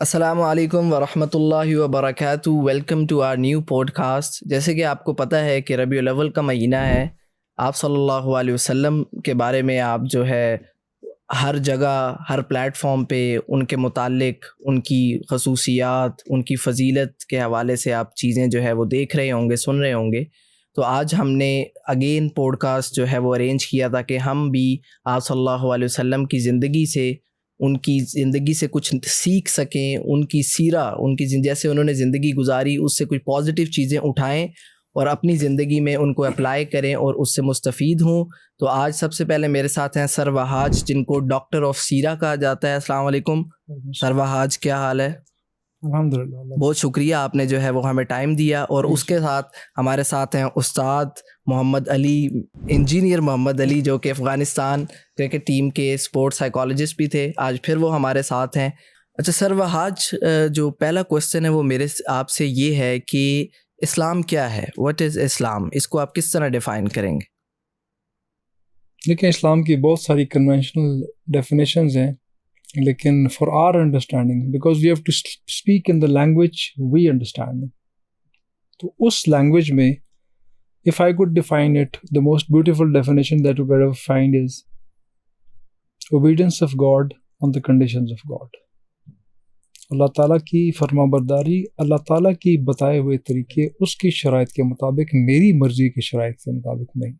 السلام علیکم ورحمۃ اللہ وبرکاتہ. Welcome to our new podcast. جیسے کہ آپ کو پتہ ہے کہ ربیع الاول کا مہینہ ہے. آپ صلی اللہ علیہ وسلم کے بارے میں آپ جو ہے ہر جگہ ہر پلیٹ فارم پہ ان کے متعلق ان کی خصوصیات ان کی فضیلت کے حوالے سے آپ چیزیں جو ہے وہ دیکھ رہے ہوں گے, سن رہے ہوں گے. تو آج ہم نے اگین پوڈ کاسٹ جو ہے وہ ارینج کیا تھا کہ ہم بھی آپ صلی اللہ علیہ وسلم کی زندگی سے ان کی زندگی سے کچھ سیکھ سکیں, ان کی سیرہ ان کی جیسے انہوں نے زندگی گزاری اس سے کچھ پازیٹیو چیزیں اٹھائیں اور اپنی زندگی میں ان کو اپلائی کریں اور اس سے مستفید ہوں. تو آج سب سے پہلے میرے ساتھ ہیں سر وہاج, جن کو ڈاکٹر آف سیرہ کہا جاتا ہے. السلام علیکم سر وہاج, کیا حال ہے؟ الحمدللہ. بہت شکریہ, آپ نے جو ہے وہ ہمیں ٹائم دیا. اور اس کے ساتھ ہمارے ساتھ ہیں استاد محمد علی, انجینئر محمد علی, جو کہ افغانستان کرکٹ ٹیم کے اسپورٹس سائیکالوجسٹ بھی تھے. آج پھر وہ ہمارے ساتھ ہیں. اچھا سر وہاج, جو پہلا کوسچن ہے وہ میرے آپ سے یہ ہے کہ اسلام کیا ہے؟ واٹ از اسلام؟ اس کو آپ کس طرح ڈیفائن کریں گے؟ دیکھیں, اسلام کی بہت ساری کنونشنل ڈیفینیشنز ہیں, لیکن for our understanding, because we have to speak in the language we understand, تو اس لینگویج میں if I could define it, the most beautiful definition that we could ever find is obedience of God on the conditions of God. اللہ تعالیٰ کی فرما برداری, اللہ تعالیٰ کی بتائے ہوئے طریقے اس کی شرائط کے مطابق, میری مرضی کی شرائط کے مطابق نہیں.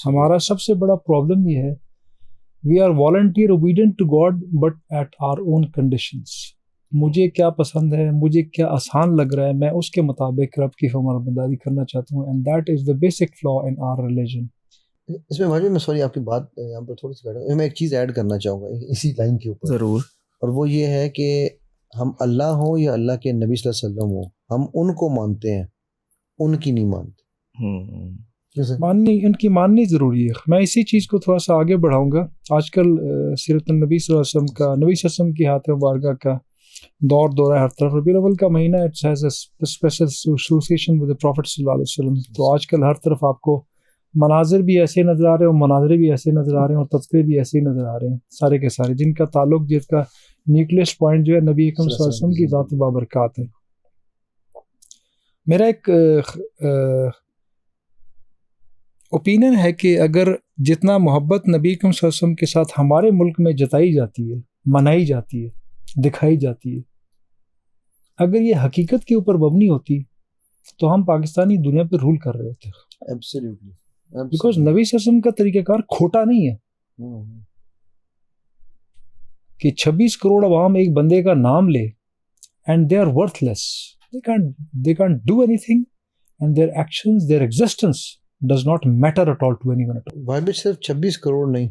ہمارا سب سے بڑا پرابلم یہ ہے, we are volunteer obedient to God but at our own conditions. مجھے کیا پسند ہے, مجھے کیا آسان لگ رہا ہے, میں اس کے مطابق رب کی فرمانبرداری کرنا چاہتا ہوں, and that is the basic flaw in our religion. اس میں میں سوری آپ کی بات یہاں پر تھوڑی سی میں ایک چیز ایڈ کرنا چاہوں گا اسی لائن کے اوپر. ضرور. اور وہ یہ ہے کہ ہم اللہ ہوں یا اللہ کے نبی صلی اللہ علیہ وسلم ہوں, ہم ان کو مانتے ہیں, ان کی نہیں مانتے. ان کی ماننی ضروری ہے. میں اسی چیز کو تھوڑا سا آگے بڑھاؤں گا. آج کل سیرت النبی صلی اللہ علیہ وسلم کا, نبی صلی اللہ علیہ وسلم کی ہاتھ مبارکہ کا دور ہے ہر طرف. ربیع الاول کا مہینہ it has a special association with the prophet صلی اللہ علیہ وسلم. تو آج کل ہر طرف آپ کو مناظر بھی ایسے نظر آ رہے ہیں, اور مناظر بھی ایسے نظر آ رہے ہیں, اور تذکرے بھی ایسے نظر آ رہے ہیں, سارے کے سارے جن کا تعلق, جس کا نیوکلیس پوائنٹ جو ہے نبی اکرم صلی اللہ علیہ وسلم کی ذات بابرکات ہے. میرا ایک اوپینین ہے کہ اگر جتنا محبت نبی اکرم صلی اللہ علیہ وسلم کے ساتھ ہمارے ملک میں جتائی جاتی ہے, منائی جاتی ہے, دکھائی جاتی ہے, اگر یہ حقیقت کے اوپر مبنی ہوتی تو ہم پاکستانی دنیا پہ رول کر رہے ہوتے. ایبسلیوٹلی. بیکاز نبی صلی اللہ علیہ وسلم کا طریقہ کار کھوٹا نہیں ہے کہ 26 کروڑ عوام ایک بندے کا نام لے and they are worthless. They can't do anything, and their actions, their existence does not matter at all to anyone at all. بھائی بھی صرف 26 کروڑ نہیں,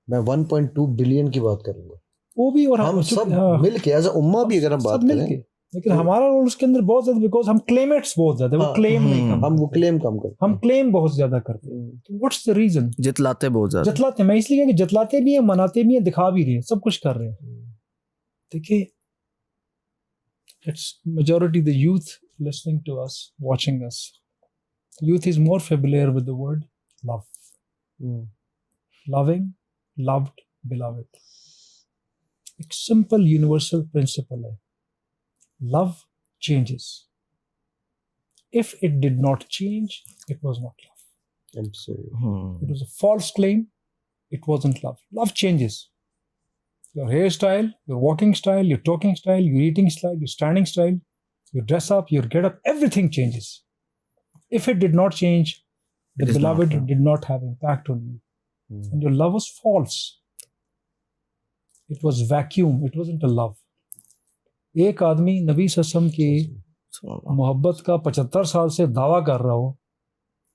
میں 1.2 بلین کی بات کروں گا. وہ بھی, اور ہم سب مل کے ایز اے امہ بھی اگر ہم بات کریں, لیکن ہمارا رول اس کے اندر بہت زیادہ, بیکاز ہم کلیمٹس بہت زیادہ, وہ کلیم نہیں, ہم وہ کلیم کم کرتے ہیں, ہم کلیم بہت زیادہ کرتے ہیں. What's the reason? جتلاتے بہت زیادہ. جتلاتے, میں اس لیے کہ جتلاتے بھی ہیں, مناتے بھی ہیں, دکھا بھی رہے ہیں, سب کچھ کر رہے ہیں. دیکھیے, it's majority the youth listening to us, watching us, youth is more familiar with the word love. Loving, loved, beloved. ایک simple universal principle ہے. Love changes. If it did not change, it was not love. It was a false claim. It wasn't love. Love changes. Your hairstyle, your walking style, your talking style, your eating style, your standing style, your dress up, your get up, everything changes. If it did not change, the beloved did not have impact on you. And your love was false. It was vacuum. It wasn't a love. ایک آدمی نبی صلی اللہ علیہ وسلم کی محبت کا 75 سال سے دعویٰ کر رہا ہو,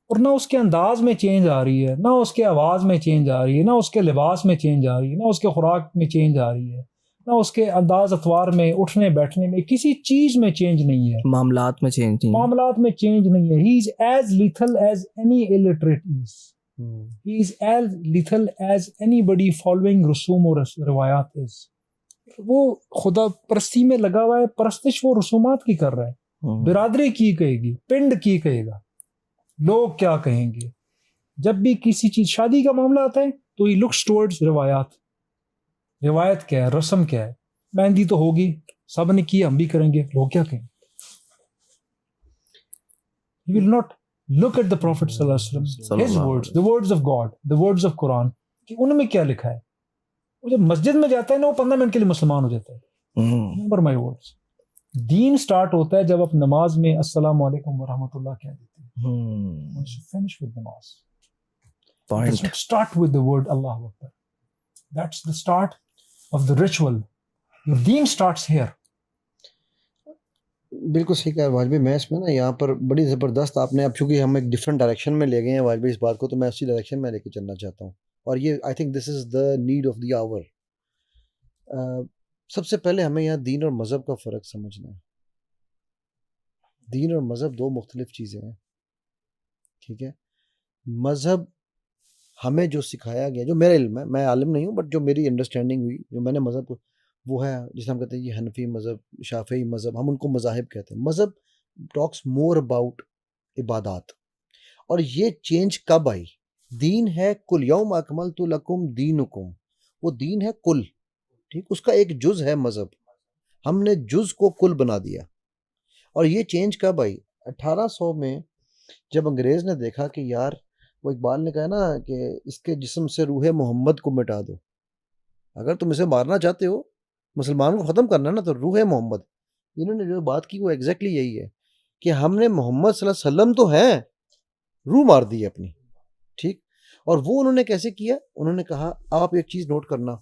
اور نہ اس کے انداز میں چینج آ رہی ہے, نہ اس کے آواز میں چینج آ رہی ہے, نہ اس کے لباس میں چینج آ رہی ہے, نہ اس کے خوراک میں چینج آ رہی ہے, نہ اس کے انداز اتوار میں, اٹھنے بیٹھنے میں, کسی چیز میں چینج نہیں ہے, معاملات میں چینج نہیں ہے. He is as lethal as any illiterate is. He is as lethal as anybody following رسوم و روایات is. وہ خدا پرستی میں لگا ہوا ہے, پرستش وہ رسومات کی کر رہا ہے, برادری کی کہے گی, پنڈ کی کہے گا, لوگ کیا کہیں گے. جب بھی کسی چیز شادی کا معاملہ آتا ہے تو he looks towards روایات. روایت کیا ہے, رسم کیا ہے, مہندی تو ہوگی, سب نے کی, ہم بھی کریں گے, لوگ کیا کہیں. You will not look at the Prophet sallallahu alaihi wasallam, his words, the words of God, the words of Quran, کہ ان میں کیا لکھا ہے. وہ جب مسجد میں جاتا ہے نا, وہ 15 منٹ کے لیے مسلمان ہو جاتا ہے. Remember my words. دین سٹارٹ ہوتا ہے جب آپ نماز میں السلام علیکم ورحمۃ اللہ کہہ دیتے ہیں. Once you finish with namaz, it does not start with the word Allah Akbar. That's the start of the ritual. Your deen starts here. بالکل صحیح کہا واج بھائی. میں اس میں نا یہاں پر بڑی زبردست آپ نے, اب چونکہ ہم ایک ڈفرینٹ ڈائریکشن میں لے گئے ہیں واج بھائی اس بات کو, تو میں اسی ڈائریکشن میں لے کے چلنا چاہتا ہوں. اور یہ I think this is the need of the hour. سب سے پہلے ہمیں یہاں دین اور مذہب کا فرق سمجھنا ہے. دین اور مذہب دو مختلف چیزیں ہیں, ٹھیک ہے. مذہب ہمیں جو سکھایا گیا, جو میرا علم ہے, میں عالم نہیں ہوں, بٹ جو میری انڈرسٹینڈنگ ہوئی, جو میں نے مذہب کو, وہ ہے جسے ہم کہتے ہیں یہ حنفی مذہب, شافعی مذہب, ہم ان کو مذاہب کہتے ہیں. مذہب ٹاکس مور اباؤٹ عبادات. اور یہ چینج کب آئی؟ دین ہے کل یوم اکملت لکم دینکم, وہ دین ہے کل, ٹھیک, اس کا ایک جز ہے مذہب. ہم نے جز کو کل بنا دیا. اور یہ چینج کب آئی؟ 1800 میں جب انگریز نے دیکھا کہ یار, وہ اقبال نے کہا نا کہ اس کے جسم سے روح محمد کو مٹا دو. اگر تم اسے مارنا چاہتے ہو, مسلمان کو ختم کرنا نا, تو روح محمد. انہوں نے جو بات کی وہ ایگزیکٹلی یہی ہے کہ ہم نے محمد صلی اللہ علیہ وسلم تو ہیں, روح مار دی اپنی, ٹھیک. اور وہ انہوں نے کیسے کیا؟ انہوں نے کہا آپ ایک چیز نوٹ کرنا,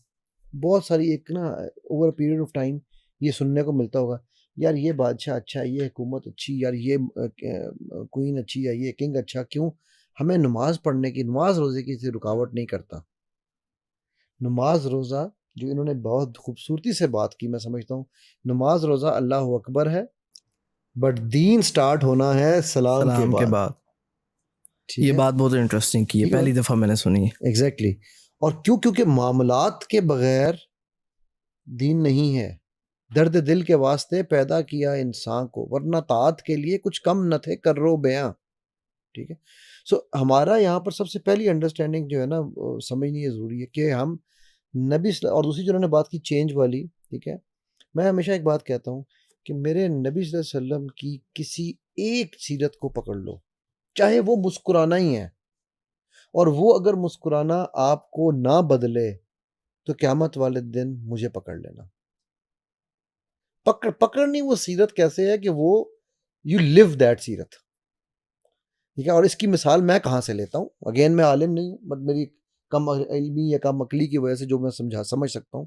بہت ساری ایک نا اوور پیریڈ آف ٹائم یہ سننے کو ملتا ہوگا, یار یہ بادشاہ اچھا ہے, یہ حکومت اچھی, یار یہ کوئین اچھی ہے, یہ کنگ اچھا. کیوں؟ ہمیں نماز پڑھنے کی, نماز روزے کی سے رکاوٹ نہیں کرتا. نماز روزہ جو انہوں نے بہت خوبصورتی سے بات کی, میں سمجھتا ہوں نماز روزہ اللہ اکبر ہے, بٹ دین سٹارٹ ہونا ہے سلام کے بعد. یہ بات بہت انٹرسٹنگ کی ہے, پہلی دفعہ میں نے سنی ہے. ایگزیکٹلی. اور کیونکہ معاملات کے بغیر دین نہیں ہے. درد دل کے واسطے پیدا کیا انسان کو, ورنہ طاعت کے لیے کچھ کم نہ تھے کرو بیاں, ٹھیک ہے. سو ہمارا یہاں پر سب سے پہلی انڈرسٹینڈنگ جو ہے نا سمجھنی یہ ضروری ہے کہ ہم نبی, اور دوسری جو انہوں نے بات کی چینج والی, ٹھیک ہے. میں ہمیشہ ایک بات کہتا ہوں کہ میرے نبی صلی اللہ علیہ وسلم کی کسی ایک سیرت کو پکڑ لو, چاہے وہ مسکرانا ہی ہے, اور وہ اگر مسکرانا آپ کو نہ بدلے تو قیامت والے دن مجھے پکڑ لینا. پکڑنی وہ سیرت کیسے ہے کہ وہ یو لیو دیٹ سیرت, ٹھیک ہے. اور اس کی مثال میں کہاں سے لیتا ہوں؟ اگین میں عالم نہیں ہوں, بٹ میری کم علمی یا کم عقلی کی وجہ سے جو میں سمجھ سکتا ہوں,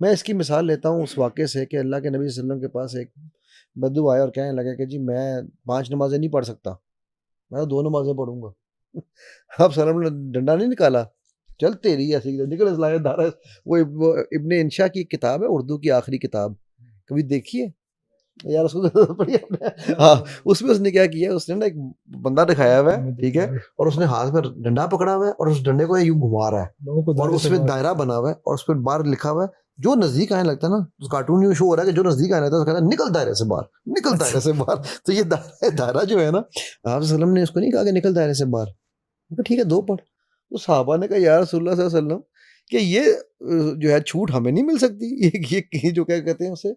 میں اس کی مثال لیتا ہوں اس واقعے سے کہ اللہ کے نبی صلی اللہ علیہ وسلم کے پاس ایک بدو آیا اور کہنے لگا کہ جی میں 5 نمازیں نہیں پڑھ سکتا, میں 2 نمازیں پڑھوں گا. آپ صلی اللہ علیہ وسلم نے ڈنڈا نہیں نکالا, چل تیری ایسی نکل اصلاح دارا. وہ ابن انشا کی کتاب ہے, اردو کی آخری کتاب, کبھی دیکھیے یار اس کو پڑھی آپ نے. ہاں, اس میں اس نے کیا کیا, اس نے نا ایک بندہ دکھایا ہوا ہے, ٹھیک ہے, اور اس نے ہاتھ میں ڈنڈا پکڑا ہوا ہے اور اس ڈنڈے کو یوں گھما رہا ہے, اور اس پہ دائرہ بنا ہوا ہے, اور اس پہ باہر لکھا ہوا ہے جو نزدیک آنے لگتا ہے نا, اس کارٹون یوں شو ہو رہا ہے کہ جو نزدیک آنے لگتا ہے کہتا ہے نکل دائرے سے باہر, نکل دائرے سے باہر. تو یہ دائرہ جو ہے نا, آپ وسلم نے اس کو نہیں کہا کہ نکل دائرے سے باہر, ٹھیک ہے 2 پڑھ. تو صحابہ نے کہا یا رسول اللہ صلی اللہ علیہ وسلم کہ یہ جو ہے چھوٹ ہمیں نہیں مل سکتی, یہ جو کیا کہتے ہیں اسے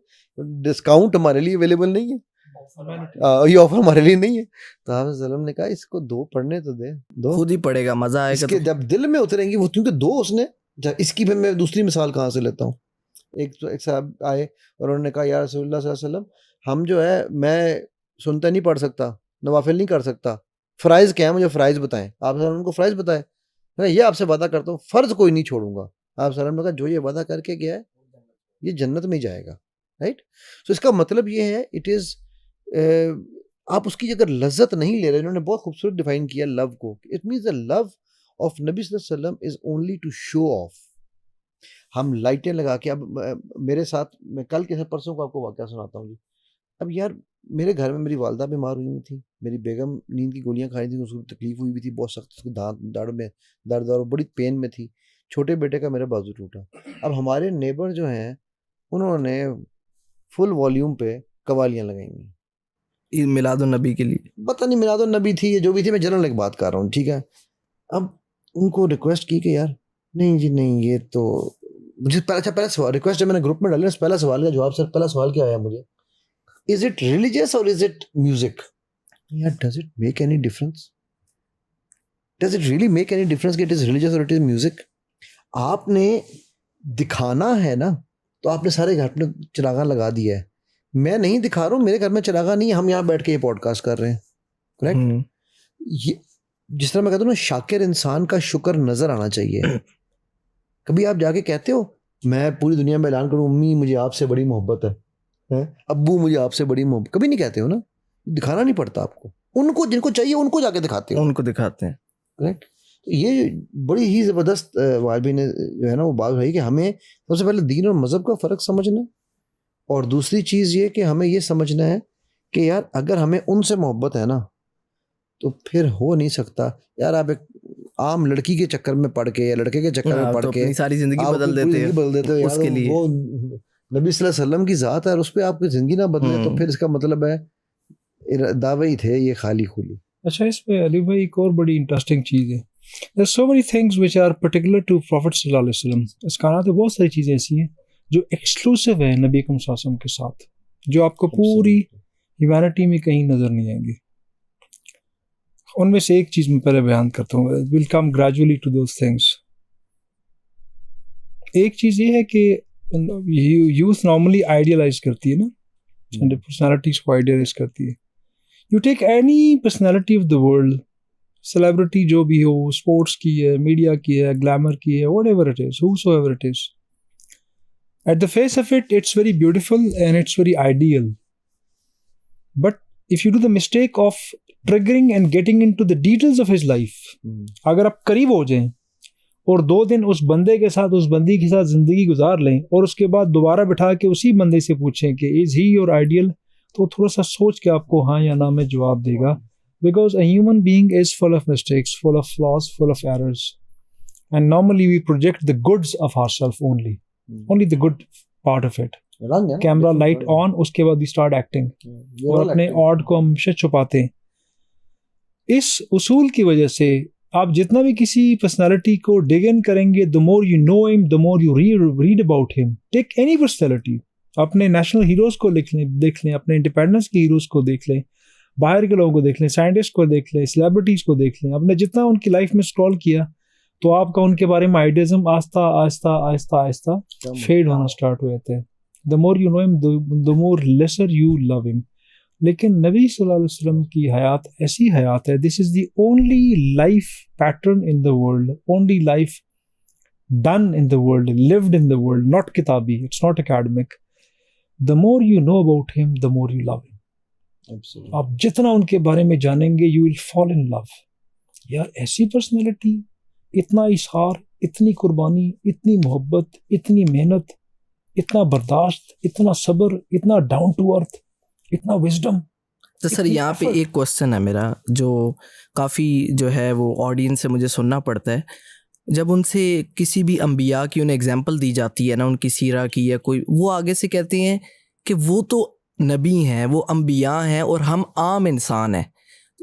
ڈسکاؤنٹ ہمارے لیے اویلیبل نہیں ہے, یہ آفر ہمارے لیے نہیں ہے. تو آپ وسلم نے کہا اس کو 2 پڑھنے تو دے, 2 خود ہی پڑھے گا, مزہ آئے گا. جب دل میں اتریں گی وہ, کیونکہ 2 اس نے. اس کی میں دوسری مثال کہاں سے لیتا ہوں, ایک صاحب آئے اور انہوں نے کہا یا رسول اللہ صلی اللہ علیہ وسلم ہم جو ہے, میں سنتا نہیں پڑھ سکتا, نوافل نہیں کر سکتا, فرائض کیا ہے مجھے فرائض بتائیں. آپ ان کو فرائض بتائیں, میں یہ آپ سے وعدہ کرتا ہوں فرض کوئی نہیں چھوڑوں گا. آپ صلی اللہ علیہ وسلم نے کہا جو یہ وعدہ کر کے گیا ہے یہ جنت میں جائے گا, رائٹ. سو اس کا مطلب یہ ہے اٹ از, آپ اس کی اگر لذت نہیں لے رہے, انہوں نے بہت خوبصورت ڈیفائن کیا لو کو, it means the love of نبی صلی اللہ علیہ وسلم is only to show off. ہم لائٹیں لگا کے, اب میرے ساتھ میں کل کے پرسوں کو آپ کو واقعہ سناتا ہوں جی. اب یار میرے گھر میں میری والدہ بیمار ہوئی ہوئی تھی, میری بیگم نیند کی گولیاں کھائی تھیں, اس کو تکلیف ہوئی ہوئی تھی بہت سخت, اس کو داڑھ میں درد اور بڑی پین میں تھی. چھوٹے بیٹے کا میرا بازو ٹوٹا. اب ہمارے نیبر جو ہیں انہوں نے فل والیوم پہ قوالیاں لگائی ہوئی میلاد النبی کے لیے, پتہ نہیں میلاد النبی تھی یا جو بھی تھی, میں جنرل ایک بات کر رہا ہوں, ٹھیک ہے. اب ان کو ریکویسٹ کی کہ یار نہیں جی نہیں, یہ تو مجھے پہلا سوال ریکویسٹ ہے میں نے گروپ میں ڈالی نا, پہلا سوال کا جواب سر, پہلا سوال کیا آیا مجھے, از اٹ ریلیجیس اور از اٹ میوزک؟ یار does it make any difference? Does it really make any difference کہ اٹ از ریلیجیس اور اٹ از میوزک؟ آپ نے دکھانا ہے نا, تو آپ نے سارے گھر پہ چراغاں لگا دیا ہے. میں نہیں دکھا رہا ہوں, میرے گھر میں چراغاں نہیں ہے, ہم یہاں بیٹھ کے یہ پوڈ کاسٹ کر رہے ہیں, کریکٹ؟ یہ جس طرح میں کہتا ہوں نا, شاکر انسان کا شکر نظر آنا چاہیے. کبھی آپ جا کے کہتے ہو میں پوری دنیا میں اعلان کروں امی مجھے آپ سے بڑی محبت ہے, ابو مجھے آپ سے بڑی محبت, کبھی نہیں کہتے ہو نا, دکھانا نہیں پڑتا آپ کو. ان کو جن کو چاہیے ان کو جا کے دکھاتے ہو, ان کو دکھاتے ہیں, کریکٹ؟ یہ بڑی ہی زبردست والدین نے جو ہے نا وہ بات ہے کہ ہمیں سب سے پہلے دین اور مذہب کا فرق سمجھنا ہے, اور دوسری چیز یہ کہ ہمیں یہ سمجھنا ہے کہ یار اگر ہمیں ان سے محبت ہے نا تو پھر ہو نہیں سکتا. یار آپ ایک عام لڑکی کے چکر میں پڑھ کے یا لڑکے کے چکر میں پڑھ کے اپنی ساری زندگی بدل دیتے ہو اس کے لیے. وہ نبی صلی اللہ علیہ وسلم کی ذات ہے اور اس پہ آپ کی زندگی نہ بدلے تو پھر اس کا مطلب ہے دعوے ہی تھے یہ خالی خولی. اچھا, اس پہ علی بھائی ایک اور بڑی انٹرسٹنگ چیز ہے. There are so many things which are particular to Prophet صلی اللہ علیہ وسلم. اس کائنات میں بہت ساری چیزیں ایسی ہیں جو ایکسکلوسیو ہیں نبی اکرم صلی اللہ علیہ وسلم کے ساتھ, جو آپ کو پوری ہیومینٹی میں کہیں نظر نہیں آئیں گی. ان میں سے ایک چیز میں پہلے بیان کرتا ہوں, we'll come gradually to those things. ایک چیز یہ ہے کہ یوتھ نارملی آئیڈیلائز کرتی ہے نا, پرسنالٹیز کو آئیڈیلائز کرتی ہے. You take any personality of the world, celebrity جو بھی ہو, اسپورٹس کی ہے, میڈیا کی ہے, گلیمر کی ہے, what ever it is, whosoever it is, at the face of it, it's very beautiful and it's very ideal. But if you do the mistake of triggering and getting into the details of his life, اگر آپ قریب ہو جائیں اور 2 دن اس بندے کے ساتھ اس بندی کے ساتھ زندگی گزار لیں اور اس کے بعد دوبارہ بٹھا کے اسی بندے سے پوچھیں کہ is he your ideal, تو تھوڑا سا سوچ کے آپ کو ہاں یا نہ میں جواب دے گا. Because a human being is full of mistakes, full of flaws, full of errors. And normally we project the goods of ourselves only the good part of it. Camera light on, اس کے بعد we start acting. اور اپنے odd کو ہم سے چھپاتے ہیں. اس اصول کی وجہ سے آپ جتنا بھی کسی پرسنالٹی کو ڈگ ان کریں گے, the more you know him, the more you read about him. Take any personality. اپنے نیشنل ہیروز کو دیکھ لیں, اپنے انڈیپینڈنس کے ہیروز کو دیکھ لیں, باہر کے لوگوں کو دیکھ لیں, سائنٹسٹ کو دیکھ لیں, سیلیبریٹیز کو دیکھ لیں. آپ نے جتنا ان کی لائف میں اسکرول کیا تو آپ کا ان کے بارے میں آئیڈیازم آہستہ آہستہ آہستہ آہستہ فیڈ ہونا اسٹارٹ ہو جاتا ہے. the more you know him, the more lesser you love him. لیکن نبی صلی اللہ علیہ وسلم کی حیات ایسی حیات ہے, this is the only life pattern in the world, only life done in the world, lived in the world, not kitabi, it's not academic. The more you know about him, the more you love him. آپ جتنا ان کے بارے میں جانیں گے you will fall in love. یار ایسی personality, اتنا اظہار, اتنی قربانی, اتنی محبت, اتنی محنت, اتنا برداشت, اتنا صبر, اتنا ڈاؤن ٹو ارتھ, اتنا وزڈم. تو سر یہاں پہ ایک کوسچن ہے میرا جو کافی جو ہے وہ آڈینس سے مجھے سننا پڑتا ہے. جب ان سے کسی بھی انبیاء کی انہیں اگزامپل دی جاتی ہے نا, ان کی سیرہ کی یا کوئی, وہ آگے سے کہتے ہیں کہ وہ تو نبی ہیں, وہ انبیاء ہیں اور ہم عام انسان ہیں,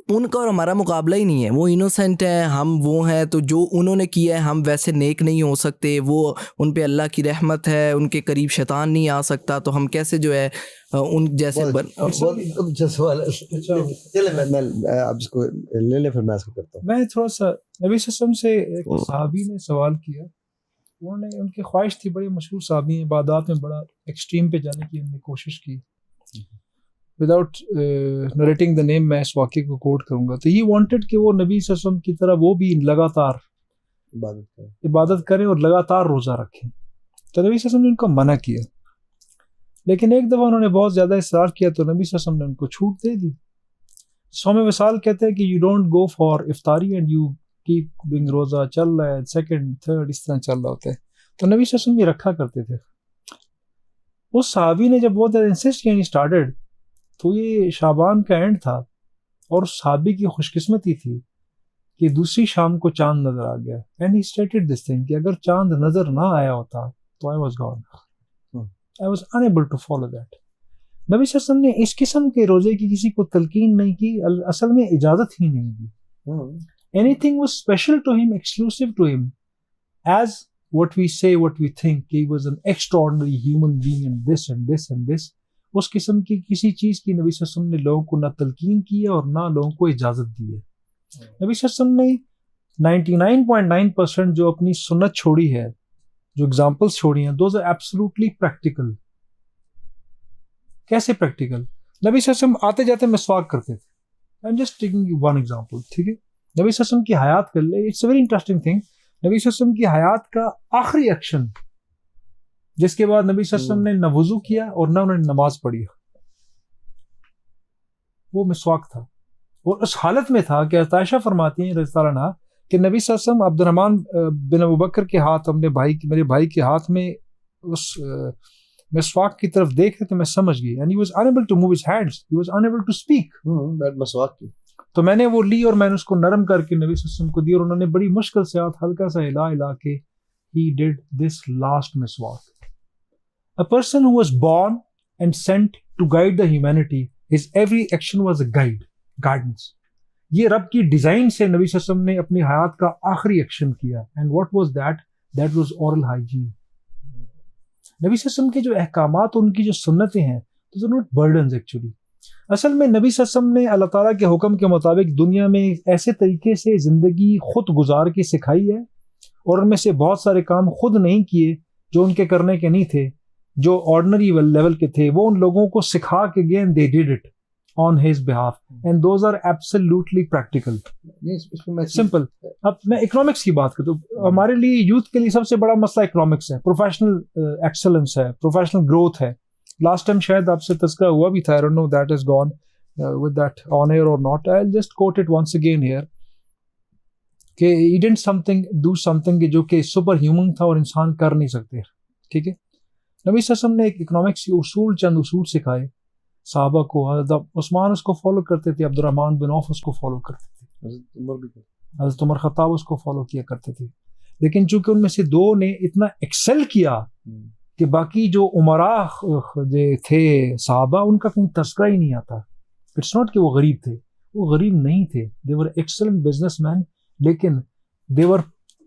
ان کا اور ہمارا مقابلہ ہی نہیں ہے. وہ انوسینٹ ہیں, ہم وہ ہیں, تو جو انہوں نے کیا ہے ہم ویسے نیک نہیں ہو سکتے. وہ ان پہ اللہ کی رحمت ہے, ان کے قریب شیطان نہیں آ سکتا, تو ہم کیسے جو ہے ان جیسے میں تھوڑا سا نبی صلی اللہ علیہ وسلم سے ایک صحابی نے سوال کیا. انہوں نے, ان کی خواہش تھی, بڑے مشہور صحابی ہیں, عبادات میں بڑا ایکسٹریم پہ جانے کی انہوں نے کوشش کی. وداؤٹ نریٹنگ دا نیم میں اس واقعے کو کوٹ کروں گا. تو ہی وانٹڈ کہ وہ نبی صلی اللہ علیہ وسلم کی طرح وہ بھی لگاتار عبادت کریں اور لگاتار روزہ رکھیں. تو نبی صلی اللہ علیہ وسلم نے ان کو منع کیا, لیکن ایک دفعہ انہوں نے بہت زیادہ اصرار کیا تو نبی صلی اللہ علیہ وسلم نے ان کو چھوٹ دے دی. صوم وصال کہتے ہیں کہ یو ڈونٹ گو فار افطاری اینڈ یو کیپ ڈوئنگ, روزہ چل رہا ہے, سیکنڈ تھرڈ اس طرح چل رہا ہوتا ہے. تو نبی صلی اللہ علیہ وسلم یہ رکھا کرتے تھے. اس صحابی نے جب بہت زیادہ انسسٹ کیا اسٹارٹڈ, تو یہ شعبان کا اینڈ تھا اور اس صحابی کی خوش قسمتی تھی کہ دوسری شام کو چاند نظر آ گیا. And he stated this thing کہ اگر چاند نظر نہ آیا ہوتا تو I was gone. I was unable to follow that. نبی صلی اللہ علیہ وسلم نے اس قسم کے روزے کی کسی کو تلقین نہیں کی, اصل میں اجازت ہی نہیں دی. Anything was special to him, exclusive to him, as what we say, what we think, he was an extraordinary human being and this and this and this, اس قسم کی کسی چیز کی نبی صلی اللہ علیہ وسلم نے لوگوں کو نہ تلقین کی ہے اور نہ لوگوں کو اجازت دی ہے. نبی صلی اللہ علیہ وسلم نے 99.9% جو اپنی سنت چھوڑی ہے, جو اگزامپلس چھوڑی ہیں, دوز آر ایبسولوٹلی پریکٹیکل. کیسے پریکٹیکل؟ نبی صلی اللہ علیہ وسلم آتے جاتے مسواک کرتے تھے. I am just taking you one example, ٹھیک ہے. نبی صلی اللہ علیہ وسلم کی حیات کر لے, it's a very interesting thing. نبی صلی اللہ علیہ وسلم کی حیات کا آخری ایکشن جس کے بعد نبی صلی اللہ علیہ وسلم نے نہ وضو کیا اور نہ انہوں نے نماز پڑھی, وہ مسواک تھا. اور اس حالت میں تھا کہ عائشہ فرماتی ہیں رضی اللہ عنہا کہ نبی صلی اللہ علیہ وسلم عبد الرحمن بن ابو بکر کے ہاتھ, میرے بھائی کے ہاتھ میں اس مسواک کی طرف دیکھ رہے تو میں سمجھ گئی. and he was unable to move his hands, he was unable to speak. مسواک کی تو میں نے وہ لی اور میں نے اس کو نرم کر کے نبی صلی اللہ علیہ وسلم کو دی, اور انہوں نے بڑی مشکل سے ہاتھ ہلکا سا ہلا کے he did this last مسواک. A person who was born and sent to guide the humanity, his every action was a guidance. یہ رب کی ڈیزائن سے نبی صلی اللہ علیہ وسلم نے اپنی حیات کا آخری ایکشن کیا. And what was that? That was oral hygiene. نبی صلی اللہ علیہ وسلم کے جو احکامات, ان کی جو سنتیں ہیں, those are not burdens actually. اصل میں نبی صلی اللہ علیہ وسلم نے اللہ تعالیٰ کے حکم کے مطابق دنیا میں ایسے طریقے سے زندگی خود گزار کے سکھائی ہے, اور ان میں سے بہت سارے کام خود نہیں کیے جو ان کے کرنے کے نہیں تھے, جو آرڈنری لیول کے تھے, وہ ان لوگوں کو سکھا کے گئے and they did it on his behalf, and those are absolutely practical. Simple. اب میں اکنامکس کی بات کرتا ہوں. ہمارے لیے یوتھ کے لیے سب سے بڑا مسئلہ اکنامکس ہے, پروفیشنل ایکسلنس ہے, پروفیشنل گروتھ ہے. لاسٹ ٹائم شاید آپ سے تذکرہ ہوا بھی تھا, I don't know that has gone with that on air or not. I'll just quote it once again here کہ he didn't do something جو کہ سپر ہیومن تھا اور انسان کر نہیں سکتے, ٹھیک ہے. نبی صلی اللہ علیہ وسلم نے ایک اکنامکس کے چند اصول سکھائے صحابہ کو. حضرت عثمان اس کو فالو کرتے تھے, عبد الرحمن بن عوف اس کو فالو کرتے تھے, حضرت عمر خطاب اس کو فالو کیا کرتے تھے. لیکن چونکہ ان میں سے دو نے اتنا ایکسل کیا کہ باقی جو عمراء تھے صحابہ, ان کا کوئی تذکرہ ہی نہیں آتا. اٹس ناٹ کہ وہ غریب تھے, وہ غریب نہیں تھے, دے ور ایکسلنٹ بزنس مین, لیکن دے ور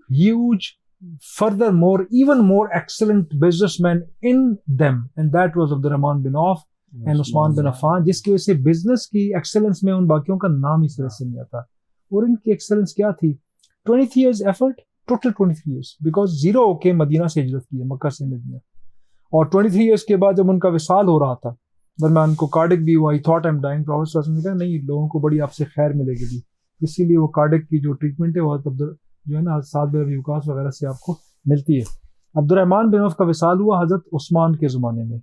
huge furthermore even more excellent businessmen in them, and that was Abdurrahman bin Auf and Usman bin Affan, جس کی وجہ سے بزنس کی ایکسلنس میں ان باقیوں کا نام اس طرح سے نہیں آتا. اور ان کی ایکسلنس کیا تھی؟ 23 years effort, total 23 years, because zero ہو کے مدینہ سے ہجرت کی ہے, مکہ سے مدینہ. اور 23 years کے بعد جب ان کا وصال ہو رہا تھا, درمیان کو کارڈک بھی ہوا, he thought I'm dying. Professor صلی اللہ علیہ وسلم نے کہا نہیں, لوگوں کو بڑی آپ سے خیر ملے گی, اسی لیے وہ کارڈک کی جو ٹریٹمنٹ ہے وہ جو ہے نا سعد بن ابی وقاص وغیرہ سے آپ کو ملتی ہے. عبد الرحمن بن عوف کا وصال ہوا حضرت عثمان کے زمانے میں,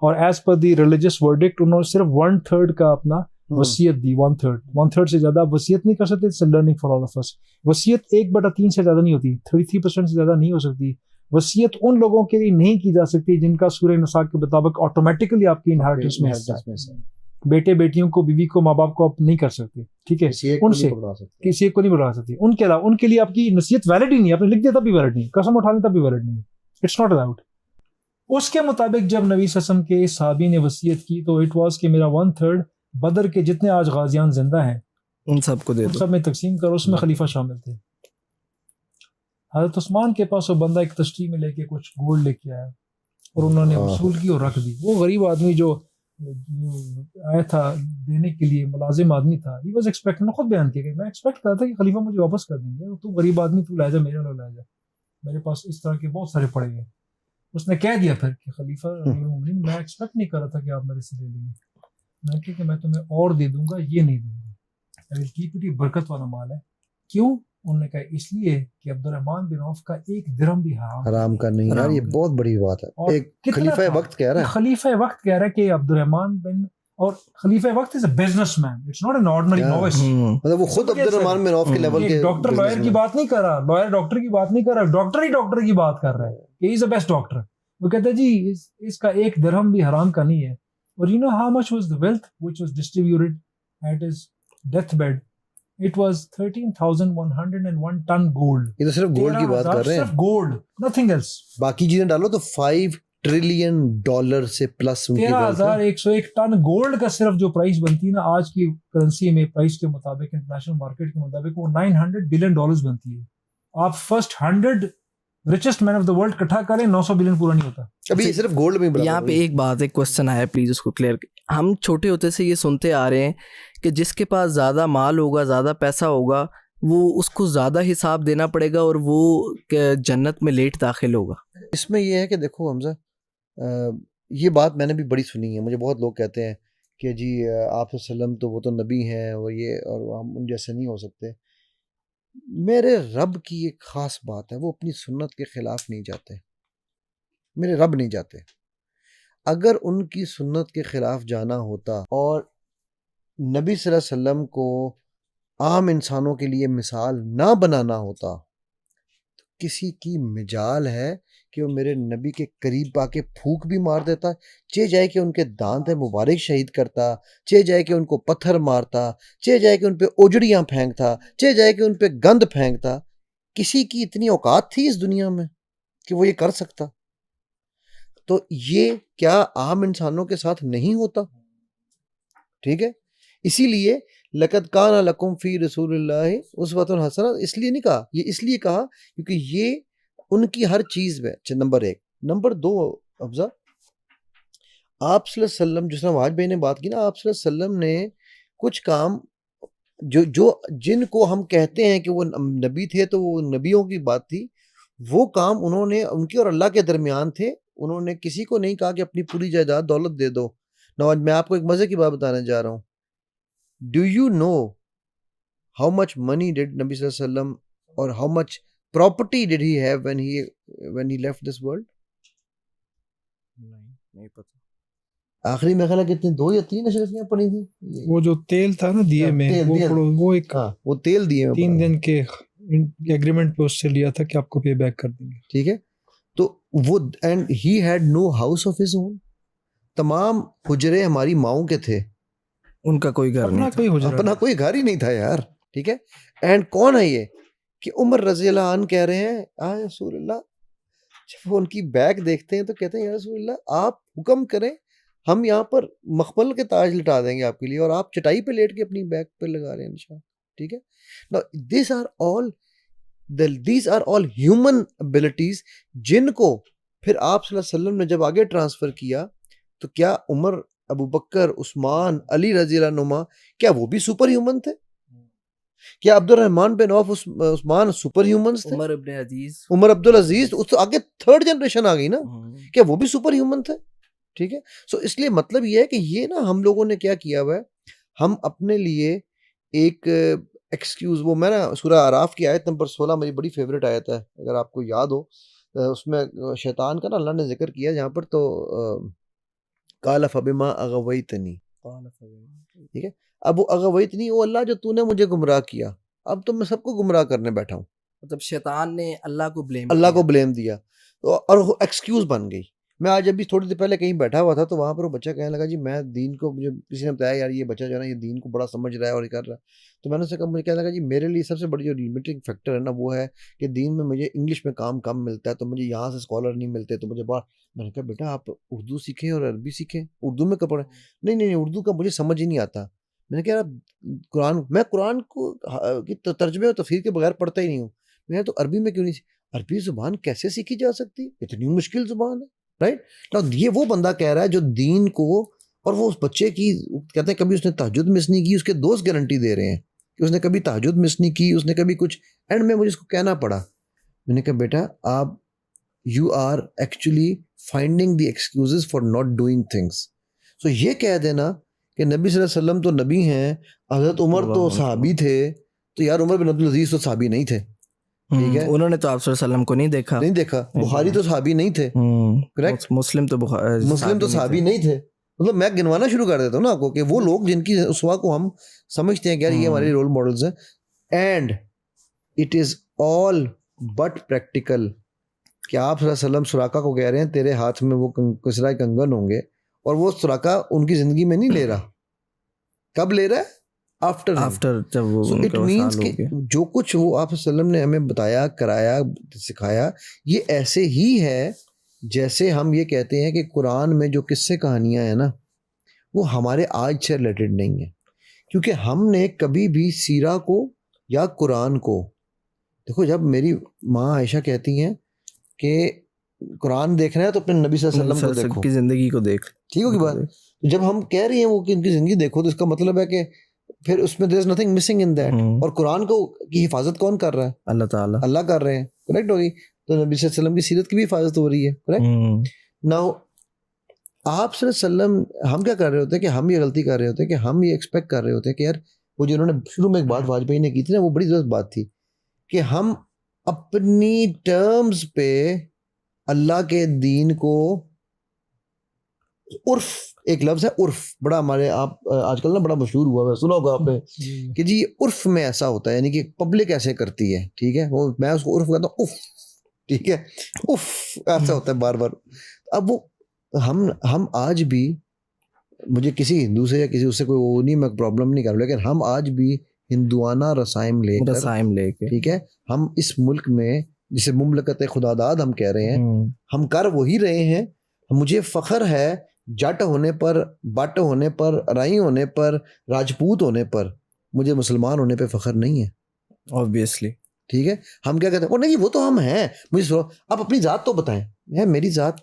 اور ایز پر دی ریلیجس ورڈکٹ انہوں نے صرف 1/3 کا اپنا وصیت دی. 1/3 سے زیادہ وصیت نہیں کر سکتے. It's learning for all of us. وصیت 1/3 سے زیادہ نہیں ہوتی, 33% سے زیادہ نہیں ہو سکتی. وصیت ان لوگوں کے لیے نہیں کی جا سکتی جن کا سورہ نساء کے مطابق آٹومیٹکلی آپ کی انہیریٹنس میں ہے. بیٹے بیٹیوں کو, بیوی کو, ماں باپ کو آپ نہیں کر سکتے, ٹھیک ہے, ان سے کسی ایک کو نہیں بڑھا سکتے. ان کے علاوہ ان کے لیے آپ کی نصیحت ویلڈ ہی نہیں, آپ نے لکھ دیا تب بھی ویلڈ نہیں, قسم اٹھا لیں تب بھی ویلڈ نہیں, اٹس ناٹ الاؤڈ. اس کے مطابق جب نبی صلی اللہ علیہ وسلم کے صحابی نے وصیت کی تو اٹ واز کہ میرا 1/3 بدر کے جتنے آج غازیان زندہ ہیں ان سب کو دے دو, سب میں تقسیم کرو. اس میں خلیفہ شامل تھے. حضرت عثمان کے پاس وہ بندہ ایک تشتری میں لے کے کچھ گولڈ لے کے آیا اور انہوں نے وصول کی اور رکھ دی. وہ غریب آدمی جو آیا تھا دینے کے لیے, ملازم آدمی تھا, ہی واز ایکسپیکٹنگ, خود بیان کیا کہ میں ایکسپیکٹ کرتا تھا کہ خلیفہ مجھے واپس کر دیں گے, تو غریب آدمی تو لے جا, میرے لو لے جا, میرے پاس اس طرح کے بہت سارے پڑے گئے. اس نے کہہ دیا پھر کہ خلیفہ میں ایکسپیکٹ نہیں کر رہا تھا کہ آپ میرے سے لے لیں گے, میں کہ میں تمہیں اور دے دوں گا, یہ نہیں دوں گا. یہ برکت والا مال ہے. کیوں؟ انہوں نے کہا اس لیے کہ عبد الرحمن بن عوف کا ایک درہم بھی حرام کا نہیں ہے. یہ بہت بڑی بات ہے. ایک خلیفہ وقت کہہ رہا ہے, خلیفہ وقت کہہ رہا ہے کہ عبد الرحمن بن, اور خلیفہ وقت is a businessman, it's not an ordinary novice. مطلب وہ خود عبد الرحمن بن عوف کے لیول کے ڈاکٹر لائر کی بات نہیں کر رہا, لائر ڈاکٹر کی بات نہیں کر رہا, ڈاکٹر ہی ڈاکٹر کی بات کر رہا ہے کہ ہی از اے بیسٹ ڈاکٹر. وہ کہتا ہے جی اس کا ایک درہم بھی حرام کا نہیں ہے. اور you know how much was the wealth which was distributed at his death bed? It was 13,101 ton gold. یہ تو صرف گولڈ کی بات کر رہے ہیں, صرف گولڈ, nothing else. باقی چیزیں ڈالو تو $5 ٹریلین سے پلس. 13,101 ٹن گولڈ کا صرف جو پرائس بنتی ہے نا آج کی کرنسی میں, پرائس کے مطابق, انٹرنیشنل مارکیٹ کے مطابق, وہ $900 بلین بنتی ہے. آپ first 100 richest man of the world اکٹھا کریں 900 بلین پورا نہیں ہوتا. ابھی صرف گولڈ میں یہاں پہ ایک بات ایک کوشچن آیا پلیز اس کو کلیئر. ہم چھوٹے ہوتے سے یہ سنتے آ رہے ہیں کہ جس کے پاس زیادہ مال ہوگا زیادہ پیسہ ہوگا وہ اس کو زیادہ حساب دینا پڑے گا اور وہ جنت میں لیٹ داخل ہوگا. اس میں یہ ہے کہ دیکھو حمزہ یہ بات میں نے بھی بڑی سنی ہے. مجھے بہت لوگ کہتے ہیں کہ جی آپ وسلم تو وہ تو نبی ہیں اور یہ اور ہم ان جیسے نہیں ہو سکتے. میرے رب کی ایک خاص بات ہے, وہ اپنی سنت کے خلاف نہیں جاتے. میرے رب نہیں جاتے. اگر ان کی سنت کے خلاف جانا ہوتا اور نبی صلی اللہ علیہ وسلم کو عام انسانوں کے لیے مثال نہ بنانا ہوتا تو کسی کی مجال ہے کہ وہ میرے نبی کے قریب آ کے پھونک بھی مار دیتا, چاہے جائے کہ ان کے دانت مبارک شہید کرتا, چاہے جائے کہ ان کو پتھر مارتا, چاہے جائے کہ ان پہ اجڑیاں پھینکتا, چاہے جائے کہ ان پہ گند پھینکتا. کسی کی اتنی اوقات تھی اس دنیا میں کہ وہ یہ کر سکتا؟ تو یہ کیا عام انسانوں کے ساتھ نہیں ہوتا؟ ٹھیک ہے, اسی لیے لقد کان لکم فی رسول اللہ اسوۃ حسنہ اس لیے نہیں کہا, یہ اس لیے کہا کیونکہ یہ ان کی ہر چیز میں. نمبر 1. نمبر 2 افضل, آپ صلی اللہ علیہ وسلم جس طرح آج بھائی نے بات کی نا, آپ صلی اللہ علیہ وسلم نے کچھ کام جو جن کو ہم کہتے ہیں کہ وہ نبی تھے تو وہ نبیوں کی بات تھی, وہ کام انہوں نے ان کے اور اللہ کے درمیان تھے. انہوں نے کسی کو نہیں کہا کہ اپنی پوری جائیداد دولت دے دو. نواز میں آپ کو ایک مزے کی بات بتانے جا رہا ہوں. Do you know how much money did نبی صلی اللہ علیہ وسلم اور how much property did he have when he left this world؟ نہیں پتہ. آخری میں خیال ہے کتنی 2 یا 3 اشرفیاں پڑی تھیں. وہ جو تیل تھا نا دیے میں, وہ ایک ہاں وہ تیل دیے میں 3 دن کے ایگریمنٹ پہ اس سے لیا تھا کہ آپ کو پے بیک کر دیں گے. ٹھیک ہے, تو وہ and he had no house of his own. تمام حجرے ہماری ماؤں کے تھے, ان کا کوئی گھر نہیں تھا, اپنا کوئی گھر ہی نہیں تھا یار. ٹھیک ہے, اینڈ کون ہے یہ کہ عمر رضی اللہ عنہ کہہ رہے ہیں آ رسول اللہ, جب وہ ان کی بیگ دیکھتے ہیں تو کہتے ہیں یا رسول اللہ آپ حکم کریں, ہم یہاں پر مخمل کے تاج لٹا دیں گے آپ کے لیے, اور آپ چٹائی پہ لیٹ کے اپنی بیگ پہ لگا رہے ہیں نشان. ٹھیک ہے, these are all human abilities جن کو پھر آپ صلی اللہ علیہ وسلم نے جب آگے ٹرانسفر کیا تو کیا عمر, ابو بکر, عثمان, علی رضی اللہ عنہما کیا وہ بھی سپر ہیومن تھے؟ کیا عبد الرحمن بن عوف عثمان سپر ہیومنز تھے؟ عمر عبدالعزیز اس تو آگے 3rd جنریشن آ گئی نا, کیا وہ بھی سپر ہیومن تھے؟ ٹھیک ہے, سو اس لیے مطلب یہ ہے کہ یہ نا ہم لوگوں نے کیا کیا ہوا ہے, ہم اپنے لیے ایک ایکسکیوز, وہ میں نا سورہ اعراف کی آیت نمبر 16 میری بڑی فیوریٹ آیت ہے, اگر آپ کو یاد ہو, اس میں شیطان کا نا اللہ نے ذکر کیا جہاں پر, تو قال فبما اغویتنی. ٹھیک ہے, اب وہ اغویتنی, او اللہ جو تو نے مجھے گمراہ کیا, اب تو میں سب کو گمراہ کرنے بیٹھا ہوں. مطلب شیطان نے اللہ کو بلیم دیا اور وہ ایکسکیوز بن گئی. میں آج ابھی تھوڑی دیر پہلے کہیں بیٹھا ہوا تھا تو وہاں پر وہ بچہ کہنے لگا جی میں دین کو, مجھے کسی نے بتایا یار یہ بچہ جو ہے نا یہ دین کو بڑا سمجھ رہا ہے اور یہ کر رہا ہے, تو میں نے اسے کہا, مجھے کہنے لگا جی میرے لیے سب سے بڑی جو لمیٹنگ فیکٹر ہے نا وہ ہے کہ دین میں مجھے انگلش میں کام کم ملتا ہے, تو مجھے یہاں سے اسکالر نہیں ملتے, تو مجھے بڑا, میں نے کہا بیٹا آپ اردو سیکھیں اور عربی سیکھیں, اردو میں پڑھیں. نہیں اردو کا مجھے سمجھ ہی نہیں آتا. میں نے کہا قرآن, میں قرآن کو ترجمے اور تفسیر کے بغیر پڑھتا ہی نہیں ہوں. میں تو عربی میں کیوں نہیں, عربی زبان کیسے سیکھی جا سکتی, اتنی مشکل زبان ہے, رائٹ. یہ وہ بندہ کہہ رہا ہے جو دین کو, اور وہ اس بچے کی کہتے ہیں کبھی اس نے تہجد مس نہیں کی, اس کے دوست گارنٹی دے رہے ہیں کہ اس نے کبھی تہجد مس نہیں کی, اس نے کبھی کچھ, اینڈ میں مجھے اس کو کہنا پڑا, میں نے کہا بیٹا آپ you are actually finding the excuses for not doing things. So یہ کہہ دینا کہ نبی صلی اللہ علیہ وسلم تو نبی ہیں, حضرت عمر تو صحابی تھے, تو یار عمر بن عبدالعزیز تو صحابی نہیں تھے. ٹھیک ہے, انہوں نے تو آپ صلی اللہ علیہ وسلم کو نہیں دیکھا. بخاری تو صحابی نہیں تھے, کریکٹ, مسلم تو صحابی نہیں تھے. مطلب میں گنوانا شروع کر دیتا ہوں نا آپ کو کہ وہ لوگ جن کی اسوا کو ہم سمجھتے ہیں کہ یار یہ ہمارے رول ماڈلز ہیں, and it is all but practical. کہ آپ صلی اللہ علیہ وسلم سراقہ کو کہہ رہے ہیں تیرے ہاتھ میں وہ کسرا کنگن ہوں گے, اور وہ سراقہ ان کی زندگی میں نہیں لے رہا. کب لے رہا ہے؟ آفٹر. جب وہ اٹ مینس کہ جو کچھ وہ آپ صلی اللہ علیہ وسلم نے ہمیں بتایا, کرایا, سکھایا, یہ ایسے ہی ہے جیسے ہم یہ کہتے ہیں کہ قرآن میں جو قصے کہانیاں ہیں نا وہ ہمارے آج سے ریلیٹڈ نہیں ہیں, کیونکہ ہم نے کبھی بھی سیرہ کو یا قرآن کو, دیکھو جب میری ماں عائشہ کہتی ہیں کہ قرآن دیکھنا ہے تو اپنے نبی صلی اللہ علیہ وسلم کو دیکھو, کی زندگی کو دیکھ. ٹھیک ہوگی بات. جب ہم کہہ رہے ہیں وہ کہ ان کی زندگی دیکھو تو اس کا مطلب ہے کہ پھر اس میں there is nothing missing in that. اور قرآن کو کی حفاظت کون کر رہا ہے؟ اللہ تعالیٰ, اللہ کر رہے ہیں. کریکٹ ہوگی. تو نبی صلی اللہ علیہ وسلم کی سیرت کی بھی حفاظت ہو رہی ہے. کریکٹ. ناؤ آپ صلی اللہ علیہ وسلم, ہم کیا کر رہے ہوتے ہیں کہ ہم یہ غلطی کر رہے ہوتے ہیں کہ ہم یہ ایکسپیکٹ کر رہے ہوتے ہیں کہ یار وہ جو انہوں نے شروع میں ایک بات واجپئی نے کی تھی نا, وہ بڑی زبردست بات تھی کہ ہم اپنی ٹرمز پہ اللہ کے دین کو, عرف ایک لفظ ہے عرف, بڑا ہمارے آپ آج کل نا بڑا مشہور ہوا ہے, سنا ہوگا آپ نے کہ جی عرف میں ایسا ہوتا ہے, یعنی کہ پبلک ایسے کرتی ہے. ٹھیک ہے, وہ میں اس کو عرف کہتا ہوں, اف. ٹھیک ہے, اف ایسا ہوتا ہے بار بار. اب وہ ہم آج بھی, مجھے کسی ہندو سے یا کسی اس سے کوئی وہ نہیں, میں پرابلم نہیں کر رہا, لیکن ہم آج بھی ہندوانہ رسائم لے کے, ٹھیک ہے, ہم اس ملک میں جسے مملکت خدا داد ہم کہہ رہے ہیں, ہم کر وہی رہے ہیں. مجھے فخر ہے جٹ ہونے پر, بٹ ہونے پر, رائی ہونے پر, راجپوت ہونے پر, مجھے مسلمان ہونے پہ فخر نہیں ہے. obviously. ٹھیک ہے, ہم کیا کہتے ہیں, نہیں وہ تو ہم ہیں. مجھے آپ اپنی ذات تو بتائیں. میری ذات,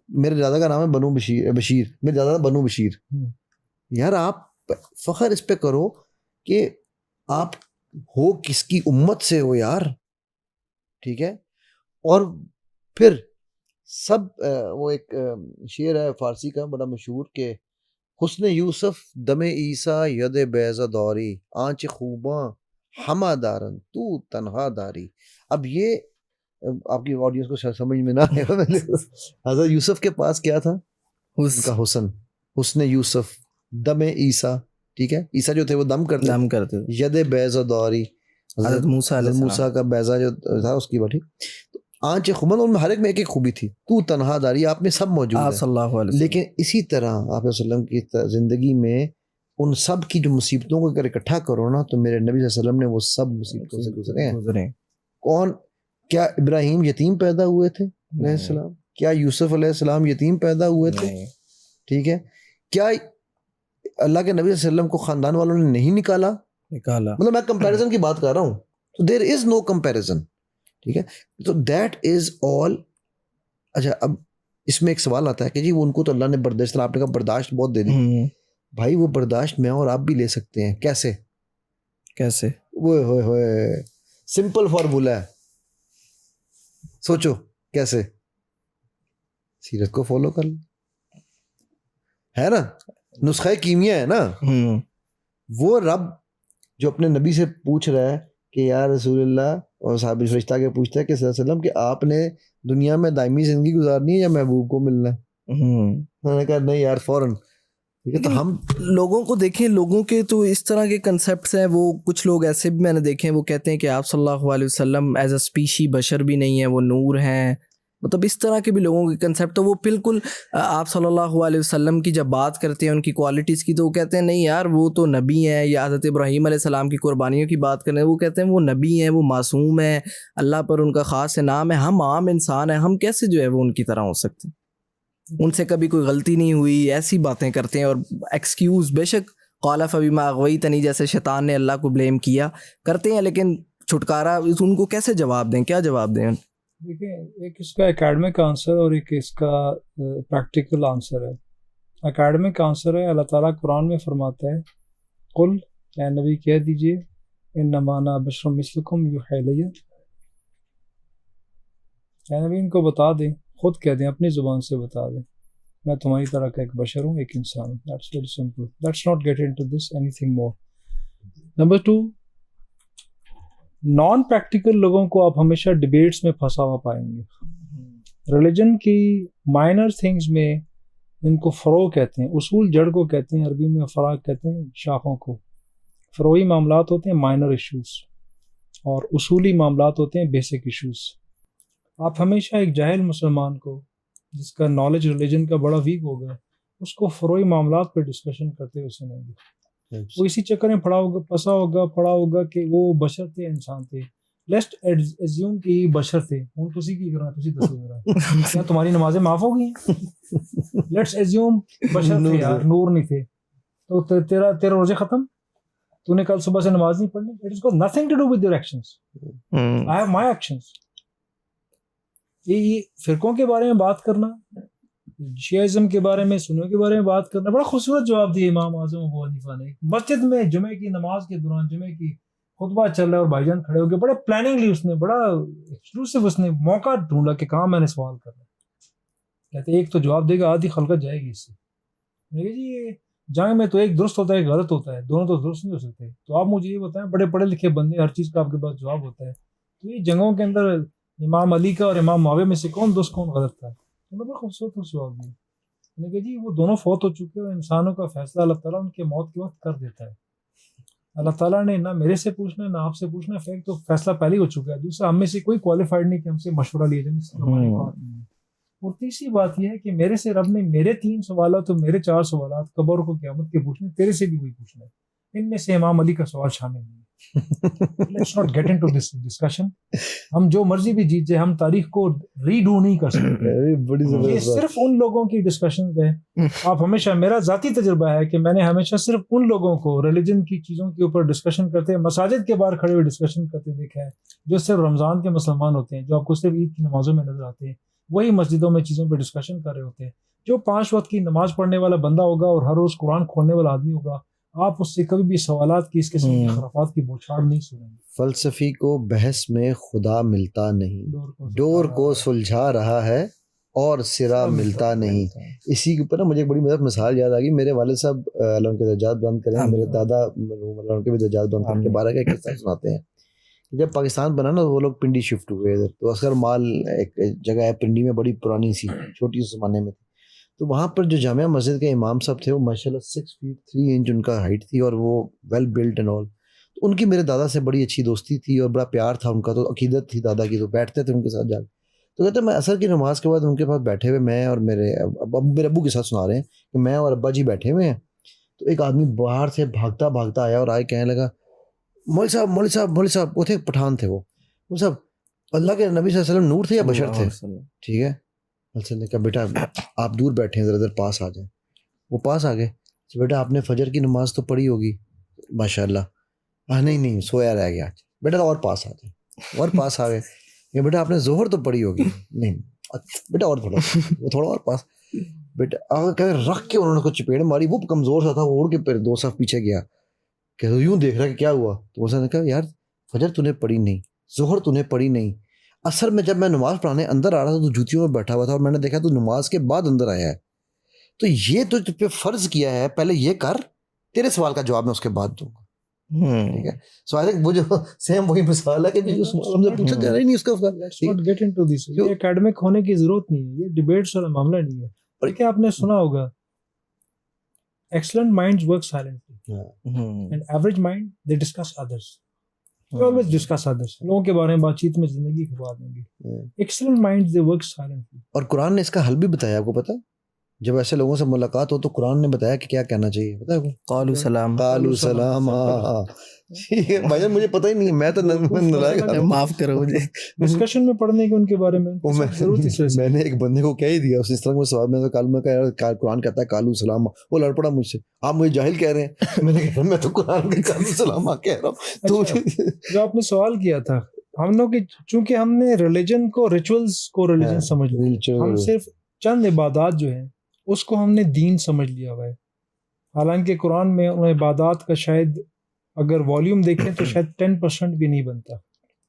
میرے دادا کا نام ہے بنو بشیر, میرے دادا بنو بشیر. یار آپ فخر اس پہ کرو کہ آپ ہو کس کی امت سے ہو یار. ٹھیک ہے. اور پھر سب وہ ایک شعر ہے فارسی کا بڑا مشہور کہ حسن یوسف دم عیسیٰ ید بیضہ دوری آنچ خوباں ہما دارن تو تنہا داری. اب یہ آپ کی آڈینس کو سمجھ میں نہ آئے, حضرت یوسف کے پاس کیا تھا, ان کا حسن یوسف دم عیسیٰ. ٹھیک ہے, عیسیٰ جو تھے وہ دم کرتے ید بیضہ دوری, حضرت موسیٰ کا بیضہ جو تھا اس کی بٹھی. آنچ خوباں, ان میں ہر ایک میں ایک ایک خوبی تھی. تو تنہا داری, آپ میں سب موجود ہے. لیکن اسی طرح آپ علیہ وسلم کی زندگی میں ان سب کی جو مصیبتوں کو اگر اکٹھا کرو نا, تو میرے نبی صلی اللہ علیہ وسلم نے وہ سب مصیبتوں سے گزرے ہیں. کون, کیا ابراہیم یتیم پیدا ہوئے تھے علیہ السلام؟ کیا یوسف علیہ السلام یتیم پیدا ہوئے تھے؟ ٹھیک ہے, کیا اللہ کے نبی صلی اللہ علیہ وسلم کو خاندان والوں نے نہیں نکالا. مطلب میں کمپیریزن کی بات کر رہا ہوں, تو دیر از نو کمپیریزن. ٹھیک ہے, تو دیٹ از آل. اچھا, اب اس میں ایک سوال آتا ہے کہ جی وہ ان کو تو اللہ نے برداشت, آپ نے کہا برداشت بہت دے دی. بھائی وہ برداشت میں اور آپ بھی لے سکتے ہیں. کیسے وہ ہوئے سمپل فارمولا ہے, سوچو کیسے. سیرت کو فالو کر لو, ہے نا, نسخہ کیمیا ہے نا. وہ رب جو اپنے نبی سے پوچھ رہا ہے کہ یا رسول اللہ, اور صحابی فرشتہ کے پوچھتا ہے کہ صلی اللہ علیہ وسلم کہ آپ نے دنیا میں دائمی زندگی گزارنی ہے یا محبوب کو ملنا ہے؟ انہوں نے کہا نہیں یار فوراً. تو ہم لوگوں کو دیکھیں, لوگوں کے تو اس طرح کے کنسیپٹس ہیں. وہ کچھ لوگ ایسے بھی میں نے دیکھے ہیں, وہ کہتے ہیں کہ آپ صلی اللہ علیہ وسلم ایز اے اسپیشی بشر بھی نہیں ہے, وہ نور ہیں. مطلب اس طرح کے بھی لوگوں کے کنسیپٹ, تو وہ بالکل آپ صلی اللہ علیہ وسلم کی جب بات کرتے ہیں ان کی کوالٹیز کی, تو وہ کہتے ہیں نہیں یار وہ تو نبی ہیں. یا حضرت ابراہیم علیہ السلام کی قربانیوں کی بات کریں, وہ کہتے ہیں وہ نبی ہیں, وہ معصوم ہیں, اللہ پر ان کا خاص انعام ہے, ہم عام انسان ہیں, ہم کیسے جو ہے وہ ان کی طرح ہو سکتے ہیں, ان سے کبھی کوئی غلطی نہیں ہوئی. ایسی باتیں کرتے ہیں اور ایکسکیوز, بے شک قال فبما اغویتنی جیسے شیطان نے اللہ کو بلیم کیا کرتے ہیں, لیکن چھٹکارا ان کو کیسے جواب دیں, کیا جواب دیں؟ دیکھیں, ایک اس کا اکیڈمک آنسر اور ایک اس کا پریکٹیکل آنسر ہے. اکیڈمک آنسر ہے, اللہ تعالیٰ قرآن میں فرماتا ہے قل, اے نبی کہہ دیجئے, انما انا بشر مثلکم یوحی الی. اے نبی ان کو بتا دیں, خود کہہ دیں, اپنی زبان سے بتا دیں, میں تمہاری طرح کا ایک بشر ہوں, ایک انسان ہوں. That's very simple. Let's not get into this anything more. Number 2, naan practical لوگوں کو آپ ہمیشہ ڈیبیٹس میں پھنسا ہوا پائیں گے. ریلیجن کی مائنر تھنگز میں ان کو فروع کہتے ہیں, اصول جڑ کو کہتے ہیں, عربی میں فراغ کہتے ہیں شاخوں کو. فروعی معاملات ہوتے ہیں مائنر ایشوز, اور اصولی معاملات ہوتے ہیں بیسک ایشوز. آپ ہمیشہ ایک جاہل مسلمان کو جس کا نالج ریلیجن کا بڑا ویک ہوگا, اس کو فروعی معاملات پہ ڈسکشن کرتے ہوئے سنیں گے. وہ اسی چکر میں پڑا ہوگا کہ وہ بشر تھے, انسان تھے. لیٹس ایزیوم کہ بشر تھے, ہوں تسی کی کرنا, تسی دسو ذرا کیا تمہاری نمازیں معاف ہو گئی ہیں؟ لیٹس ایزیوم بشر تھے یار, نور نہیں تھے, تو تیرا روزے ختم, تو نے کل صبح سے نماز نہیں پڑھنی. It is got nothing to do with your actions. I have my actions. یہ فرقوں کے بارے میں بات کرنا، شیعزم کے بارے میں، سنیوں کے بارے میں بات کرنا، بڑا خوبصورت جواب دیا امام اعظم ابو حنیفہ نے. مسجد میں جمعے کی نماز کے دوران جمعے کی خطبہ چل رہا ہے اور بھائی جان کھڑے ہو گئے، بڑے پلاننگلی اس نے، بڑا ایکسکلوسیو اس نے موقع ڈھونڈا کہ کہاں میں نے سوال کرنا. کہتے ایک تو جواب دے گا آدھی خلقت جائے گی اس سے. جی یہ جنگ میں تو ایک درست ہوتا ہے ایک غلط ہوتا ہے، دونوں تو درست نہیں ہو سکتے. تو آپ مجھے یہ بتائیں، بڑے پڑھے لکھے بندے، ہر چیز کا آپ کے پاس جواب ہوتا ہے، تو یہ جنگوں کے اندر امام علی کا اور امام معاویہ میں سے کون درست کون غلط تھا؟ انہوں نے بڑا خوبصورت جواب دیا. میں نے کہا جی وہ دونوں فوت ہو چکے اور انسانوں کا فیصلہ اللہ تعالیٰ ان کے موت کے وقت کر دیتا ہے. اللہ تعالیٰ نے نہ میرے سے پوچھنا ہے نہ آپ سے پوچھنا ہے، فیکٹ تو فیصلہ پہلے ہی ہو چکا ہے. دوسرا ہم میں سے کوئی کوالیفائڈ نہیں کہ ہم سے مشورہ لیا جائے، اس سے ہماری بات نہیں ہے. اور تیسری بات یہ ہے کہ میرے سے رب نے میرے 3 سوالات اور میرے 4 سوالات قبر کو قیامت کے پوچھنے، تیرے سے بھی وہی پوچھنا ہے. ان میں سے امام علی کا سوال شامل نہیں ہے. Let's not get into this discussion. ہم جو مرضی بھی جیت جائے، ہم تاریخ کو ری ڈو نہیں کر سکتے. یہ صرف ان لوگوں کی ڈسکشن ہے. آپ ہمیشہ، میرا ذاتی تجربہ ہے کہ میں نے ہمیشہ صرف ان لوگوں کو ریلیجن کی چیزوں کے اوپر ڈسکشن کرتے، مساجد کے باہر کھڑے ہوئے ڈسکشن کرتے دیکھا ہے، جو صرف رمضان کے مسلمان ہوتے ہیں، جو آپ کو صرف عید کی نمازوں میں نظر آتے ہیں. وہی مسجدوں میں چیزوں پہ ڈسکشن کر رہے ہوتے ہیں. جو 5 وقت کی نماز پڑھنے والا بندہ ہوگا اور ہر روز قرآن کھولنے والا آدمی ہوگا، آپ اس سے کبھی بھی سوالات کی، اس قسم کی خرافات کی بوچھاڑ نہیں سنیں گے. فلسفی کو بحث میں خدا ملتا نہیں، ڈور کو سلجھا رہا ہے اور سرا ملتا نہیں. اسی کے اوپر نا مجھے ایک بڑی مدد مثال یاد آ گئی. میرے والد صاحب اللہ ان کے درجات بلند کریں، میرے دادا اللہ ان کے بھی درجات بلند کرنے کے بارے کا ایک قصہ سناتے ہیں. جب پاکستان بنا نا وہ لوگ پنڈی شفٹ ہوئے ادھر، تو اصغر مال ایک جگہ ہے پنڈی میں، بڑی پرانی سی، چھوٹی سی زمانے میں تھی. تو وہاں پر جو جامعہ مسجد کے امام صاحب تھے، وہ ماشاءاللہ 6 فیٹ 3 انچ ان کا ہائٹ تھی، اور وہ ویل بلڈ اینڈ آل. تو ان کی میرے دادا سے بڑی اچھی دوستی تھی اور بڑا پیار تھا ان کا. تو عقیدت تھی دادا کی، تو بیٹھتے تھے ان کے ساتھ جا کے. تو کہتے ہیں میں عصر کی نماز کے بعد ان کے پاس بیٹھے ہوئے، میں اور میرے ابو کے ساتھ سنا رہے ہیں کہ میں اور ابا جی بیٹھے ہوئے ہیں. تو ایک آدمی باہر سے بھاگتا بھاگتا آیا اور آئے کہنے لگا، مولوی صاحب مولوی صاحب مولوی صاحب. وہ تھے پٹھان تھے، وہ صاحب اللہ کے نبی صلی اللہ علیہ وسلم نور تھے یا بشر تھے؟ ٹھیک ہے. نے کہا بیٹا آپ دور بیٹھے ہیں، ذرا ادھر پاس آ جائیں. وہ پاس آ گئے. بیٹا آپ نے فجر کی نماز تو پڑھی ہوگی؟ ماشاء اللہ. نہیں سویا رہ گیا. بیٹا اور پاس آ جائیں. اور پاس آ گئے. کہ بیٹا آپ نے ظہر تو پڑھی ہوگی؟ نہیں. بیٹا اور تھوڑا اور پاس. بیٹا رکھ کے انہوں نے کچھ چپیڑ ماری. وہ کمزور سا تھا، وہ اڑ کے پھر 2 صف پیچھے گیا کہ یوں دیکھ رہا کہ کیا ہوا. تو اس نے کہا یار فجر تو نے پڑھی نہیں، ظہر تو نے پڑھی نہیں. اصل میں جب میں نماز پڑھانے اندر آ رہا تھا تو جوتیوں میں بیٹھا ہوا تھا، اور میں نے دیکھا تو نماز کے بعد اندر آیا ہے. تو یہ تو تجھ پہ فرض کیا ہے، پہلے یہ کر، تیرے سوال کا جواب میں اس کے بعد دوں گا. ٹھیک ہے. سو آئی تھنک وہ جو سیم وہی مثال ہے کہ ہم سے پوچھا جا رہا ہی نہیں اس کا. Get into this. یہ اکیڈمک ہونے کی ضرورت نہیں ہے، یہ ڈیبیٹس والا معاملہ نہیں ہے. بلکہ آپ نے سنا ہوگا excellent minds work silently and average mind they discuss others. always discuss others. لوگوں کے بارے میں بات چیت میں زندگی کھپا دیں گے. Excellent minds they work silently. اور قرآن نے اس کا حل بھی بتایا. آپ کو پتا جب ایسے لوگوں سے ملاقات ہو تو قرآن نے بتایا کہ کیا کہنا چاہیے. پتا ہے قالوا سلام. قالوا سلام. بھائی جان مجھے پتہ ہی نہیں ہے، میں تو معاف کرو مجھے. ڈسکشن میں پڑھنے کے ان کے بارے میں میں نے ایک بندے کو کہہ ہی دیا اس طرح کا سوال. میں کل میں کہا قرآن کہتا ہے قالوا سلام. وہ لڑ پڑا مجھ سے، آپ مجھے جاہل کہہ رہے ہیں. میں نے کہا میں تو قرآن کے قالوا سلام کہہ رہا ہوں. تو جو آپ نے سوال کیا تھا، ہم لوگ چونکہ ہم نے ریلیجن کو، ریچولز کو ریلیجن سمجھ لیا، ہم صرف چند عبادات جو ہیں اس کو ہم نے دین سمجھ لیا ہوا ہے. حالانکہ قرآن میں ان عبادات کا شاید اگر والیوم دیکھیں تو شاید 10% بھی نہیں بنتا.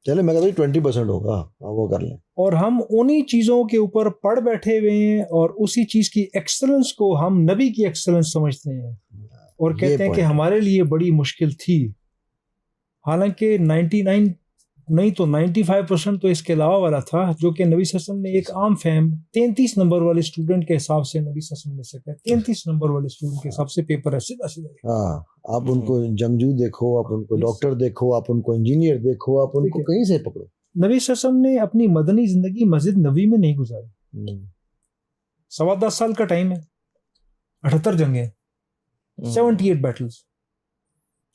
چلے میں کہتا ہوں 20% ہوگا، وہ کر لیں. اور ہم انہی چیزوں کے اوپر پڑھ بیٹھے ہوئے ہیں اور اسی چیز کی ایکسلنس کو ہم نبی کی ایکسلنس سمجھتے ہیں اور کہتے ہیں کہ ہمارے لیے بڑی مشکل تھی. حالانکہ 99 نہیں تو 95% تو اس کے علاوہ والا تھا، جو کہ نبی صلی اللہ علیہ وسلم نے ایک عام فہم 33 نمبر والے اسٹوڈنٹ کے حساب سے نبی صلی اللہ علیہ وسلم نے سکھایا. 33 نبی والے اسٹوڈنٹ کے حساب سے پیپر ہے سیدھا سیدھا. ہاں آپ ان کو جنگجو دیکھو، آپ ان کو ڈاکٹر دیکھو، آپ ان کو انجینئر دیکھو، آپ ان کو کہیں سے پکڑو. نبی صلی اللہ علیہ وسلم نے اپنی مدنی زندگی مسجد نبوی میں نہیں گزاری. 10.25 سال کا ٹائم ہے، 78 جنگیں، 78 بیٹلز.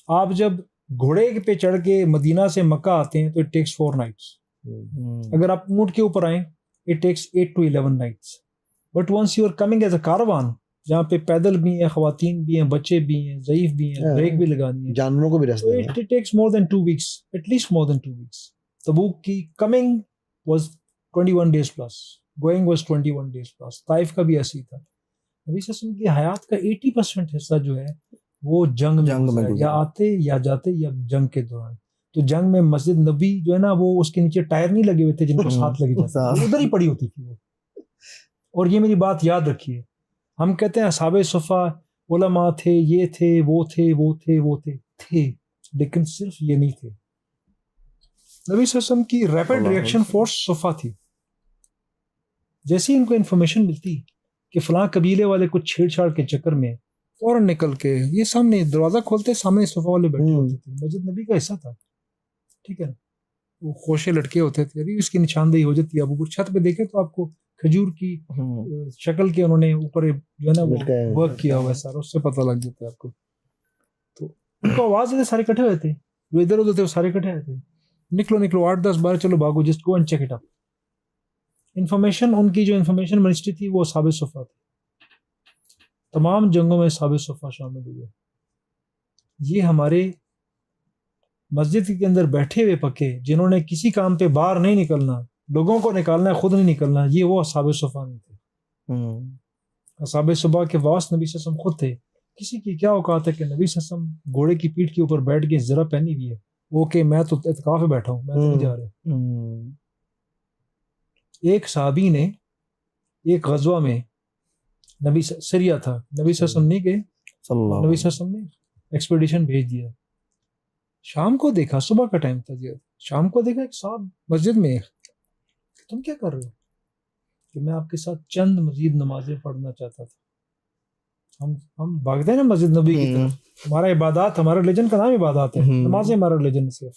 آپ جب گھوڑے پہ چڑھ کے مدینہ سے مکہ آتے ہیں تو it takes 4 nights. اگر آپ اونٹ کے اوپر آئیں it takes 8 to 11 nights. But once you are coming as a caravan، جہاں پہ پیدل بھی ہیں، خواتین بھی ہیں، بچے بھی ہیں، ضعیف بھی ہیں، بریک بھی لگانی ہے، جانوروں کو بھی ریسٹ دینا ہے. it takes more than 2 weeks, at least more than 2 weeks. تبوک کی coming was 21 days plus, going was 21 days plus. Taif کا بھی ایسے ہی تھا. نبی صلی اللہ علیہ وسلم کی حیات کا 80% حصہ جو ہے وہ جنگ میں یا آتے یا جاتے یا جنگ کے دوران. تو جنگ میں مسجد نبی جو ہے نا وہ اس کے نیچے ٹائر نہیں لگے ہوئے تھے جن کو ساتھ لگے جاتے, ادھر ہی پڑی ہوتی تھی وہ. اور یہ میری بات یاد رکھیے, ہم کہتے ہیں اصحاب صفا علماء تھے, یہ تھے وہ تھے وہ تھے وہ تھے, لیکن صرف یہ نہیں تھے. نبی صلی اللہ علیہ وسلم کی ریپڈ ریئیکشن فورس صفا تھی. جیسے ہی ان کو انفارمیشن ملتی کہ فلاں قبیلے والے کچھ چھیڑ چھاڑ کے چکر میں, فوراً نکل کے یہ سامنے دروازہ کھولتے, سامنے صفا والے بیٹھے ہوتے تھے. مسجد نبی کا حصہ تھا, ٹھیک ہے نا, وہ خوشے لٹکے ہوتے تھے. ابھی اس کی نشاندہی ہو جاتی ہے. اب اوپر چھت پہ دیکھیں تو آپ کو کھجور کی شکل کے انہوں نے اوپر جو ہے نا وہ ورک کیا ہوا ہے سارا, اس سے پتہ لگ جاتا ہے آپ کو. تو ان کو آواز دیتے سارے اکٹھے ہوئے تھے, جو ادھر ادھر تھے وہ سارے اکٹھے ہوئے تھے. نکلو 8 10 12 چلو بھاگو, just go and check it up. Information, ان کی جو انفارمیشن منسٹری تھی وہ اصحاب صفا تھی. تمام جنگوں میں اصحاب صفا شامل ہوئے. یہ ہمارے مسجد کے اندر بیٹھے ہوئے پکے جنہوں نے کسی کام پہ باہر نہیں نکلنا, لوگوں کو نکالنا ہے, خود نہیں نکلنا, یہ وہ اصحاب صفا نہیں تھے. اصحاب صفا کے وارث نبی صلی اللہ علیہ وسلم خود تھے. کسی کی کیا اوقات ہے کہ نبی صلی اللہ علیہ وسلم گھوڑے کی پیٹھ کے اوپر بیٹھ کے زرہ پہنی ہوئی ہے, وہ کہ میں تو اعتکاف میں بیٹھا ہوں, میں تو نہیں جا رہا. ایک صحابی نے ایک غزوہ میں نبی سریہ تھا, نبی صلی اللہ علیہ وسلم نہیں گئے, نبی صلی اللہ علیہ وسلم نے ایکسپیڈیشن بھیج دیا. شام کو دیکھا, صبح کا ٹائم تھا, شام کو دیکھا ایک صاحب مسجد میں, تم کیا کر رہے ہو؟ کہ میں آپ کے ساتھ چند مزید نمازیں پڑھنا چاہتا تھا. ہم بھاگتے ہیں نا مسجد نبی کی طرف, ہمارا عبادات, ہمارا ریلیجن کا نام عبادات ہے, نمازیں ہمارا ریلیجن صرف.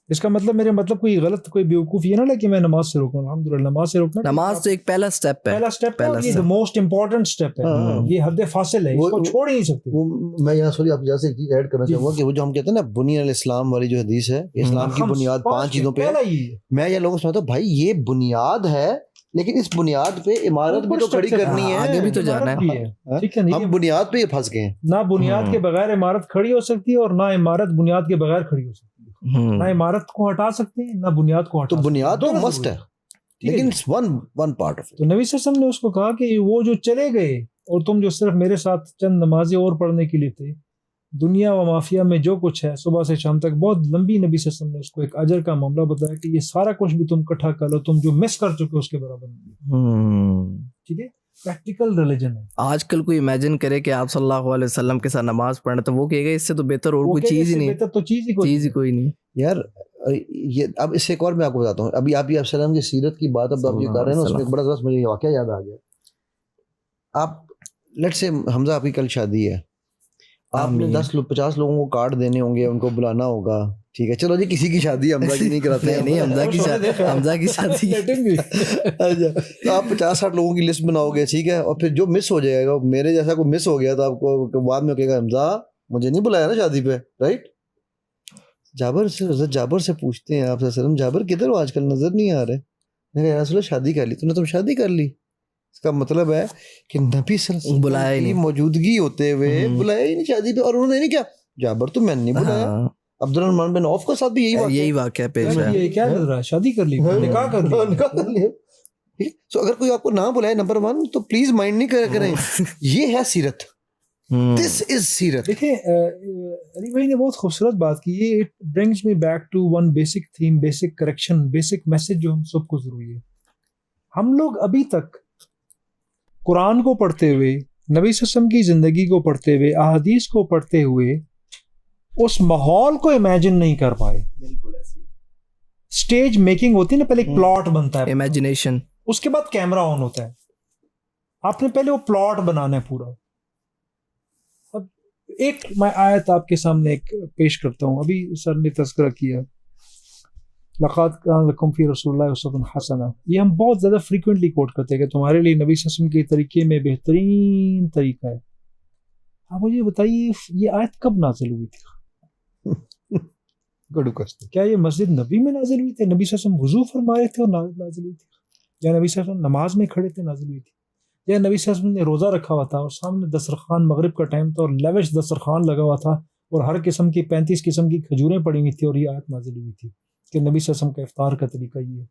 اس کا مطلب میرے مطلب کوئی غلط, کوئی بیوقوف یہ نہ لے کہ میں نماز سے روکوں. الحمدللہ نماز سے روکنا, نماز تو ایک پہلا سٹیپ ہے, پہلا سٹیپ ہے, یہ موسٹ امپورٹنٹ سٹیپ ہے, یہ حد فاصل ہے, اس کو چھوڑ ہی نہیں سکتے. میں یہاں سوری آپ جیسے ایک چیز ایڈ کرنا چاہوں گا کہ وہ جو ہم کہتے ہیں نا بنی الاسلام والی جو حدیث ہے, اسلام کی بنیاد 5 چیزوں پہ ہے. میں یہ لوگوں سے سمجھتا ہوں بھائی یہ بنیاد ہے, لیکن اس بنیاد پہ عمارت بھی تو کھڑی کرنی ہے, آگے بھی تو جانا ہے. ہم بنیاد پہ پھنس گئے ہیں. نہ بنیاد کے بغیر عمارت کھڑی ہو سکتی ہے, اور نہ عمارت بنیاد کے بغیر کھڑی ہو سکتی ہے. نہ عمارت کو ہٹا سکتے ہیں, نہ بنیاد کو ہٹا. تو بنیاد تو مست ہے, لیکن it's one part of it. تو نبی صلی اللہ علیہ وسلم نے اس کو کہا کہ وہ جو چلے گئے اور تم جو صرف میرے ساتھ چند نمازیں اور پڑھنے کے لیے تھے, دنیا و مافیا میں جو کچھ ہے صبح سے شام تک, بہت لمبی نبی صلی اللہ علیہ وسلم نے اس کو ایک اجر کا معاملہ بتایا کہ یہ سارا کچھ بھی تم اکٹھا کر لو, تم جو مس کر چکے اس کے برابر نہیں. ٹھیک ہے, پریکٹیکل ریلیجن ہے. آج کل کوئی امیجن کرے کہ آپ صلی اللہ علیہ وسلم کے ساتھ نماز پڑھنا, تو وہ کہے گا اس سے تو بہتر اور کوئی چیز ہی نہیں, بہتر تو چیز ہی کوئی نہیں یار. یہ اب اس سے ایک اور میں آپ کو بتاتا ہوں. ابھی آپ السلام کی سیرت کی بات اب آپ یہ کر رہے ہیں نا, اس میں ایک بڑا مجھے یہ واقعہ یاد آ گیا. آپ لیٹ سے حمزہ آپ کی کل شادی ہے, آپ نے 50 لوگوں کو کارڈ دینے ہوں گے, ان کو بلانا ہوگا, ٹھیک ہے, چلو جی کسی کی شادی حمزہ کی نہیں کراتے, نہیں حمزہ کی شادی. تو آپ 50-60 لوگوں کی لسٹ بناؤ گے, ٹھیک ہے, اور پھر جو مس ہو جائے گا, میرے جیسا کوئی مس ہو گیا تو آپ کو بعد میں کہے گا حمزہ مجھے نہیں بلایا نا شادی پہ, رائٹ. جابر سے پوچھتے ہیں آپ صلی اللہ علیہ وسلم, جابر کدھر ہو آج کل, نظر نہیں آ رہے. میں کہا یا رسول اللہ شادی کر لی. تم شادی کر لی, اس کا مطلب ہے کہ نبی صلی اللہ علیہ وسلم کی موجودگی ہوتے ہوئے بلایا ہی نہیں شادی پہ, اور انہوں نے نہیں کیا جابر تو میں نے نہیں بلایا. عبدالرحمن بن عوف کے ساتھ بھی یہی واقعہ پیش ہے. کیا کر رہا ہے, شادی کر لی, نکاح کر لی. سو اگر کوئی آپ کو نہ بلائے نمبر 1 تو پلیز مائنڈ نہیں کریں, یہ ہے سیرت, دس از سیرت. دیکھیں علی بھائی نے بہت خوبصورت بات کی. یہ it brings me back to one basic theme, basic correction, basic message جو ہم سب کو ضروری ہے. ہم لوگ ابھی تک قرآن کو پڑھتے ہوئے, نبی صلی اللہ علیہ وسلم کی زندگی کو پڑھتے ہوئے, احادیث کو پڑھتے ہوئے اس ماحول کو امیجن نہیں کر پائے. سٹیج میکنگ ہوتی ہے نا, پہلے ایک پلاٹ بنتا ہے, امیجنیشن, اس کے بعد کیمرہ آن ہوتا ہے. آپ نے پہلے وہ پلاٹ بنانا ہے پورا. اب ایک میں آیت آپ کے سامنے ایک پیش کرتا ہوں, ابھی سر نے تذکرہ کیا لقد کان لکم فی رسول اللہ اسوۃ حسنہ. یہ ہم بہت زیادہ فریکوینٹلی کوٹ کرتے ہیں کہ تمہارے لیے نبی صلی اللہ علیہ وسلم کے طریقے میں بہترین طریقہ ہے. آپ مجھے بتائیے یہ آیت کب نازل ہوئی تھی؟ کیا یہ مسجد نبی میں نازل ہوئی تھی, نبی صلی اللہ علیہ وسلم وضو فرما رہے تھے اور نازل ہوئی تھی, یا نبی صلی اللہ علیہ وسلم نماز میں کھڑے تھے نازل ہوئی تھی, یا نبی صلی اللہ علیہ وسلم نے روزہ رکھا ہوا تھا اور سامنے دسترخوان, مغرب کا ٹائم تھا اور لیوش دسترخوان لگا ہوا تھا اور ہر قسم کی 35 قسم کی کھجوریں پڑی ہوئی تھی, اور یہ آیت نازل ہوئی تھی کہ نبی صلی اللہ علیہ وسلم کا افطار کا طریقہ یہ ہے.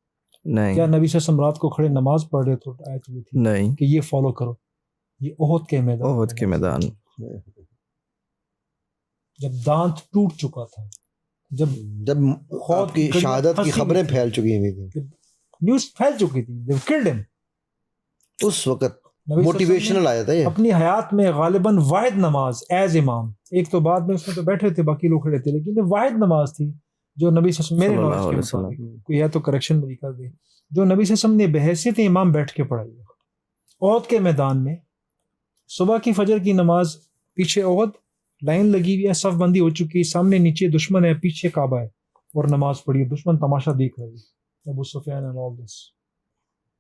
نہیں کیا نبی صلی اللہ علیہ وسلم رات کو کھڑے نماز پڑھ رہے تو آیت ہوئی تھی نہیں کہ یہ فالو کرو؟ یہ احد کے میدان احد کے میدان جب دانت ٹوٹ چکا تھا، جب جب آپ کی شہادت کی خبریں پھیل چکی ہوئی تھیں، نیوز پھیل چکی تھی، they killed him. اس وقت نبی صلی اللہ علیہ وسلم موٹیویشنل آیا تھا یہ. اپنی حیات میں غالباً واحد نماز ایز امام، ایک تو بعد میں اس میں تو بیٹھے تھے باقی لوگ کھڑے تھے، لیکن یہ واحد نماز تھی جو نبی صلی اللہ علیہ وسلم، میرے نالج کے مطابق، کوئی ہے تو کریکشن میری کر دے، جو نبی صلی اللہ علیہ وسلم نے بحیثیت امام بیٹھ کے پڑھائی ہے احد کے میدان میں. صبح کی فجر کی نماز، پیچھے احد، لائن لگی ہوئی ہے، صف بندی ہو چکی ہے، سامنے نیچے دشمن ہے، پیچھے کعبہ ہے، اور نماز پڑھی، دشمن تماشا دیکھ رہی ہے. ابو سفیان and all this،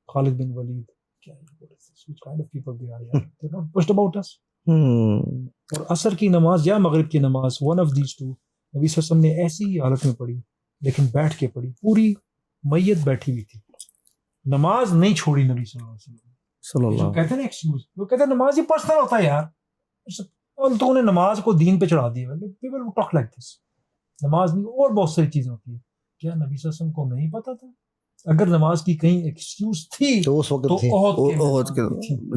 خالد بن ولید، کیا which kind of people they are, yeah. They're not pushed about us. اور عصر کی نماز یا مغرب کی نماز، one of these two، نبی صلی اللہ علیہ وسلم نے ایسی ہی حالت میں پڑھی، لیکن بیٹھ کے پڑھی، پوری میت بیٹھی ہوئی تھی، نماز نہیں چھوڑی نبی صلی اللہ علیہ وسلم. جو کہتے ہیں نا ایکسکیوز، وہ کہتے ہیں نماز ہی پرسنل ہوتا ہے یار، اور تو انہیں نماز کو دین پہ چڑھا دیا. پیپل ٹاک لائک دس، نماز نہیں، اور بہت ساری چیزیں ہوتی ہیں. کیا نبی صلی اللہ علیہ وسلم کو نہیں پتا تھا؟ اگر نماز کی کہیں ایکسکیوز تھی تو اس وقت تو احد کے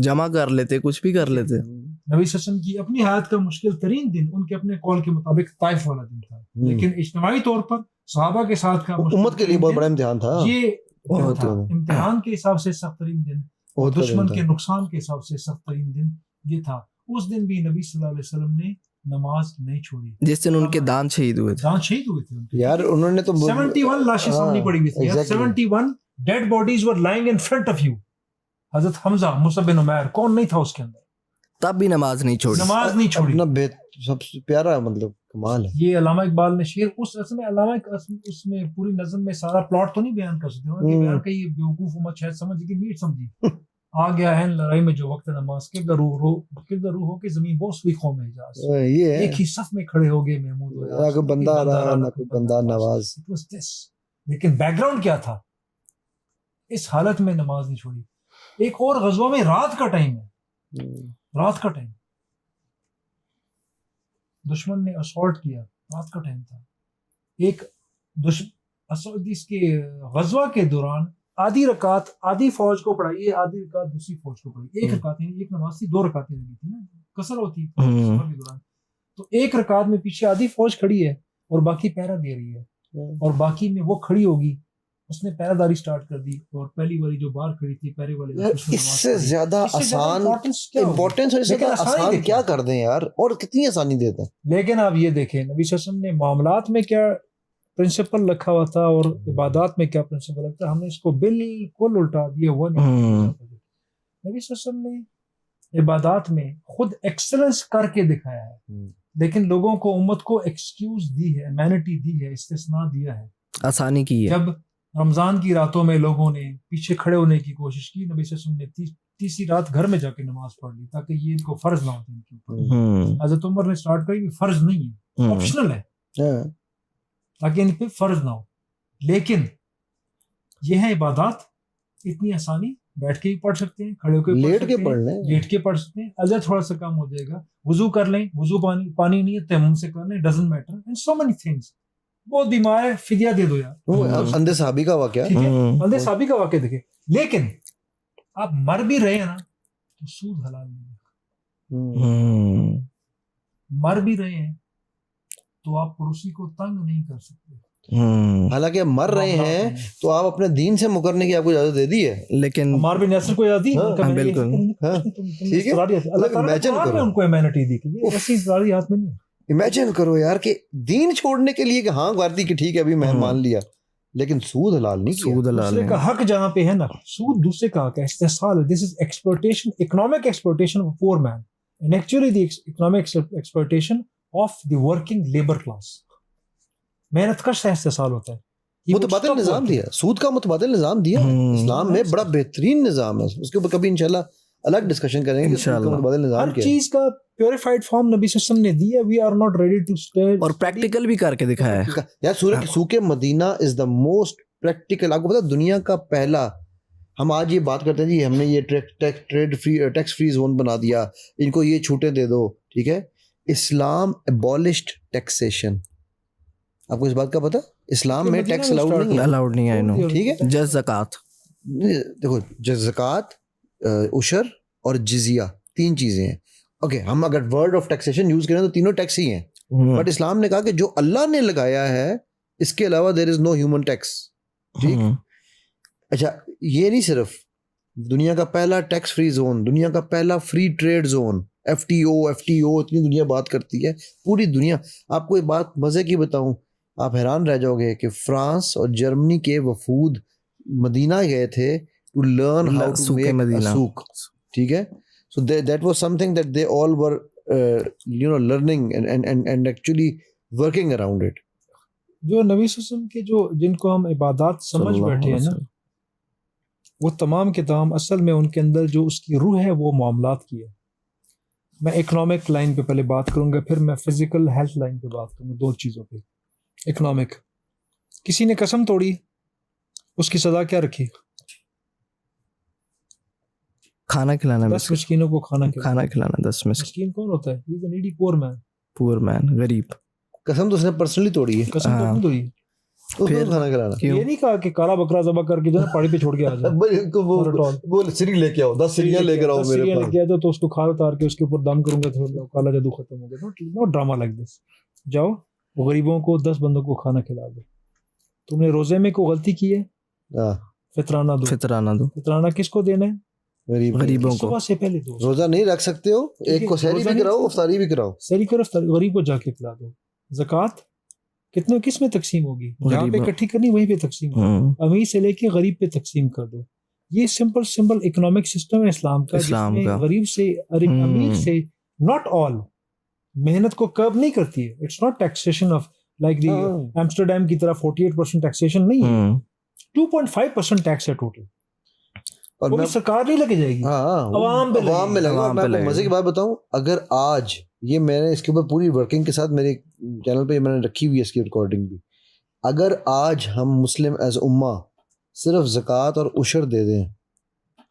جمع کر لیتے، کچھ بھی کر لیتے. نبی صلی اللہ علیہ وسلم کی اپنی حیات کا مشکل ترین دن ان کے اپنے قول کے مطابق طائف والا دن تھا، لیکن اجتماعی طور پر صحابہ کے ساتھ کا امت کے لیے بہت بڑا امتحان تھا. یہ امتحان کے حساب سے سخت ترین دن، اور دشمن کے نقصان کے حساب سے سخت ترین دن یہ تھا. اس دن بھی نبی صلی اللہ علیہ وسلم نے نماز نہیں چھوڑی، جس دن ان کے دان شہید ہوئے تھے. دان شہید ہوئے تھے یار، انہوں نے تو 71 لاشیں سامنے پڑی ہوئی تھی، 71 dead bodies were lying in front of you. حضرت حمزہ، مصعب بن عمیر، کون نہیں تھا اس کے اندر؟ تب بھی نماز نہیں چھوڑی، نماز نہیں چھوڑی. اپنا سب سے پیارا مطلب کمال ہے. یہ علامہ اقبال نے شعر، اس اصل میں علامہ اس میں پوری نظم میں سارا پلاٹ تو نہیں بیان کر سکتے، انہوں نے بیان کہ یہ بیوقوف امت شاید سمجھ کہ نیٹ سمجھی. آ گیا ہے لڑائی میں جو وقت نماز کے روح ہو کے زمین بہت سوئی قوم ہے حجاز، ایک ہی صف میں کھڑے ہو گئے محمود و یاس، کوئی بندہ آ رہا نہ کوئی بندہ نواز. لیکن بیک گراؤنڈ کیا تھا؟ اس حالت میں نماز نہیں چھوڑی. ایک اور غزوہ میں رات کا ٹائم ہے، رات کا ٹائم، دشمن نے اسالٹ کیا، رات کا ٹائم تھا. ایک اس کے غزوہ کے دوران آدھی رکعت آدھی فوج کو پڑھائی ہے، آدھی رکعت دوسری فوج کو پڑھائی. ایک رکعت نہیں، ایک نماز تھی، 2 رکعتیں لگی تھی نا، قصر ہوتی سفر کے دوران. تو ایک رکعت میں پیچھے آدھی فوج کھڑی ہے اور باقی پہرا دے رہی ہے، اور باقی میں وہ کھڑی ہوگی، اس نے پہرا داری سٹارٹ کر دی، اور پہلی والی جو باہر کھڑی تھی پہرے والے، اس سے زیادہ آسان امپورٹنس آسان کیا کر دیں یار، اور کتنی آسانی دیتے ہیں. لیکن آپ یہ دیکھیں نبی صلی اللہ علیہ وسلم نے معاملات میں کیا پرنسپل رکھا ہوا تھا اور عبادات میں کیا پرنسپل رکھا، ہم نے اس کو بالکل الٹا دیا. نبی صلی اللہ علیہ وسلم نے عبادات میں خود ایکسلنس کر کے دکھایا ہے، لیکن لوگوں کو، امت کو ایکسکیوز دی ہے، امینٹی دی ہے، استثناء دیا ہے، آسانی کی ہے. جب رمضان کی راتوں میں لوگوں نے پیچھے کھڑے ہونے کی کوشش کی، نبی صلی اللہ علیہ وسلم نے تیسری رات گھر میں جا کے نماز پڑھ لی تاکہ یہ ان کو فرض نہ ہوتے ان کے اوپر. حضرت عمر نے سٹارٹ کری کہ فرض نہیں ہے، آپشنل ہے، تاکہ ان پہ فرض نہ ہو. لیکن یہ ہے عبادات، اتنی آسانی، بیٹھ کے ہی پڑھ سکتے ہیں، کھڑے ہو کے لیٹ کے پڑھ لیں، لیٹ کے پڑھ سکتے ہیں، اجر تھوڑا سا کم ہو جائے گا، وضو کر لیں، وضو پانی نہیں ہے تیمم سے کر لیں، doesn't matter, and so many things. بہت بیمار ہے، فدیہ دے دو یار. اندھے صحابی کا واقعہ، ٹھیک ہے، اندھے صحابی کا واقعہ دیکھیں. لیکن آپ مر بھی رہے ہیں نا تو سود حلال نہیں ہے. مر بھی رہے ہیں تو آپ پڑوسی کو تنگ نہیں کر سکتے. حالانکہ مر رہے ہیں تو آپ اپنے دین سے مکرنے کی آپ کو اجازت دے دی ہے، لیکن عمار بن یاسر کو یاد ہی بالکل ٹھیک ہے. اللہ تعالیٰ نے ان کو امینٹی دی کہ یہ ایسی اضطراری ہاتھ میں نہیں ہے. امیجن کرو یار کہ دین چھوڑنے کے لیے کہ ہاں غلطی کہ ٹھیک ہے ابھی میں مان لیا، لیکن سود حلال نہیں کیا. دوسرے کا حق جہاں پہ ہے نا، سود دوسرے کا حق ہے، استحصال ہے. This is exploitation, economic exploitation of poor man, and actually the economic exploitation of the working labour class. محنت کش استحصال ہوتا ہے. متبادل نظام دیا، سود کا متبادل نظام دیا اسلام میں، بڑا بہترین نظام ہے. اس کے اوپر کبھی انشاءاللہ الگ ڈسکشن کریں گے انشاءاللہ. متبادل نظام ہر چیز کا پیوریفائڈ فارم نبی صلی اللہ علیہ وسلم نے دیا. We are not ready to stay, اور پریکٹیکل بھی کر کے دکھایا ہے یار. سوق مدینہ از دا موسٹ پریکٹیکل. آپ کو پتا دنیا کا پہلا، ہم آج یہ بات کرتے ہیں جی ہم نے یہ trade free, tax free zone بنا دیا، ان کو یہ چھوٹیں دے دو، ٹھیک ہے. اسلام ابولشڈ ٹیکسیشن. آپ کو اس بات کا پتہ؟ اسلام میں ٹیکس الاؤڈ نہیں ہے. الاؤڈ نہیں ہے. نو ٹھیک ہے, جسٹ زکوٰۃ. دیکھو زکوٰۃ, عشر اور جزیہ 3 چیزیں ہیں. اوکے, ہم اگر ورڈ آف ٹیکسیشن یوز کریں تو تینوں ٹیکس ہی ہیں, بٹ اسلام نے کہا کہ جو اللہ نے لگایا ہے اس کے علاوہ دیر از نو ہیومن ٹیکس. ٹھیک. اچھا, یہ نہیں صرف دنیا کا پہلا ٹیکس فری زون, دنیا کا پہلا فری ٹریڈ زون, FTO اتنی دنیا بات کرتی ہے, پوری دنیا. آپ کو ایک بات مزے کی بتاؤں, آپ حیران رہ جاؤ گے کہ فرانس اور جرمنی کے وفود مدینہ گئے تھے to learn how to make a سوق. ٹھیک ہے, so that was something that they all were learning and actually working around it. جو نبی صلی اللہ علیہ وسلم کے جو جن کو ہم عبادات سمجھ بیٹھے ہیں نا, وہ تمام کے تمام اصل میں ان کے اندر جو اس کی روح ہے وہ معاملات کی ہے. میں اکنامک لائن پہ پہلے بات کروں گا, پھر میں فزیکل ہیلتھ لائن پہ بات کروں گا, 2 چیزوں پہ. اکنامک, کسی نے قسم توڑی, اس کی سزا کیا رکھی؟ کھانا کھلانا. 10 مسکینوں کو کھانا کھلانا. 10 مسکین کون ہوتا ہے؟ He is a needy poor man. غریب. قسم تو اس نے پرسنلی توڑی ہے, قسم تو نہیں توڑی. پھر کھانا کھلانا. یہ نہیں کہا کہ کالا بکرا ذبح کر کے جو ہے پہاڑی پہ چھوڑ کے آ جائے, وہ سری لے کے آؤ, 10 سریاں لے کر آؤ میرے پاس, لے کے آ تو اس کو کھال اتار کے اس کے اوپر دم کروں گا تو کالا جادو ختم ہو گیا. نو ڈرامہ لائک دس. جاؤ غریبوں کو 10 بندوں کو کھانا کھلا دو. تم نے روزے میں کوئی غلطی کی ہے, فطرانہ دو. فطرانہ کس کو دینا ہے؟ غریبوں کو. صبح سے پہلے دو. روزہ نہیں رکھ سکتے ہو, ایک کو سحری بھی کراؤ, افطاری بھی کراؤ. سحری کرو, غریب کو جا کے کھلا دو. زکوٰۃ کتنے کس میں تقسیم ہوگی؟ جہاں پہ اکٹھی کرنی وہیں پہ تقسیم ہوگی. امیر سے لے کے غریب پہ تقسیم کر دو. یہ سمپل اکنامک سسٹم ہے اسلام کا, جس میں غریب سے امیر سے ناٹ آل محنت کو کرب نہیں کرتی ہے. It's not taxation of like the Amsterdam کی طرح 48% ٹیکسیشن نہیں ہے, 2.5% ٹیکس ہے ٹوٹل. اور وہ سرکار نہیں لگے جائے گی, عوام میں لگے گا. میں آپ کو مزے کی بات بتاؤں, اگر آج یہ میں نے اس کے اوپر پوری ورکنگ کے ساتھ میرے چینل پہ میں نے رکھی ہوئی ہے اس کی ریکارڈنگ بھی, اگر آج ہم مسلم ایز امہ صرف زکوٰۃ اور عشر دے دیں,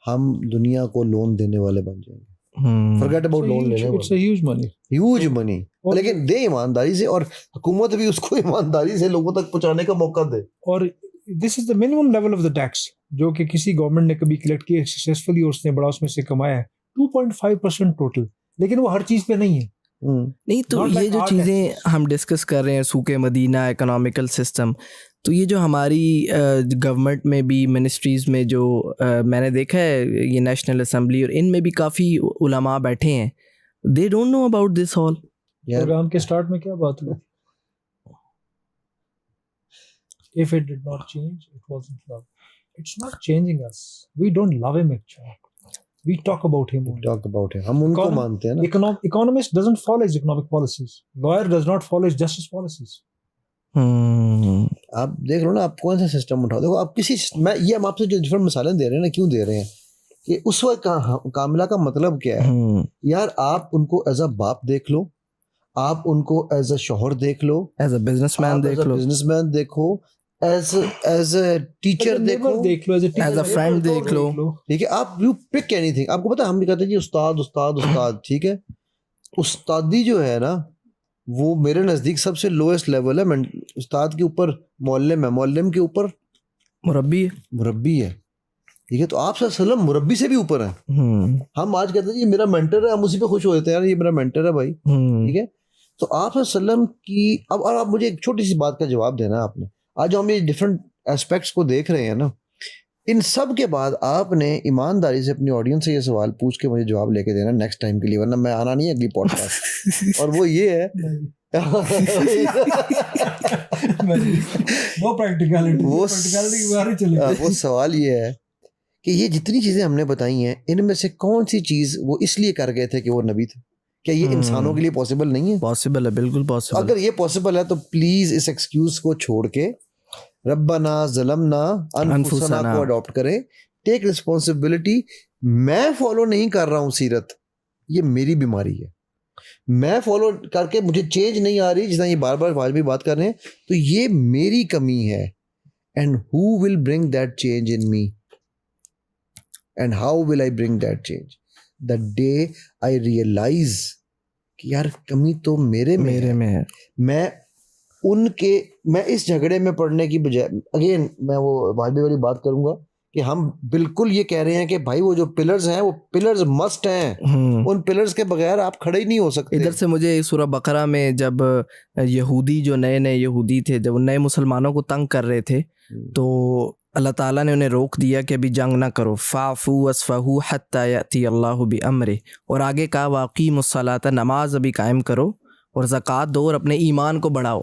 ہم دنیا کو لون دینے والے بن جائیں گے. فرگیٹ اباؤٹ لون لینے والے, ہیوج منی. لیکن دے ایمانداری سے, اور حکومت بھی اس کو ایمانداری سے لوگوں تک پہنچانے کا موقع دے. اور this is the minimum level of the tax جو کہ کسی گورنمنٹ نے کبھی کلیکٹ کیا سکسیسفلی, اور اس نے بڑا اس میں سے کمایا ہے 2.5% ٹوٹل. لیکن وہ ہر چیز پہ نہیں ہے. نہیں تو یہ جو چیزیں ہم ڈسکس کر رہے ہیں, سوق مدینہ, اکنامیکل سسٹم, تو یہ جو ہماری گورنمنٹ میں بھی منسٹریز میں جو میں نے دیکھا ہے, یہ نیشنل اسمبلی اور ان میں بھی کافی علماء بیٹھے ہیں, they don't know about this all. Program کے سٹارٹ میں کیا بات ہوئی؟ If it did not change, it wasn't love. It's not changing us. We don't love him actually. We talk about him only. Talk about him. ہم ان کو مانتے ہیں نا. Economist doesn't follow his economic policies. Lawyer does not follow his justice policies. آپ دیکھ لو نا, آپ کون سا سسٹم اٹھاؤ. دیکھو آپ کسی, میں یہ ہم آپ سے جو ڈفرنٹ مثالیں دے رہے ہیں نا, کیوں دے رہے ہیں کہ اس وقت کاملہ کا مطلب کیا ہے یار. آپ ان کو ایز اے باپ دیکھ لو, آپ ان کو ایز اے شوہر دیکھ لو, ایز اے بزنس مین دیکھو, ایز اے ٹیچر دیکھو, ایز اے فرینڈ دیکھ لو. ٹھیک ہے, آپ یو پک اینی تھنگ. آپ کو پتا ہم بھی کہتے ہیں جی استاد. ٹھیک ہے, استادی جو ہے نا وہ میرے نزدیک سب سے لوئسٹ لیول ہے. استاد کے اوپر معلم ہے, معلم کے اوپر مربی ہے. ٹھیک ہے, تو آپ صلی اللہ علیہ وسلم مربی سے بھی اوپر ہیں. ہم آج کہتے ہیں یہ میرا مینٹر ہے, ہم اسی پہ خوش ہو جاتے ہیں, یار یہ میرا مینٹر ہے بھائی. ٹھیک ہے, تو آپ صلی اللہ علیہ وسلم کی اب, اور آپ مجھے ایک چھوٹی سی بات کا جواب دینا ہے. آپ نے آج ہم یہ ڈفرینٹ ایسپیکٹس کو دیکھ رہے ہیں نا, ان سب کے بعد آپ نے ایمانداری سے اپنی آڈینس سے یہ سوال پوچھ کے مجھے جواب لے کے دینا نیکسٹ ٹائم کے لیے, ورنہ میں آنا نہیں ہے اگلی پوڈ کاسٹ. اور وہ یہ ہے وہ سوال یہ ہے کہ یہ جتنی چیزیں ہم نے بتائی ہیں ان میں سے کون سی چیز وہ اس لیے کر گئے تھے کہ وہ نبی تھے؟ کیا یہ انسانوں کے لیے پاسبل نہیں ہے؟ پاسبل ہے, بالکل پاسبل. اگر یہ پاسبل ہے تو پلیز اس ایکسکیوز کو چھوڑ کے ربنا ظلمنا انفسنا کو اڈاپٹ کریں. Take responsibility. میں فالو نہیں کر رہا ہوں سیرت, یہ میری بیماری ہے. میں فالو کر کے مجھے چینج نہیں آ رہی, جتنا یہ بار بار آج بھی بات کر رہے ہیں, تو یہ میری کمی ہے. And who will bring that change in me, and how will I bring that change? the day I realize کہ یار کمی تو میرے میں ہے. میں ان کے میں اس جھگڑے میں پڑنے کی بجائے اگین میں وہ واجبی والی بات کروں گا کہ ہم بالکل یہ کہہ رہے ہیں کہ بھائی وہ جو پلرز ہیں وہ پلرز مسٹ ہیں, ان پلرز کے بغیر آپ کھڑے ہی نہیں ہو سکتے. ادھر سے مجھے سورہ بقرہ میں جب یہودی جو نئے نئے یہودی تھے جب نئے مسلمانوں کو تنگ کر رہے تھے تو اللہ تعالیٰ نے انہیں روک دیا کہ ابھی جنگ نہ کرو, فاعفوا واصفحوا حتی یأتی اللہ بامرہ, اور آگے کہا واقیموا الصلاۃ, نماز ابھی قائم کرو اور زکوٰۃ دو اور اپنے ایمان کو بڑھاؤ.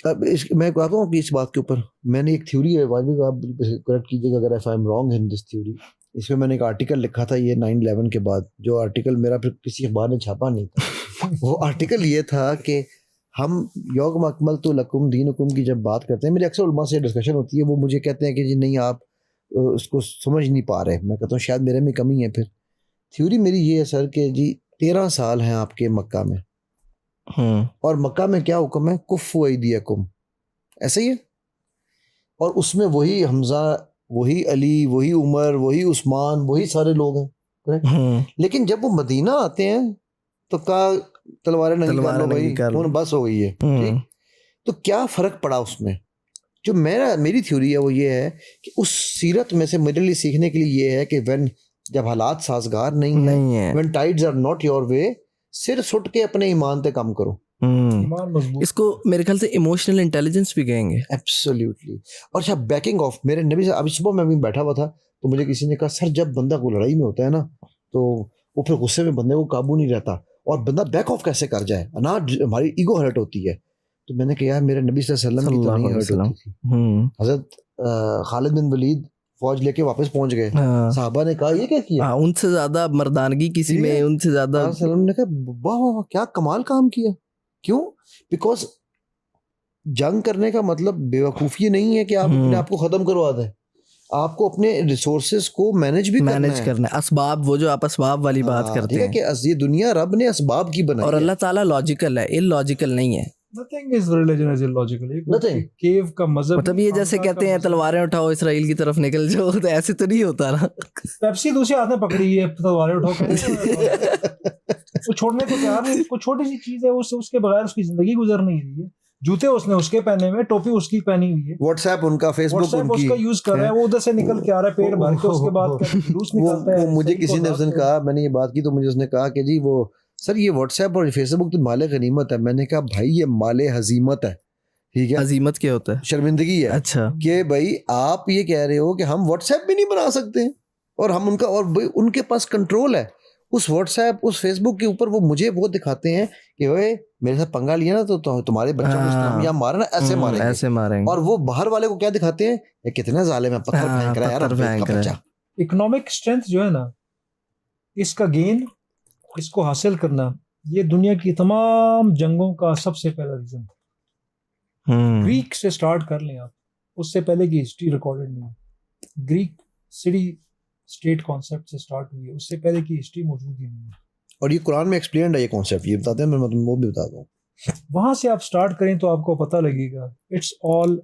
اب میں کہتا ہوں کہ اس بات کے اوپر میں نے ایک تھیوری ہے, واجب آپ کریکٹ کیجیے گا اگر if I'm wrong in this theory. اس میں نے ایک آرٹیکل لکھا تھا یہ 9/11 کے بعد, جو آرٹیکل میرا پھر کسی اخبار نے چھاپا نہیں تھا. وہ آرٹیکل یہ تھا کہ ہم یوم اکملت لکم دینکم کی جب بات کرتے ہیں, میرے اکثر علماء سے ڈسکشن ہوتی ہے, وہ مجھے کہتے ہیں کہ جی نہیں آپ اس کو سمجھ نہیں پا رہے. میں کہتا ہوں شاید میرے میں کمی ہے. پھر تھیوری میری یہ ہے سر کہ جی 13 سال ہیں آپ کے مکہ میں, اور مکہ میں کیا حکم ہے, کفوا ایدیکم, ایسا ہی ہے. اور اس میں وہی حمزہ, وہی علی, وہی عمر, وہی عثمان, وہی سارے لوگ ہیں. لیکن جب وہ مدینہ آتے ہیں تو کہا تلواریں نہیں کر لو بھائی, بس ہو گئی ہے. ٹھیک, تو کیا فرق پڑا اس میں؟ جو میری تھیوری ہے وہ یہ ہے کہ اس سیرت میں سے میرے لیے سیکھنے کے لیے یہ ہے کہ جب حالات سازگار نہیں ہیں, when tides are not your way, سر سٹ کے اپنے ایمان تے کام کرو. اس کو میرے خیال سے ایموشنل انٹیلیجنس بھی کہیں گے. ایبسلیوٹلی. اور اچھا بیکنگ آف, میرے نبی سے ابھی صبح میں بھی بیٹھا ہوا تھا تو مجھے کسی نے کہا سر جب بندہ کو لڑائی میں ہوتا ہے نا تو وہ پھر غصے میں بندے کو قابو نہیں رہتا, اور بندہ بیک آف کیسے کر جائے نا, ہماری ایگو ہرٹ ہوتی ہے. تو میں نے کہا یار میرے نبی صلی اللہ علیہ وسلم کی تو نہیں ہرٹ ہوتی تھی. حضرت خالد بن ولید فوج لے کے واپس پہنچ گئے, صحابہ نے کہا یہ کیا کیا, ان سے زیادہ مردانگی کسی میں, ان سے زیادہ وسلم نے کہا واہ واہ کیا کمال کام کیا. کیوں؟ بیکاز جنگ کرنے کا مطلب بیوقوفی نہیں ہے کہ آپ اپنے آپ کو ختم کروا دیں, آپ کو اپنے ریسورسز کو مینج بھی کرنا ہے. اسباب, وہ جو آپ اسباب والی بات کرتے ہیں کہ یہ دنیا رب نے اسباب کی بنائی, اور اللہ تعالیٰ لاجیکل ہے, illogical نہیں ہے. Nothing is religion is illogical. Nothing. کیو کا مذہب, مطلب یہ جیسے کہتے ہیں تلواریں اٹھاؤ اسرائیل کی طرف نکل جاؤ, تو ایسے تو نہیں ہوتا نا. پیپسی دوسرے ہاتھ میں پکڑی ہے, تلواریں اٹھاؤ, وہ چھوڑنے کو تیار نہیں. کوئی چھوٹی سی چیز ہے اس کے بغیر اس کی زندگی گزر نہیں رہی ہے. جوتے اس نے اس کے پہنے ہوئے, ٹوپی اس کی پہنی ہوئی ہے, واٹس ایپ ان کا, فیس بک ان کی, اس کا یوز کر رہا ہے, وہ ادھر سے نکل کے آ رہا ہے پیٹ بھر کے, اس کے بعد جلوس نکلتا ہے. مجھے کسی نے اس نے کہا, میں نے یہ بات کی تو مجھے اس نے کہا کہ جی وہ سر یہ واٹس ایپ اور فیس بک تو مال غنیمت ہے. میں نے کہا بھائی یہ مال ہزیمت ہے. ٹھیک ہے, ہزیمت کیا ہوتا ہے؟ شرمندگی ہے. اچھا, کہ بھائی آپ یہ کہہ رہے ہو کہ ہم واٹس ایپ بھی نہیں بنا سکتے, اور ہم ان کا, اور ان کے پاس کنٹرول ہے اس واٹس ایپ, اس فیس بک کے اوپر. وہ مجھے وہ دکھاتے ہیں کہ اوے میرے ساتھ پنگا لیا نا تو تمہارے بچوں کو اس طرح یا مارنا ایسے ماریں گے. اور وہ باہر والے کو کیا دکھاتے ہیں, یہ کتنے ظالم ہیں, پتھر پھینک رہا ہے یار. اکنامک اسٹرینتھ جو ہے نا, اس کا گین, اس کو حاصل کرنا, یہ دنیا کی تمام جنگوں کا سب سے پہلا ریزن تھا. گریک سے سٹارٹ کر لیں آپ, اس سے پہلے کی ہسٹری ریکارڈڈ نہیں ہے. گریک سٹی اسٹیٹ کانسیپٹ سے سٹارٹ ہوئی ہے, اس سے پہلے کی ہسٹری موجود ہی نہیں ہے. اور یہ قرآن میں ایکسپلینڈ ہے یہ کانسیپٹ, یہ بتاتے ہیں, میں وہ بھی بتا دوں. وہاں سے آپ سٹارٹ کریں تو آپ کو پتہ لگے گا it's all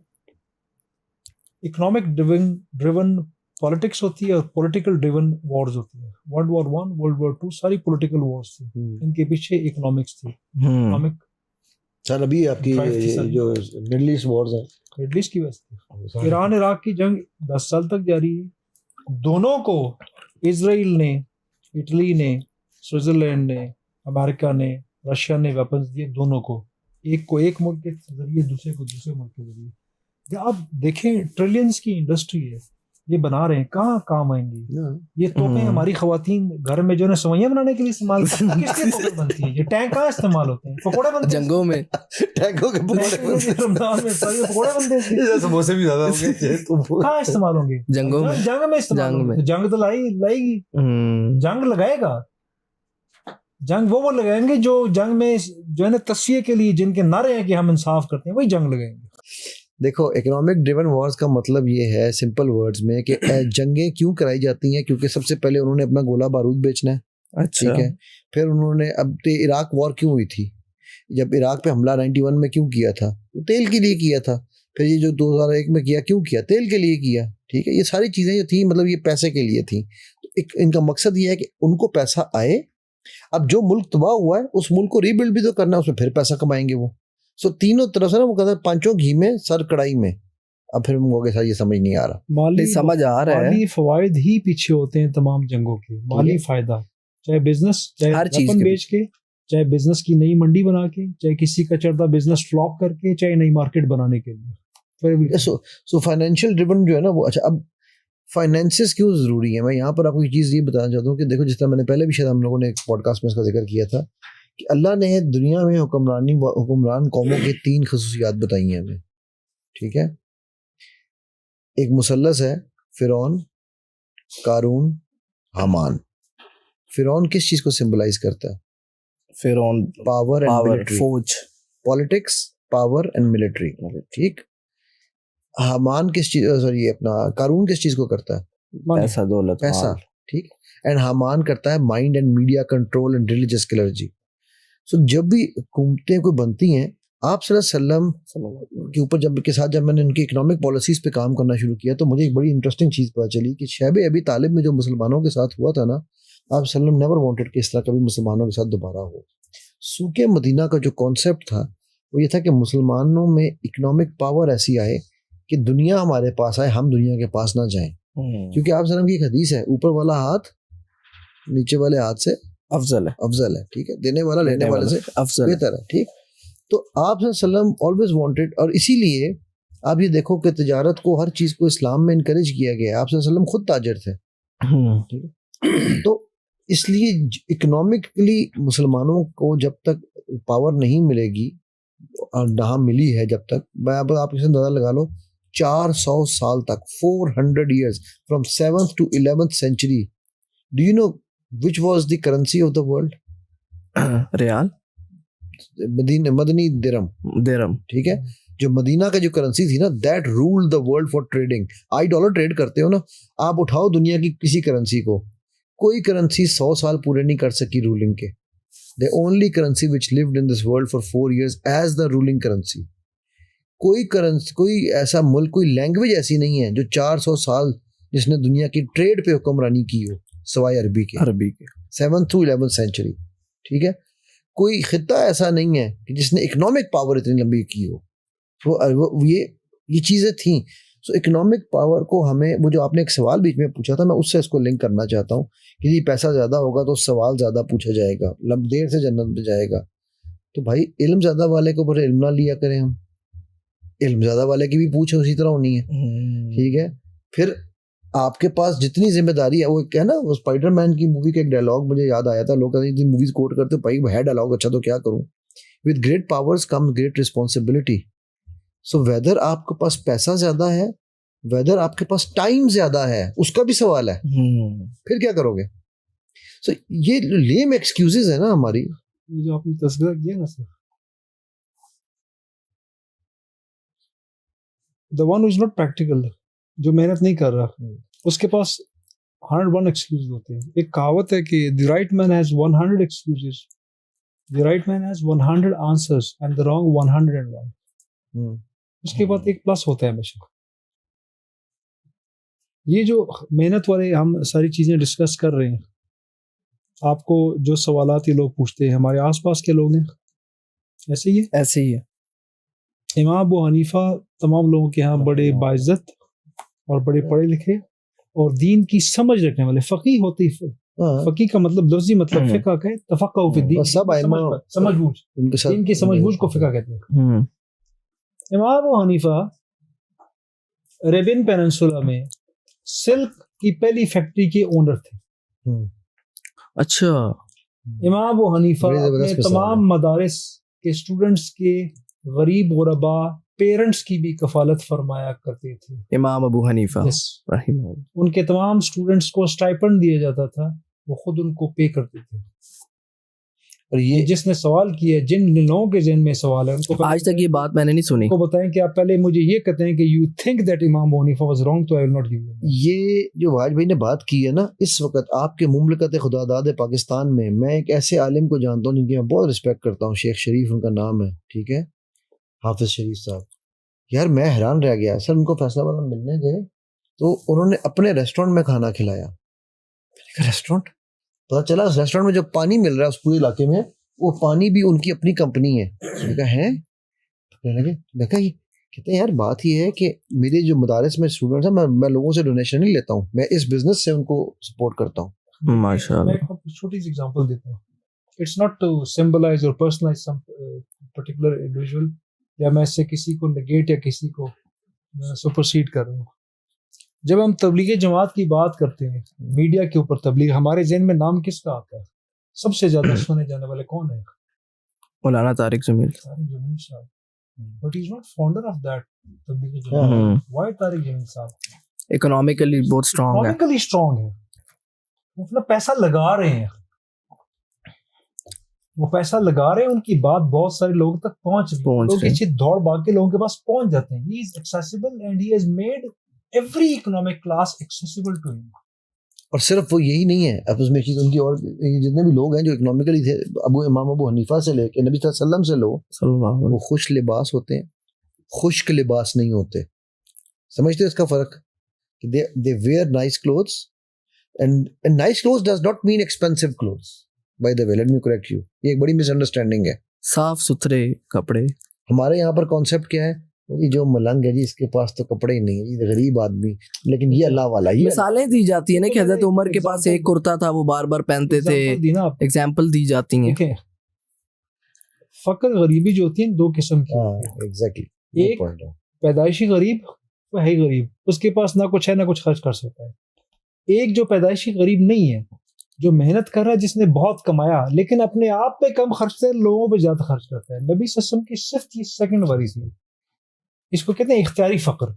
economic driven politics ہوتی ہے, اور پولیٹیکل ڈریون وارز ہوتی ہے. ورلڈ وار 1, ورلڈ وار 2 ساری پولیٹیکل وارز تھی, ان کے پیچھے اکنامکس تھی. اکنامک سر ابھی آپ کی جو مڈل ایسٹ وارز ہیں, مڈل ایسٹ کی وجہ سے ایران عراق کی جنگ 10 سال تک جاری ہے. دونوں کو اسرائیل نے, اٹلی نے, سوئٹزرلینڈ نے, امریکہ نے, رشیا نے ویپنز دیے. دونوں کو, ایک کو ایک ملک کے ذریعے, دوسرے کو دوسرے ملک کے ذریعے. آپ دیکھیں ٹریلینز کی انڈسٹری ہے, یہ بنا رہے ہیں, کہاں کام آئیں گی یہ توپیں؟ ہماری خواتین گھر میں جو ہے سوئیاں بنانے کے لیے استعمال کس لیے پکڑ بنتی ہیں؟ یہ ٹینک کہاں استعمال ہوتے ہیں؟ پکوڑے بنتے ہیں جنگوں میں, ٹینکوں کے رمضان میں پکوڑے بنتے ہیں, سموسے بھی زیادہ ہوں گے, کہاں استعمال ہوں گے؟ جنگوں میں, جنگ میں استعمال ہوں گے. جنگ تو لائے گی, جنگ لگائے گا. جنگ وہ لگائیں گے جو جنگ میں جو ہے نا تصفیے کے لیے, جن کے نعرے ہیں کہ ہم انصاف کرتے ہیں, وہی جنگ لگائیں گے. دیکھو اکنامک ڈریون وارز کا مطلب یہ ہے سمپل ورڈز میں کہ جنگیں کیوں کرائی جاتی ہیں, کیونکہ سب سے پہلے انہوں نے اپنا گولہ بارود بیچنا ہے. ٹھیک ہے, پھر انہوں نے, اب عراق وار کیوں ہوئی تھی, جب عراق پہ حملہ 91 میں کیوں کیا تھا, تیل کے لیے کیا تھا. پھر یہ جو 2001 میں کیا, کیوں کیا, تیل کے لیے کیا. ٹھیک ہے, یہ ساری چیزیں جو تھیں مطلب یہ پیسے کے لیے تھیں. تو ان کا مقصد یہ ہے کہ ان کو پیسہ آئے. اب جو ملک تباہ ہوا ہے اس ملک کو ری بلڈ بھی تو کرنا ہے, اس میں پھر پیسہ کمائیں گے وہ. سو تینوں طرف سے نا وہ کہتا ہے پانچوں گھی میں سر کڑائی میں. اب پھر ہم کو سر یہ سمجھ نہیں آ رہا. مالی سمجھ آ رہا ہے. مالی فوائد ہی پیچھے ہوتے ہیں تمام جنگوں کے. مالی فائدہ، چاہے بزنس، چاہے ہر چیز ویپن کے بیچ کے، چاہے بزنس کی نئی منڈی بنا کے، چاہے کسی کا چڑھتا بزنس فلاپ کر کے، چاہے نئی مارکیٹ بنانے کے لیے. سو فائنینشیل ڈریون جو ہے نا وہ اچھا. اب فائنینسز کیوں ضروری ہے؟ میں یہاں پر آپ کو ایک چیز یہ بتانا چاہتا ہوں کہ دیکھو جس طرح میں نے پہلے بھی شاید ہم لوگوں نے ایک پوڈ کاسٹ میں اس کا ذکر کیا تھا کہ اللہ نے دنیا میں حکمران قوموں کی 3 خصوصیات بتائی ہیں ہمیں. ٹھیک ہے، ایک مثلث ہے، فرعون، قارون، حامان. فرعون کس چیز کو سمبلائز کرتا ہے؟ فرعون پاور اینڈ پاور، ملٹری، فوج، پالیٹکس، پاور اینڈ ملٹری. ٹھیک. حامان کس چیز، سوری اپنا قارون کس چیز کو کرتا ہے؟ پیسہ، دولت، پیسہ. ٹھیک. اینڈ حامان کرتا ہے mind and media control and religious clergy. So جب بھی حکومتیں کوئی بنتی ہیں، آپ صلی اللہ علیہ وسلم کے اوپر جب میں نے ان کی اکنامک پالیسیز پہ کام کرنا شروع کیا تو مجھے ایک بڑی انٹرسٹنگ چیز پتہ چلی کہ شیب ابی طالب میں جو مسلمانوں کے ساتھ ہوا تھا نا، آپ صلی اللہ علیہ وسلم نیور وانٹڈ کہ اس طرح کبھی مسلمانوں کے ساتھ دوبارہ ہو. سوکھ مدینہ کا جو کانسیپٹ تھا وہ یہ تھا کہ مسلمانوں میں اکنامک پاور ایسی آئے کہ دنیا ہمارے پاس آئے، ہم دنیا کے پاس نہ جائیں. کیونکہ آپ صلی اللہ علیہ وسلم کی ایک حدیث ہے، اوپر والا ہاتھ نیچے والے ہاتھ سے افضل ہے. ٹھیک ہے، دینے والا لینے والے سے بہتر ہے. ٹھیک. تو آپ صلی اللہ علیہ وسلم آلویز وانٹڈ، اور اسی لیے آپ یہ دیکھو کہ تجارت کو، ہر چیز کو اسلام میں انکریج کیا گیا ہے. آپ صلی اللہ علیہ وسلم خود تاجر تھے. ٹھیک ہے. تو اس لیے اکنامکلی مسلمانوں کو جب تک پاور نہیں ملے گی، اور نہ ملی ہے جب تک، میں آپ کے ساتھ اندازہ لگا لو 400 سال تک، 400 years from 7th to 11th century. Do you know which was the currency of the world? ریال، مدنی درم. ٹھیک ہے. جو مدینہ کا جو کرنسی تھی نا، that ruled the world for trading. آئی ڈالر ٹریڈ کرتے ہو نا آپ، اٹھاؤ دنیا کی کسی کرنسی کو، کوئی کرنسی 100 سال پورے نہیں کر سکی رولنگ کے. The only currency which lived in this world for 4 years as the ruling currency. کوئی ایسا ملک، کوئی لینگویج ایسی نہیں ہے جو 400 سال جس نے دنیا کی ٹریڈ پہ حکمرانی کی ہو سوائے عربی کے. 7th to 11th century. ٹھیک ہے. کوئی خطہ ایسا نہیں ہے کہ جس نے اکنامک پاور اتنی لمبی کی ہو. یہ چیزیں تھیں. سو اکنامک پاور کو ہمیں، وہ جو آپ نے ایک سوال بیچ میں پوچھا تھا، میں اس سے اس کو لنک کرنا چاہتا ہوں کہ جی پیسہ زیادہ ہوگا تو سوال زیادہ پوچھا جائے گا، دیر سے جنت میں جائے گا. تو بھائی علم زیادہ والے کو بڑے علم نہ لیا کریں ہم، علم زیادہ والے کی بھی پوچھ اسی طرح ہونی ہے. ٹھیک ہے. پھر آپ کے پاس جتنی ذمہ داری ہے، وہ ہے نا، وہ اسپائڈر مین کی مووی کا ایک ڈائلاگ مجھے یاد آیا تھا. لوگ کہتے ہیں موویز کوٹ کرتے بھائی وہ ہے ڈائلاگ اچھا تو کیا کروں. With great powers come great responsibility. So whether آپ کے پاس پیسہ زیادہ ہے، ویدر آپ کے پاس ٹائم زیادہ ہے، اس کا بھی سوال ہے. پھر کیا کرو گے؟ سو یہ لیم ایکسکیوزز ہے نا ہماری. یہ جو آپ نے تذکرہ کیا نا سر، the one who is not practical، جو محنت نہیں کر رہا، اس کے پاس 101 ایکسکیوز ہوتے ہیں. ایک کہاوت ہے کہ the right man has 100 excuses, the right man has 100 answers and the wrong 101. اس کے بعد ایک پلس ہوتا ہے ہمیشہ. یہ جو محنت والے ہم ساری چیزیں ڈسکس کر رہے ہیں، آپ کو جو سوالات یہ لوگ پوچھتے ہیں، ہمارے آس پاس کے لوگ ہیں ایسے ہی ہے. امام ابو حنیفہ تمام لوگوں کے ہاں بڑے باعزت اور بڑے پڑھے لکھے اور دین کی سمجھ رکھنے والے فقیہ ہوتے. فقیہ کا مطلب لفظی مطلب فقہ کا ہے، تفقہ فی الدین، سمجھ بوجھ، دین کی سمجھ بوجھ کو فقہ کہتے ہیں. امام ابو حنیفہ ریبن پیننسولا میں سلک کی پہلی فیکٹری کے اونر تھے. اچھا. امام ابو حنیفہ اپنے تمام مدارس کے اسٹوڈنٹس کے غریب غربا پیرنٹس کی بھی کفالت فرمایا کرتے تھے. امام ابو حنیفہ رحمہ اللہ، ان کے تمام اسٹوڈنٹس کو اسٹائپنڈ دیا جاتا تھا، وہ خود ان کو پے کرتے تھے. اور یہ جس نے سوال کیا، جن لوگوں کے ذہن میں سوال ہے، ان کو آج تک یہ بات میں نے نہیں سنی. کو بتائیں کہ آپ پہلے مجھے یہ کہتے ہیں کہ یو تھنک دیٹ امام ابو حنیفہ واز رانگ تو آئی ول ناٹ گیو یو. یہ جو واج بھائی نے بات کی ہے نا، اس وقت آپ کے مملکت خدا داد پاکستان میں ایک ایسے عالم کو جانتا ہوں جن کی میں بہت رسپیکٹ کرتا ہوں، شیخ شریف ان کا نام ہے. ٹھیک ہے، حافظ شریف صاحب. یار میں حیران رہ گیا سر، ان کو فیصلہ آباد میں ملنے گئے تو انہوں نے اپنے ریسٹورینٹ میں کھانا کھلایا. ریسٹورینٹ پتا چلا اس ریسٹورینٹ میں جو پانی مل رہا ہے اس پورے علاقے میں، وہ پانی بھی ان کی اپنی کمپنی ہے. ہے کہنے لگے دیکھا یہ کہتے ہیں یار بات یہ ہے کہ میرے جو مدارس میں اسٹوڈنٹس ہیں میں لوگوں سے ڈونیشن نہیں لیتا ہوں, میں اس بزنس سے ان کو سپورٹ کرتا ہوں. ماشاء میں اللہ. ایک چھوٹی سی ایگزامپل دیتا ہوں. اٹس ناٹ ٹو سمبلائز اور پرسنلائز سم پرٹیکولر انڈیویجول, یا میں اس سے کسی کو نگیٹ یا کسی کو سپرسیڈ کر رہا ہوں. جب ہم تبلیغ جماعت کی بات کرتے ہیں میڈیا کے اوپر تبلیغ, ہمارے ذہن میں نام کس کا آتا ہے؟ سب سے زیادہ سنے جانے والے کون ہیں؟ مولانا طارق جمیل. طارق جمیل صاحب. But he is not founder of that تبلیغ جماعت. وائی طارق جمیل صاحب؟ اکنامکلی بہت اسٹرانگ ہے. اکنامکلی اسٹرانگ ہے, وہ اپنا پیسہ لگا رہے ہیں, وہ پیسہ لگا رہے ہیں, ان کی بات بہت سارے لوگوں تک پہنچ رہی ہے, لوگ اسی دوڑ بھاگ کے لوگوں کے پاس پہنچ جاتے ہیں. He is accessible and he has made every economic class accessible to ہم. اور صرف وہ یہی نہیں ہے, اب اس میں چیز ان کی اور جتنے بھی لوگ ہیں جو اکنامکلی تھے, امام ابو حنیفہ سے لے کے نبی صلی اللہ علیہ وسلم سے لو, وہ خوش لباس ہوتے ہیں, خشک لباس نہیں ہوتے. سمجھتے اس کا فرق؟ they wear nice clothes and nice clothes does not mean expensive clothes, by the way, let me correct you. یہ ایک بڑی مس انڈرسٹینڈنگ ہے. صاف ستھرے کپڑے. ہمارے یہاں پر کانسیپٹ کیا ہے, جی جو ملنگ ہے جی اس کے پاس تو کپڑے ہی نہیں ہے, یہ غریب آدمی, لیکن یہ اللہ والا. یہ مثالیں دی جاتی ہیں نا کہ حضرت عمر کے پاس ایک کرتا تھا وہ بار بار پہنتے تھے, ایگزامپل دی جاتی ہیں. فقر غریبی جو ہوتی ہے دو قسم کی ہوتی ہے. ایگزیکٹلی, ایک پیدائشی غریب, وہ ہے غریب, اس کے پاس نہ کچھ ہے نہ کچھ خرچ کر سکتا ہے. ایک جو پیدائشی غریب نہیں ہے, جو محنت کر رہا ہے, جس نے بہت کمایا لیکن اپنے آپ پہ کم خرچ کرتا ہے, لوگوں پہ زیادہ خرچ کرتا ہے. نبی صلی اللہ علیہ وسلم کی صرف یہ سیکنڈ واری تھی. اس کو کہتے ہیں اختیاری فقر.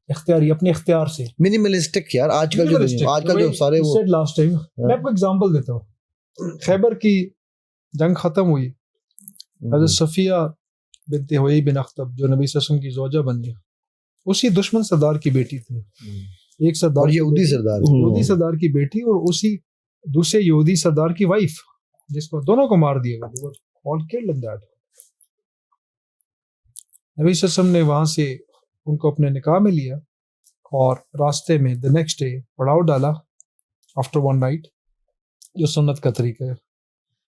اختیاری, اپنے اختیار سے منیملسٹک. یار آج کل جو سارے وہ لاسٹ ٹائم میں آپ کو ایگزامپل دیتا ہوں. خیبر کی جنگ ختم ہوئی, حضرت صفیہ بنت حویی بن اخطب جو نبی صلی اللہ علیہ وسلم کی زوجہ بن گئی, اسی دشمن سردار کی بیٹی تھی. ایک سردار یہودی سردار کی بیٹی اور اسی دوسرے یہودی سردار کی وائف, جس کو دونوں کو مار دیا گیا. نبی صلی اللہ علیہ وسلم نے وہاں سے ان کو اپنے نکاح میں لیا اور راستے میں the next day پڑاؤ ڈالا after one night, جو سنت کا طریقہ ہے.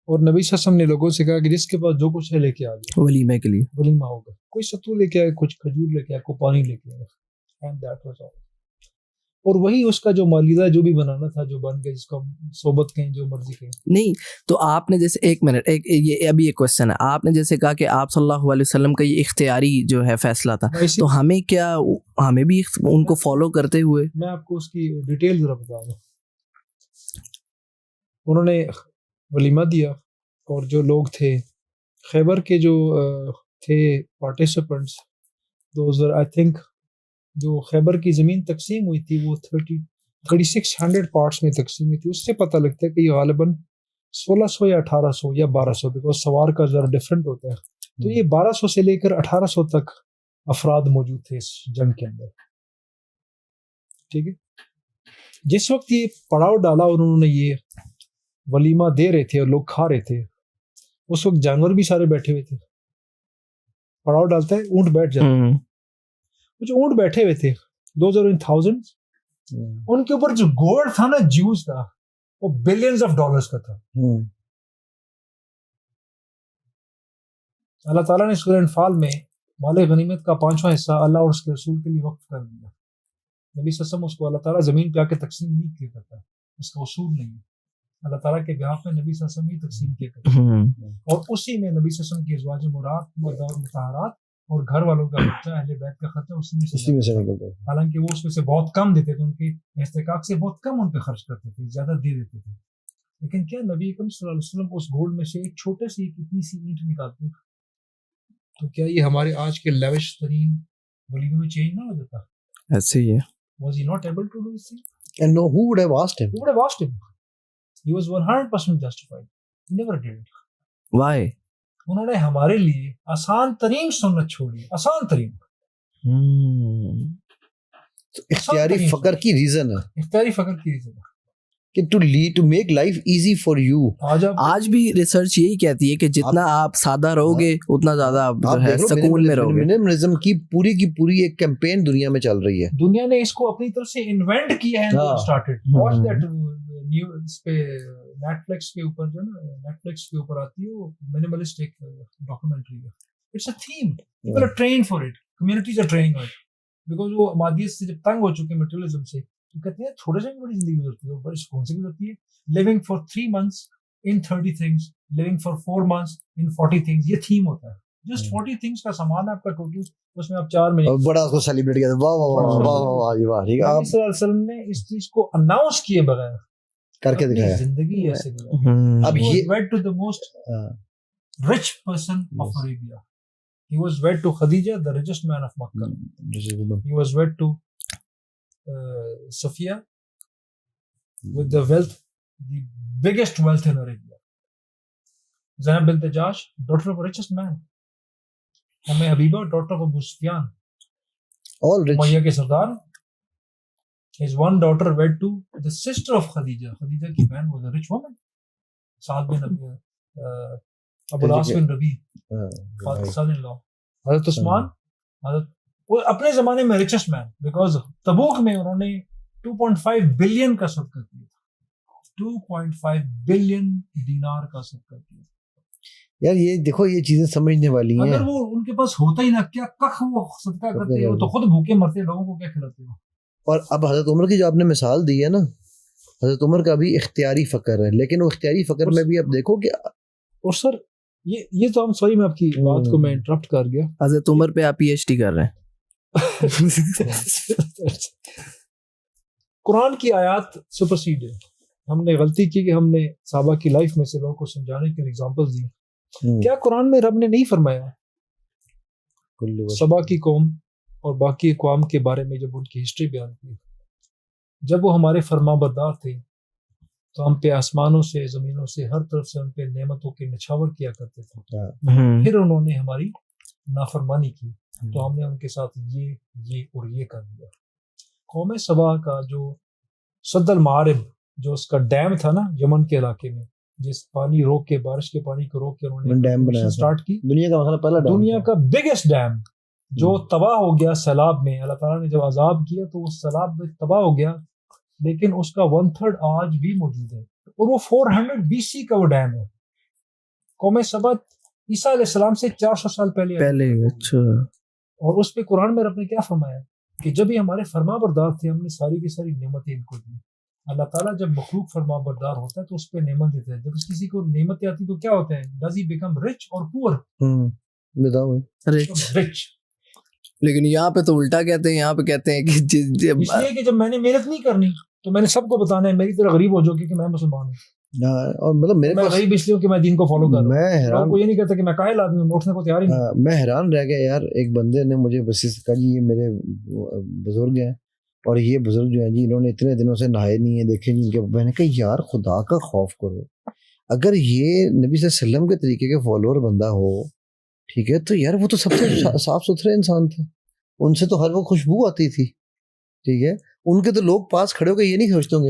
اور نبی صلی اللہ علیہ وسلم نے لوگوں سے کہا کہ جس کے پاس جو کچھ ہے لے کے آ گیا ولیمے کے لیے, ولیمہ ہوگا. کوئی ستو لے کے آئے, کچھ کھجور لے کے آئے, کوئی پانی لے کے آئے, and that was all. اور وہی اس کا جو مالیدہ جو بھی بنانا تھا جو بن گیا, جس کو ہم صحبت کہیں جو مرضی کہیں. نہیں تو آپ نے جیسے ایک منٹ, یہ ابھی ایک کوشچن ہے. آپ نے جیسے کہا کہ آپ صلی اللہ علیہ وسلم کا یہ اختیاری جو ہے فیصلہ تھا, تو ہمیں کیا, ہمیں بھی ان کو فالو کرتے ہوئے, میں آپ کو اس کی ڈیٹیل ذرا بتا دوں. انہوں نے ولیمہ دیا اور جو لوگ تھے خیبر کے جو تھے پارٹیسپینٹس, دوز آئی تھنک جو خیبر کی زمین تقسیم ہوئی تھی وہ 3600 پارٹس میں تقسیم ہوئی تھی. اس سے پتہ لگتا ہے کہ یہ غالباً 1600 یا 1800 یا 1200, بیکاز سوار کا ذرا ڈفرینٹ ہوتا ہے. تو یہ 1200 سے لے کر 1800 تک افراد موجود تھے اس جنگ کے اندر. ٹھیک ہے, جس وقت یہ پڑاؤ ڈالا اور انہوں نے یہ ولیمہ دے رہے تھے اور لوگ کھا رہے تھے, اس وقت جانور بھی سارے بیٹھے ہوئے تھے. پڑاؤ ڈالتا ہے, اونٹ بیٹھ جاتے ہیں. جو اونٹ بیٹھے ہوئے تھے دوز آر ان تھاؤزنڈ, ان کے اوپر جو گولڈ تھا نا جیوز کا, وہ بلینز آف ڈالرز کا تھا. اللہ تعالیٰ نے سورہ انفال میں مال غنیمت کا 5واں حصہ اللہ اور اس کے رسول کے لیے وقف کر دیا. نبی صلی اللہ علیہ وسلم اس کو اللہ تعالیٰ زمین پہ آ کے تقسیم نہیں کیا کرتا, اس کا اصول نہیں ہے. اللہ تعالیٰ کے بیاف میں نبی صلی اللہ علیہ وسلم ہی تقسیم کیا کرتا, اور اسی میں نبی صلی اللہ علیہ وسلم کی ازواج مطہرات اور گھر والوں کا خرچہ, اہل بیت کا خرچہ اسی میں سے نکلتا ہے. حالانکہ وہ اس میں سے بہت کم دیتے تھے, ان کے استحقاق سے بہت کم ان پہ خرچ کرتے تھے, زیادہ دے دیتے تھے. لیکن کیا نبی اکرم صلی اللہ علیہ وسلم اس گولڈ میں سے ایک چھوٹے سی اتنی سی اینٹ نکالتے, تو کیا یہ ہمارے آج کے لیوش ترین ولیمے میں چینج نہ ہو جاتا؟ ایسے ہی ہے. Was he not able to do this thing? And no, who would have asked him? Who would have asked him? He was 100% justified. He never did it. Why? انہوں نے ہمارے لیے آسان ترین سنت چھوڑی, آسان ترین. اختیاری فقر کی ریزن ہے, اختیاری فقر کی ریزن ہے کہ to make life easy for you. آج بھی ریسرچ یہی کہتی ہے کہ جتنا آپ سادہ رہو گے اتنا زیادہ آپ جو ہے سکون میں رہو گے. منیملزم کی پوری ایک کیمپین دنیا میں چل رہی ہے. دنیا نے اس کو اپنی طرف سے انوینٹ کیا ہے. واچ دیٹ نیوز پہ نیٹ فلکس کے اوپر جو نا, نیٹ فلکس کے اوپر آتی ہے وہ منیملسٹ ایک ڈاکومنٹری ہے, It's a theme. People are trained for it. Communities are training on it. Because وہ مادیت سے جب تنگ ہو چکے ہیں materialism سے, تو کہتے ہیں تھوڑے سے بڑی زندگی گزرتی ہے اور بڑی سکون سے گزرتی ہے. Living for 3 months in 30 things, living for 4 months in 40 things, یہ تھیم ہوتا ہے. Just 40 things کا سامان ہے آپ کا ٹوٹل, اس میں آپ 4 مہینے بڑا اس کو سیلیبریٹ کیا, واہ واہ واہ واہ واہ واہ. ٹھیک ہے, آپ صلی اللہ علیہ وسلم نے اس چیز کو اناؤنس کیے بغیر کر کے دکھایا. زندگی ایسے گزاری. اب He was یہ wed to the most rich person of Arabia. He was wed to Khadija, the richest man of Makkah. He was wed to Safiya with the wealth, the biggest wealth in Arabia. Zainab bint Jash, daughter of the richest man. Habiba, daughter of Abu Sufyan. all rich. Umayya ke Sardar. His one daughter wed to the sister of Khadija. Khadija ki man was a rich woman. Saad bin Abu Las bin Rabi, son-in-law. حضرت عثمان, وہ اپنے زمانے میں richest man, because تبوک میں انہوں نے 2.5 billion کا صدقہ کیا تھا. 2.5 بلین دینار کا صدقہ کیا. یار یہ دیکھو, یہ چیزیں سمجھنے والی ہیں. اگر وہ ان کے پاس ہوتا ہی نہ, کیا کخ وہ صدقہ کرتے, وہ تو خود بھوکے مرتے, لوگوں کو کیا کھلاتے ہو. اور اب حضرت عمر کی جو آپ نے مثال دی ہے نا, حضرت عمر کا بھی اختیاری فقر ہے, لیکن وہ اختیاری فقر میں بھی اب دیکھو کہ, اور سر یہ تو ہم سوری میں آپ کی بات کو میں انٹرپٹ کر گیا. حضرت عمر پہ آپ پی ایچ ڈی کر رہے ہیں. قرآن کی آیات سپرسیڈ ہے. ہم نے غلطی کی کہ ہم نے صحابہ کی لائف میں سے لوگوں کو سمجھانے کے لیے ایگزامپل دی. کیا قرآن میں رب نے نہیں فرمایا سبا کی قوم اور باقی اقوام کے بارے میں, جب ان کی ہسٹری بیان کی, جب وہ ہمارے فرما بردار تھے تو ہم پہ آسمانوں سے زمینوں سے ہر طرف سے ان پہ نعمتوں کے نچھاور کیا کرتے تھے, پھر انہوں نے ہماری نافرمانی کی تو ہم نے ان کے ساتھ یہ اور یہ کر دیا. قوم سبا کا جو سد المعارب, جو اس کا ڈیم تھا نا یمن کے علاقے میں, جس پانی روک کے, بارش کے پانی کو روک کے انہوں نے ڈیم بنایا سٹارٹ کی, دنیا کا پہلا ڈیم, دنیا کا بگیسٹ ڈیم, جو تباہ ہو گیا سیلاب میں. اللہ تعالیٰ نے جب عذاب کیا تو وہ سیلاب میں تباہ ہو گیا, لیکن اس کا 1/3 آج بھی موجود ہے, اور وہ 400 BC کا وہ ڈیم ہے. قوم سبا عیسیٰ علیہ السلام سے 400 سال پہلے. اچھا. اور اس پہ قرآن میں رب نے کیا فرمایا کہ جب یہ ہمارے فرما بردار تھے, ہم نے ساری کی ساری نعمتیں ان کو دی. اللہ تعالیٰ جب مخلوق فرما بردار ہوتا ہے تو اس پہ نعمت دیتا ہے. جب کسی کو نعمتیں آتی تو کیا ہوتا ہے, ڈز ہی بیکم رچ اور پور؟ رچ. لیکن یہاں پہ تو الٹا کہتے ہیں, یہاں پہ کہتے ہیں کہ اس لیے کہ جب میں نے محنت نہیں کرنی تو میں نے سب کو بتانا ہے میری طرح غریب ہو جاؤ کہ میں مسلمان ہوں. اور مطلب میں غریب اس لیے کہ میں دین کو فالو کر رہا ہوں. حیران, کو یہ نہیں کہتا کہ میں کاہل آدمی ہوں, اٹھنے کو تیار ہی نہیں. میں حیران رہ گیا یار. ایک بندے نے مجھے بس کہا جی یہ میرے بزرگ ہیں, اور یہ بزرگ جو ہیں جی انہوں نے اتنے دنوں سے نہائے نہیں ہیں, دیکھیں جی ان کے. میں نے کہا یار خدا کا خوف کرو, اگر یہ نبی صلی اللہ علیہ وسلم کے طریقے کے فالوور بندہ ہو, ٹھیک ہے, تو یار وہ تو سب سے صاف ستھرے انسان تھے, ان سے تو ہر وہ خوشبو آتی تھی, ٹھیک ہے. ان کے تو لوگ پاس کھڑے ہو کے یہ نہیں سوچتے ہوں گے,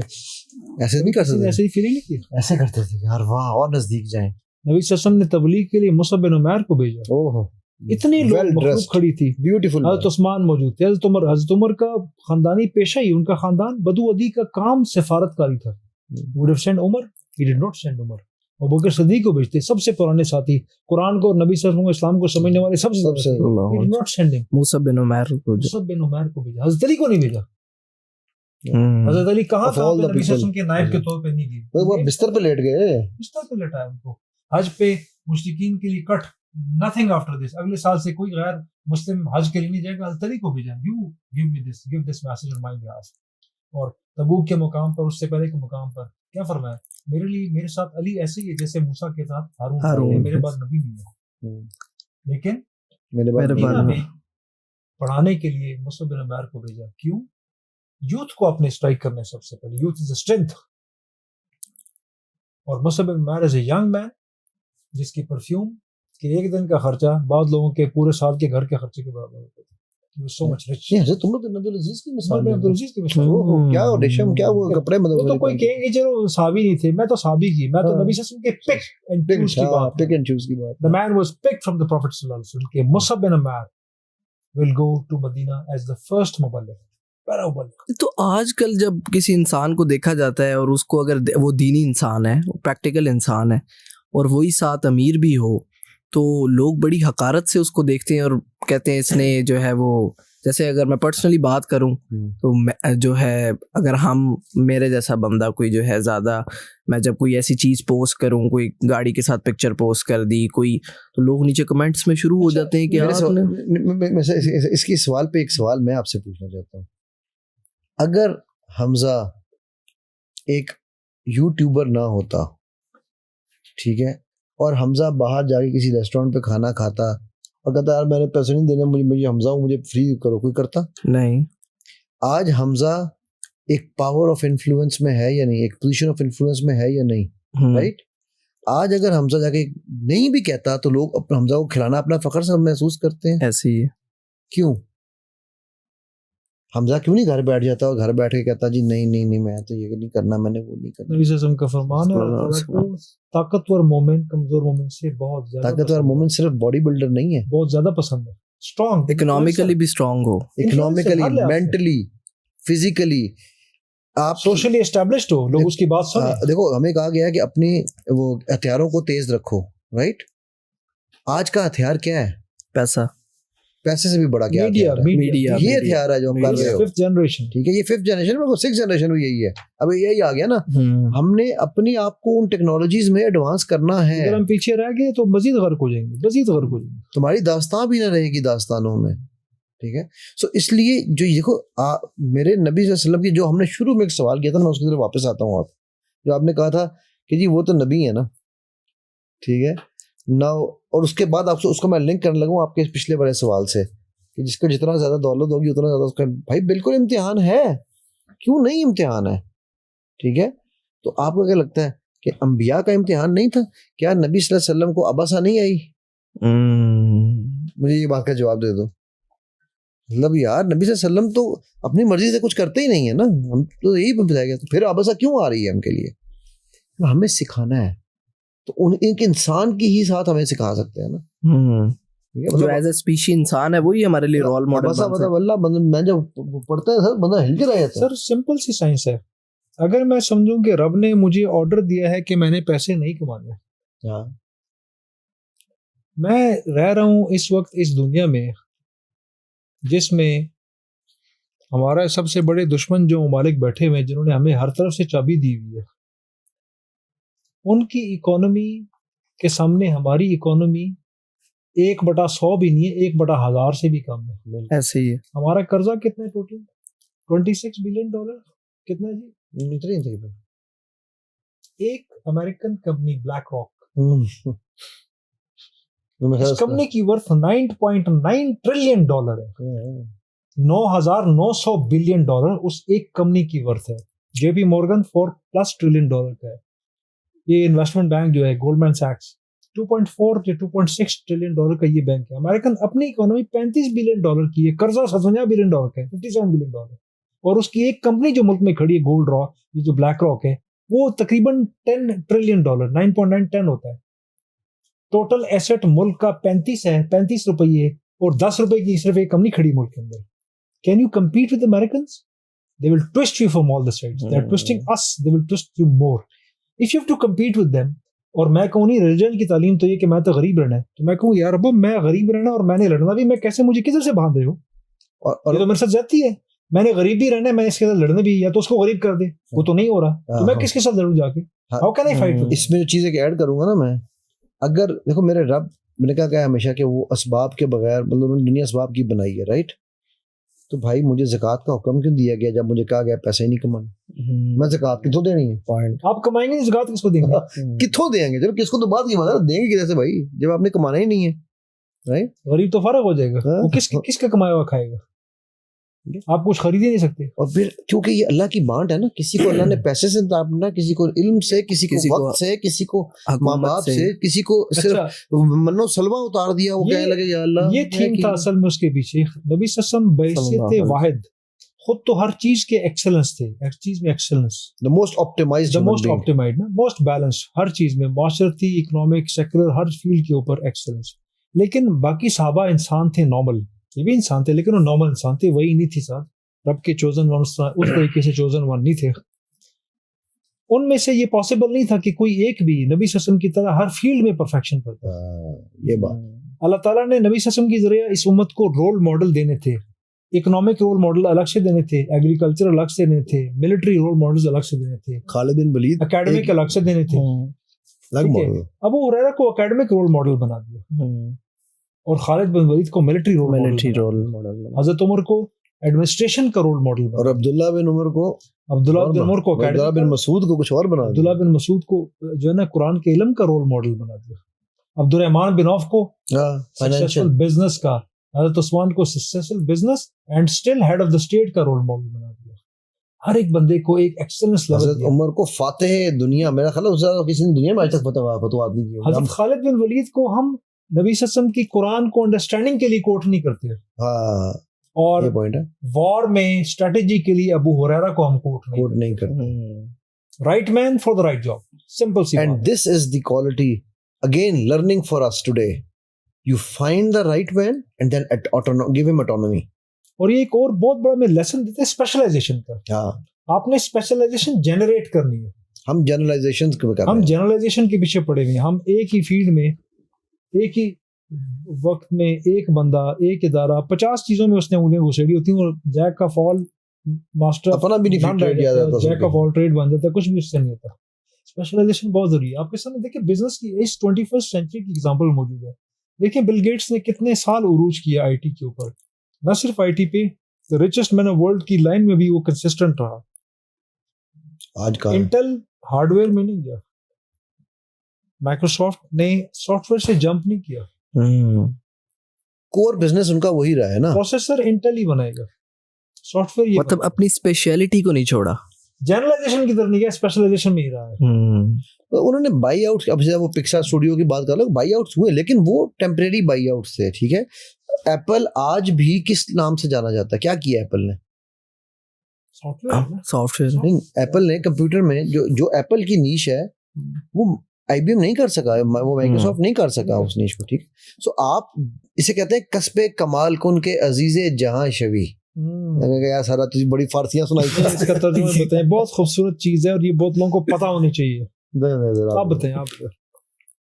ایسے نہیں کر سکتے, ایسے ہی فیلنگ نہیں کی, ایسے کرتے تھے یار واہ اور نزدیک جائیں. نبی صلی اللہ علیہ وسلم نے تبلیغ کے لیے مصعب بن عمیر کو بھیجا. اوہ اتنے لوگ مخلوق کھڑی تھی, بیوٹیفل. حضرت عثمان موجود تھے, حضرت عمر کا خاندانی پیشہ ہی, ان کا خاندان بدو ادی کا کام سفارت کاری تھا. would have sent Umar, he did not send عمر. اور بکر صدیق کو بھیجتے, سب سے پرانے ساتھی, قرآن کو اور نبی صلی اللہ علیہ وسلم اسلام کو سمجھنے والے سب سے. he did not send him. موسیٰ بن عمیر کو بھیجا, حضرت علی کو نہیں بھیجا. حضرت علی کہاں نبی صلی اللہ علیہ وسلم کے نائب کے طور پہ نہیں گئے, وہ بستر پہ لیٹ گئے, بستر پہ لیٹا ہے ان کو. حج پہ مشرکین کے لیے کٹ, nothing after this. اگلے سال سے کوئی غیر مسلم حج کے لیے نہیں جائے گا. حضرت علی کو بھیجا, you give this message on my behalf. اور تبوک کے مقام پر, اس سے پہلے کے مقام پر کیا فرمایا, میرے لیے میرے ساتھ علی ایسے ہی ہے جیسے موسیٰ کے ساتھ ہارون. میرے بعد نبی نہیں ہے, لیکن مدینہ میں پڑھانے کے لیے مصعب بن عمیر کو بھیجا. کیوں؟ یوتھ کو اپنے اسٹرائک کرنے, سب سے پہلے یوتھ از اے اسٹرینتھ. اور مصعب بن عمیر از اے ینگ مین جس کی پرفیوم کہ ایک دن کا خرچہ بعض لوگوں کے پورے سال کے گھر کے خرچے کے برابر ہوتا تھا. سو مچ رچ. حضرت عمر بن عبدالعزیز کی مثال ہے. عبدالعزیز کی مثال کیا ریشم, کیا وہ کپڑے, مطلب تو کوئی کہیں گے چلو صحابی نہیں تھے, میں تو صحابی کی, میں تو نبی صلی اللہ علیہ وسلم کے پک اینڈ چوز کی بات. The man was picked from the Prophet صلی اللہ علیہ وسلم کہ مصعب بن Umair will go to Medina as the first مبلغ. تو آج کل جب کسی انسان کو دیکھا جاتا ہے اور اس کو اگر وہ دینی انسان ہے, وہ پریکٹیکل انسان ہے, اور وہی ساتھ امیر بھی ہو, تو لوگ بڑی حقارت سے اس کو دیکھتے ہیں اور کہتے ہیں اس نے جو ہے وہ, جیسے اگر میں پرسنلی بات کروں تو جو ہے اگر میرے جیسا بندہ کوئی جو ہے زیادہ, میں جب کوئی ایسی چیز پوسٹ کروں, کوئی گاڑی کے ساتھ پکچر پوسٹ کر دی کوئی, تو لوگ نیچے کمنٹس میں شروع ہو جاتے ہیں کہ اس کی سوال پہ ایک سوال میں آپ سے پوچھنا چاہتا ہوں. اگر حمزہ ایک یوٹیوبر نہ ہوتا, ٹھیک ہے, اور حمزہ باہر جا کے کسی ریسٹورینٹ پہ کھانا کھاتا اور کہتا یار میں نے پیسے نہیں دینے, مجھے حمزہ ہوں, مجھے فری کرو, کوئی کرتا نہیں؟ آج حمزہ ایک پاور آف انفلوئنس میں ہے یا نہیں, ایک پوزیشن آف انفلوئنس میں ہے یا نہیں, رائٹ؟ آج اگر حمزہ جا کے نہیں بھی کہتا تو لوگ اپنا حمزہ کو کھلانا اپنا فخر سے محسوس کرتے ہیں. ایسے ہی ہے. کیوں حمزہ کیوں نہیں گھر بیٹھ جاتا اور گھر بیٹھ کے کہتا جی نہیں نہیں نہیں میں تو یہ نہیں کرنا, میں نے وہ نہیں کرنا. نبی صلی اللہ علیہ وسلم کا فرمان ہے طاقتور مومن کمزور مومن سے بہت زیادہ, طاقتور مومن صرف باڈی بلڈر نہیں ہے, بہت زیادہ پسند ہے, اسٹرانگ, اکنامکلی بھی اسٹرانگ ہو, اکنامکلی, مینٹلی, فزیکلی, آپ سوشلی اسٹیبلشڈ ہو, لوگ اس کی بات سنیں. دیکھو ہمیں کہا گیا ہے کہ اپنی وہ ہتھیاروں کو تیز رکھو, رائٹ؟ آج کا ہتھیار کیا ہے؟ پیسہ. پیسے سے بھی بڑا کیا میڈیا, یہ ہتھیار ہے جو کر رہے ہو, 5th جنریشن, ٹھیک ہے, یہ 5th جنریشن میں 6th جنریشن بھی یہی ہے, اب یہی آ گیا نا. ہم نے اپنی آپ کو ان ٹیکنالوجیز میں ایڈوانس کرنا ہے. اگر ہم پیچھے رہ گئے تو مزید غرق ہو جائیں گے, مزید غرق ہو جائیں گے, تمہاری داستان بھی نہ رہے گی داستانوں میں, ٹھیک ہے. سو اس لیے جو دیکھو میرے نبی صلی اللہ علیہ وسلم کی جو ہم نے شروع میں ایک سوال کیا تھا, میں اس کی طرف واپس آتا ہوں. آپ جو آپ نے کہا تھا کہ جی وہ تو نبی ہے نا, ٹھیک ہے نا, اور اس کے بعد آپ اس کو میں لنک کرنے لگوں آپ کے پچھلے بڑے سوال سے کہ جس کا جتنا زیادہ دولت ہوگی اتنا زیادہ اس کا, بھائی بالکل امتحان ہے, کیوں نہیں امتحان ہے, ٹھیک ہے. تو آپ کو کیا لگتا ہے کہ انبیاء کا امتحان نہیں تھا کیا؟ نبی صلی اللہ علیہ وسلم کو اباسا نہیں آئی؟ مجھے یہ بات کا جواب دے دو. مطلب یار نبی صلی اللہ علیہ وسلم تو اپنی مرضی سے کچھ کرتے ہی نہیں ہے نا, ہم تو یہی بتایا گیا, تو پھر اباسا کیوں آ رہی ہے ہم کے لیے؟ ہمیں سکھانا ہے, تو ایک انسان کی ہی ساتھ ہمیں سکھا سکتے ہیں نا, جو ایز اے اسپیشی انسان ہے وہی ہمارے لیے رول ماڈل. میں جب پڑھتا ہے سر بندہ ہل کے رہ جاتا ہے. سر سمپل سی سائنس ہے. اگر میں سمجھوں کہ رب نے مجھے آرڈر دیا ہے کہ میں نے پیسے نہیں کمانے, میں رہ رہا ہوں اس وقت اس دنیا میں جس میں ہمارا سب سے بڑے دشمن جو ممالک بیٹھے ہوئے ہیں جنہوں نے ہمیں ہر طرف سے چابی دی ہوئی ہے, ان کی اکانومی کے سامنے ہماری اکانومی 1/100 بھی نہیں ہے, 1/1000 سے بھی کم ہے. ایسے ہی ہے. ہمارا قرضہ کتنا ہے ٹوٹل؟ $26 بلین. کتنا جی؟ ایک امریکن کمپنی بلیک راک, اس کمپنی کی ورتھ $9.9 ٹریلین ہے. $9,900 بلین اس ایک کمپنی کی ورتھ ہے. جے پی مورگن $4+ ٹریلین کا ہے. یہ انویسٹمنٹ بینک جو ہے گولڈمین سیکس 2.4 یا 2.6 ٹریلین کا یہ بینک ہے. امریکن اپنی اکانومی $35 بلین کی ہے, قرضہ $57 بلین کا ہے, $57 بلین. اور اس کی ایک کمپنی جو ملک میں کھڑی ہے گولڈ راک, یہ جو بلیک راک ہے, وہ تقریباً $10 ٹریلین 9.9 ہوتا ہے. ٹوٹل ایسٹ ملک کا 35 ہے, 35 روپے, اور 10 روپے کی صرف ایک کمپنی کھڑی ملک کے اندر. Can you compete with Americans? They will twist you from all the sides. They are twisting us. They will twist you more. If you have to compete with them, اور میں کہوں نہیں ریلیجن کی تعلیم تو یہ کہ میں تو غریب رہنا ہے, تو میں کہوں یار ابو میں غریب رہنا اور میں نے لڑنا بھی, میں کیسے مجھے کدھر سے باندھ رہے ہو؟ اور یہ تو میرے ساتھ زیادتی ہے. میں نے غریب بھی رہنا ہے, میں اس کے ساتھ لڑنا بھی, یا تو اس کو غریب کر دے, وہ تو نہیں ہو رہا, تو میں کس کے ساتھ لڑوں جا کے؟ How can I fight? اس میں جو چیزیں ایڈ کروں گا نا میں, اگر دیکھو میرے رب میں نے کہا کہ ہمیشہ کہ وہ اسباب کے بغیر, مطلب انہوں نے دنیا اسباب کی بنائی ہے, رائٹ؟ تو بھائی مجھے زکوٰۃ کا حکم کیوں دیا گیا جب مجھے کہا گیا پیسے ہی نہیں کمانے؟ میں زکوٰۃ کتوں دینی ہے؟ پوائنٹ. آپ کمائیں گے زکوٰۃ کس کو دیں گے؟ کتوں دیں گے؟ چلو کس کو تو بات کی بات ہے, دیں گے کیسے بھائی جب آپ نے کمانا ہی نہیں ہے, رائٹ؟ غریب تو فرق ہو جائے گا, وہ کس کا کمایا ہوا کھائے گا؟ آپ کچھ خرید ہی نہیں سکتے. اور پھر کیونکہ یہ اللہ کی بانٹ ہے نا, کسی کو اللہ نے پیسے سے نہ, کسی کو علم سے, کسی کو وقت سے, کسی کو ماں باپ سے, کسی کو صرف منو سلوہ اتار دیا. وہ کہنے لگے یا اللہ, یہ تھیم تھا اصل میں اس کے پیچھے. نبی صلی اللہ علیہ وسلم بحیثیت واحد خود تو ہر چیز کے ایکسلنس تھے, ہر چیز میں excellence, the most optimized, most balance, ہر چیز میں معاشرتی, اکنامک, سیکولر, ہر فیلڈ کے اوپر ایکسلنس. لیکن باقی صحابہ انسان تھے نارمل, یہ بھی انسان تھے لیکن وہ نارمل انسان تھے, وہی نہیں تھی ساتھ رب کے چوزن ون, اس طریقے سے چوزن ون نہیں تھے. ان میں سے یہ پاسبل نہیں تھا کہ کوئی ایک بھی نبی صلی اللہ علیہ وسلم کی طرح ہر فیلڈ میں پرفیکشن کرتا. یہ بات اللہ تعالیٰ نے نبی صلی اللہ علیہ وسلم کے ذریعے اس امت کو رول ماڈل دینے تھے, اکنامک رول ماڈل الگ سے دینے تھے, ایگریکلچر الگ سے دینے تھے, ملٹری رول ماڈلز الگ سے دینے تھے, خالد بن ولید اکیڈمک الگ سے دینے تھے. ابو ہریرہ کو اکیڈمک رول ماڈل بنا دیا اور خالد بن ولید کو ملٹری رول ماڈل, حضرت عمر کو ایڈمنسٹریشن کا رول ماڈل, اور عبداللہ بن عمر کو عبداللہ بن مسعود کو کچھ اور بنا دیا, عبداللہ بن مسعود کو جو ہے نا قرآن کے علم کا رول ماڈل بنا دیا, عبد الرحمن بن عوف کو سکسیسفل بزنس کا, حضرت عثمان کو successful business and still head of the state کا رول ماڈل بنا دیا. ہر ایک بندے کو ایک ایکسلنس لیول. حضرت عمر کو فاتح دنیا, میرا خیال ہے اس سے کسی نے دنیا میں آج تک فتوحات نہیں کی. حضرت خالد بن ولید کو ہم نبی صلی اللہ علیہ وسلم کی قرآن کو انڈرسٹینڈنگ کے لیے کوٹ نہیں کرتے, ہاں اور یہ پوائنٹ ہے, وار میں اسٹریٹجی کے لیے ابو ہریرہ کو ہم کوٹ نہیں کرتے. Right man for the right job, simple سی. And this is the quality again learning for us today. You find the right man and then give him autonomy. اور یہ ایک اور بہت بڑا میں لیسن دیتے ہیں اسپیشلائزیشن کا. ہاں آپ نے اسپیشلائزیشن جنریٹ کرنی ہے. ہم جنرلائزیشن کے پیچھے پڑے ہوئے ہیں. ہم ایک ہی فیلڈ میں ایک ہی وقت میں ایک بندہ ایک ادارہ 50 چیزوں میں اس نے انگلیاں گھسیڑی ہوتی ہیں اور جیک آف آل ماسٹر اپنا بھی نہیں, جیک آف آل ٹریڈ بن جاتا ہے, کچھ بھی اس سے نہیں ہوتا. اسپیشلائزیشن بہت ضروری ہے. آپ کے سامنے دیکھیں بزنس کی اس 21st سینچری کی ایگزامپل موجود ہے. دیکھیں بل گیٹس نے کتنے سال عروج کیا آئی ٹی کے اوپر, نہ صرف آئی ٹی پہ, ریچسٹ مین آف ورلڈ کی لائن میں بھی وہ کنسسٹنٹ رہا. آج کا انٹل ہارڈ ویئر میں نہیں گیا, مائکروسافٹ نے سافٹ ویئر سے جمپ نہیں کیا, کور بزنس ان کا وہی رہا ہے نا, پروسیسر انٹل ہی بنائے گا, سافٹ ویئر مطلب اپنی اسپیشلٹی کو نہیں چھوڑا, جنرلائزیشن کی طرف نہیں گیا, اسپیشلائزیشن میں ہی رہا ہے. انہوں نے بائی آؤٹ, اب وہ پکسار اسٹوڈیو کی بات کر لو, بائی آؤٹس ہوئے لیکن وہ ٹیمپریری بائی آؤٹس تھے. ٹھیک ہے, ایپل آج بھی کس نام سے جانا جاتا ہے, کیا کیا ایپل نے؟ Soft where. نہیں, ایپل نے کمپیوٹر میں جو ایپل کی نیش ہے وہ آئی بی ایم نہیں کر سکا, وہ مائکروسافٹ نہیں کر سکا اس نیش کو. ٹھیک, سو آپ اسے کہتے ہیں کسب کمال کن کے عزیز جہاں شوی. سارا تجھے بڑی فارسیاں سنائی تھی, اس کا ترجمہ بتائیں. بہت خوبصورت چیز ہے اور یہ بہت لوگوں کو پتہ ہونی چاہیے. آپ بتائیں, آپ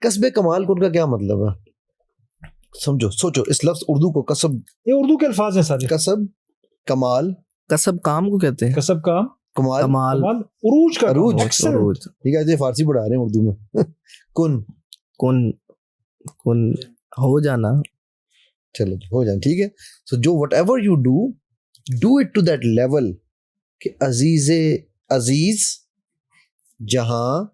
کسب کمال کن کا کیا مطلب ہے؟ سمجھو, سوچو, اس لفظ اردو کو کسب, یہ اردو کے الفاظ ہیں سارے. کسب کمال, کسب کام کو کہتے ہیں, کسب کام, کمال عروج کا, عروج. ٹھیک ہے, فارسی پڑھا رہے ہیں اردو میں. کن ہو جانا, چلو ہو جانا. ٹھیک ہے, سو جو whatever you do it to that level کہ عزیز جہاں,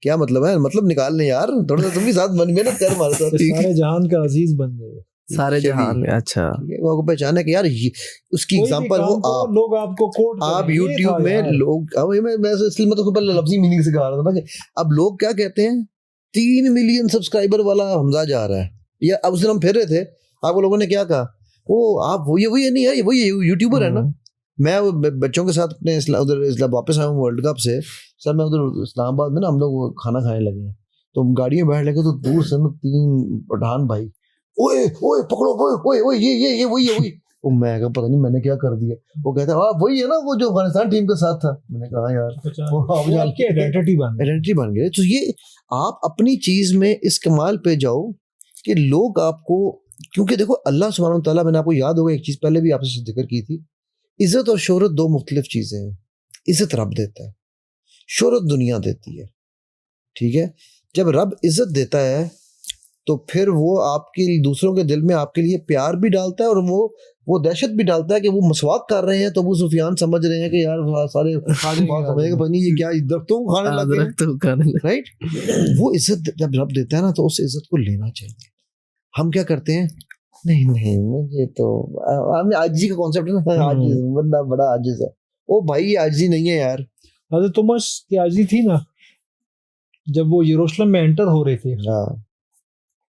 کیا مطلب ہے؟ مطلب نکال لیں یار, تھوڑا سا تم بھی ساتھ محنت کر ہمارے ساتھ. سارے جہان کا عزیز بن گئے, سارے جہان. اچھا, وہ کو پہچانا کہ یار اس کی ایگزامپل وہ آپ لوگ آپ کو کوٹ, آپ یوٹیوب میں لوگ, میں اس لیے میں تو پہلے لفظی میننگ سکھا رہا تھا نا کہ اب لوگ کیا کہتے ہیں 3 ملین سبسکرائبر والا حمزہ جا رہا ہے, یا اب اس دن ہم پھر رہے تھے, آپ کو لوگوں نے کیا کہا, وہ آپ وہی نہیں ہے, وہی یوٹیوبر ہے نا. میں بچوں کے ساتھ اپنے ادھر واپس آیا ہوں ورلڈ کپ سے, سر میں ادھر اسلام آباد میں نا, ہم لوگ کھانا کھانے لگے ہیں, تو ہم گاڑی میں بیٹھ لگے تو دور سے 3 پٹھان بھائی, اوئے اوئے پکڑو, اوئے اوئے یہ وہی ہے وہی. میں کہا پتہ نہیں میں نے کیا کر دیا. وہ کہتا ہے وہی ہے نا وہ جو افغانستان ٹیم کے ساتھ تھا. میں نے کہا یار آئیڈینٹی بن گئے. تو یہ آپ اپنی چیز میں اس کمال پہ جاؤ کہ لوگ آپ کو, کیونکہ دیکھو اللہ سبحانہ و تعالیٰ, میں نے آپ کو یاد ہوگا ایک چیز پہلے بھی آپ سے ذکر کی تھی, عزت اور شہرت 2 مختلف چیزیں ہیں. عزت رب دیتا ہے, شہرت دنیا دیتی ہے. ٹھیک ہے, جب رب عزت دیتا ہے تو پھر وہ آپ کے دوسروں کے دل میں آپ کے لیے پیار بھی ڈالتا ہے, اور وہ دہشت بھی ڈالتا ہے کہ وہ مسواک کر رہے ہیں تو ابو سفیان سمجھ رہے ہیں کہ یار سارے یہ کیا درختوں کو کھانے لگ گئے, رائٹ. وہ عزت جب رب دیتا ہے نا تو اس عزت کو لینا چاہیے. ہم کیا کرتے ہیں, نہیں مجھے تو عاجزی کا کانسیپٹ ہے نا, عاجز بندہ بڑا عاجز ہے. او بھائی یہ عاجزی نہیں ہے یار. حضرت عمر کی عاجزی تھی نا, جب وہ یروشلم میں انٹر ہو رہے تھے,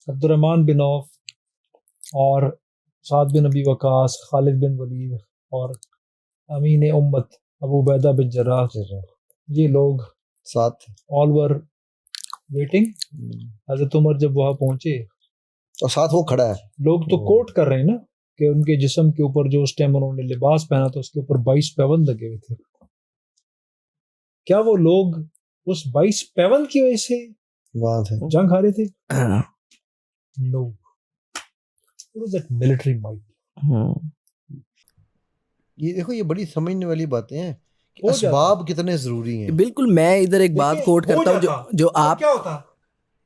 عبد الرحمن بن عوف اور سعد بن ابی وقاص, خالد بن ولید اور امین امت ابو عبیدہ بن جراح, یہ لوگ ساتھ آل ور ویٹنگ. حضرت عمر جب وہاں پہنچے اور ساتھ وہ کھڑا ہے, لوگ تو کوٹ کر رہے ہیں نا کہ ان کے جسم کے اوپر جو اس ٹائم انہوں نے لباس پہنا تھا اس کے اوپر 22 پیوند لگے ہوئے تھے. کیا وہ لوگ اس 22 پیون کی وجہ سے وہاں تھے جنگ ہارے تھے؟ No, it was that military might. یہ دیکھو یہ بڑی سمجھنے والی باتیں ہیں کہ ہو جاتا اسباب کتنے ضروری ہیں. بالکل. میں ادھر ایک بات کوٹ کرتا ہوں جو آپ کیا ہوتا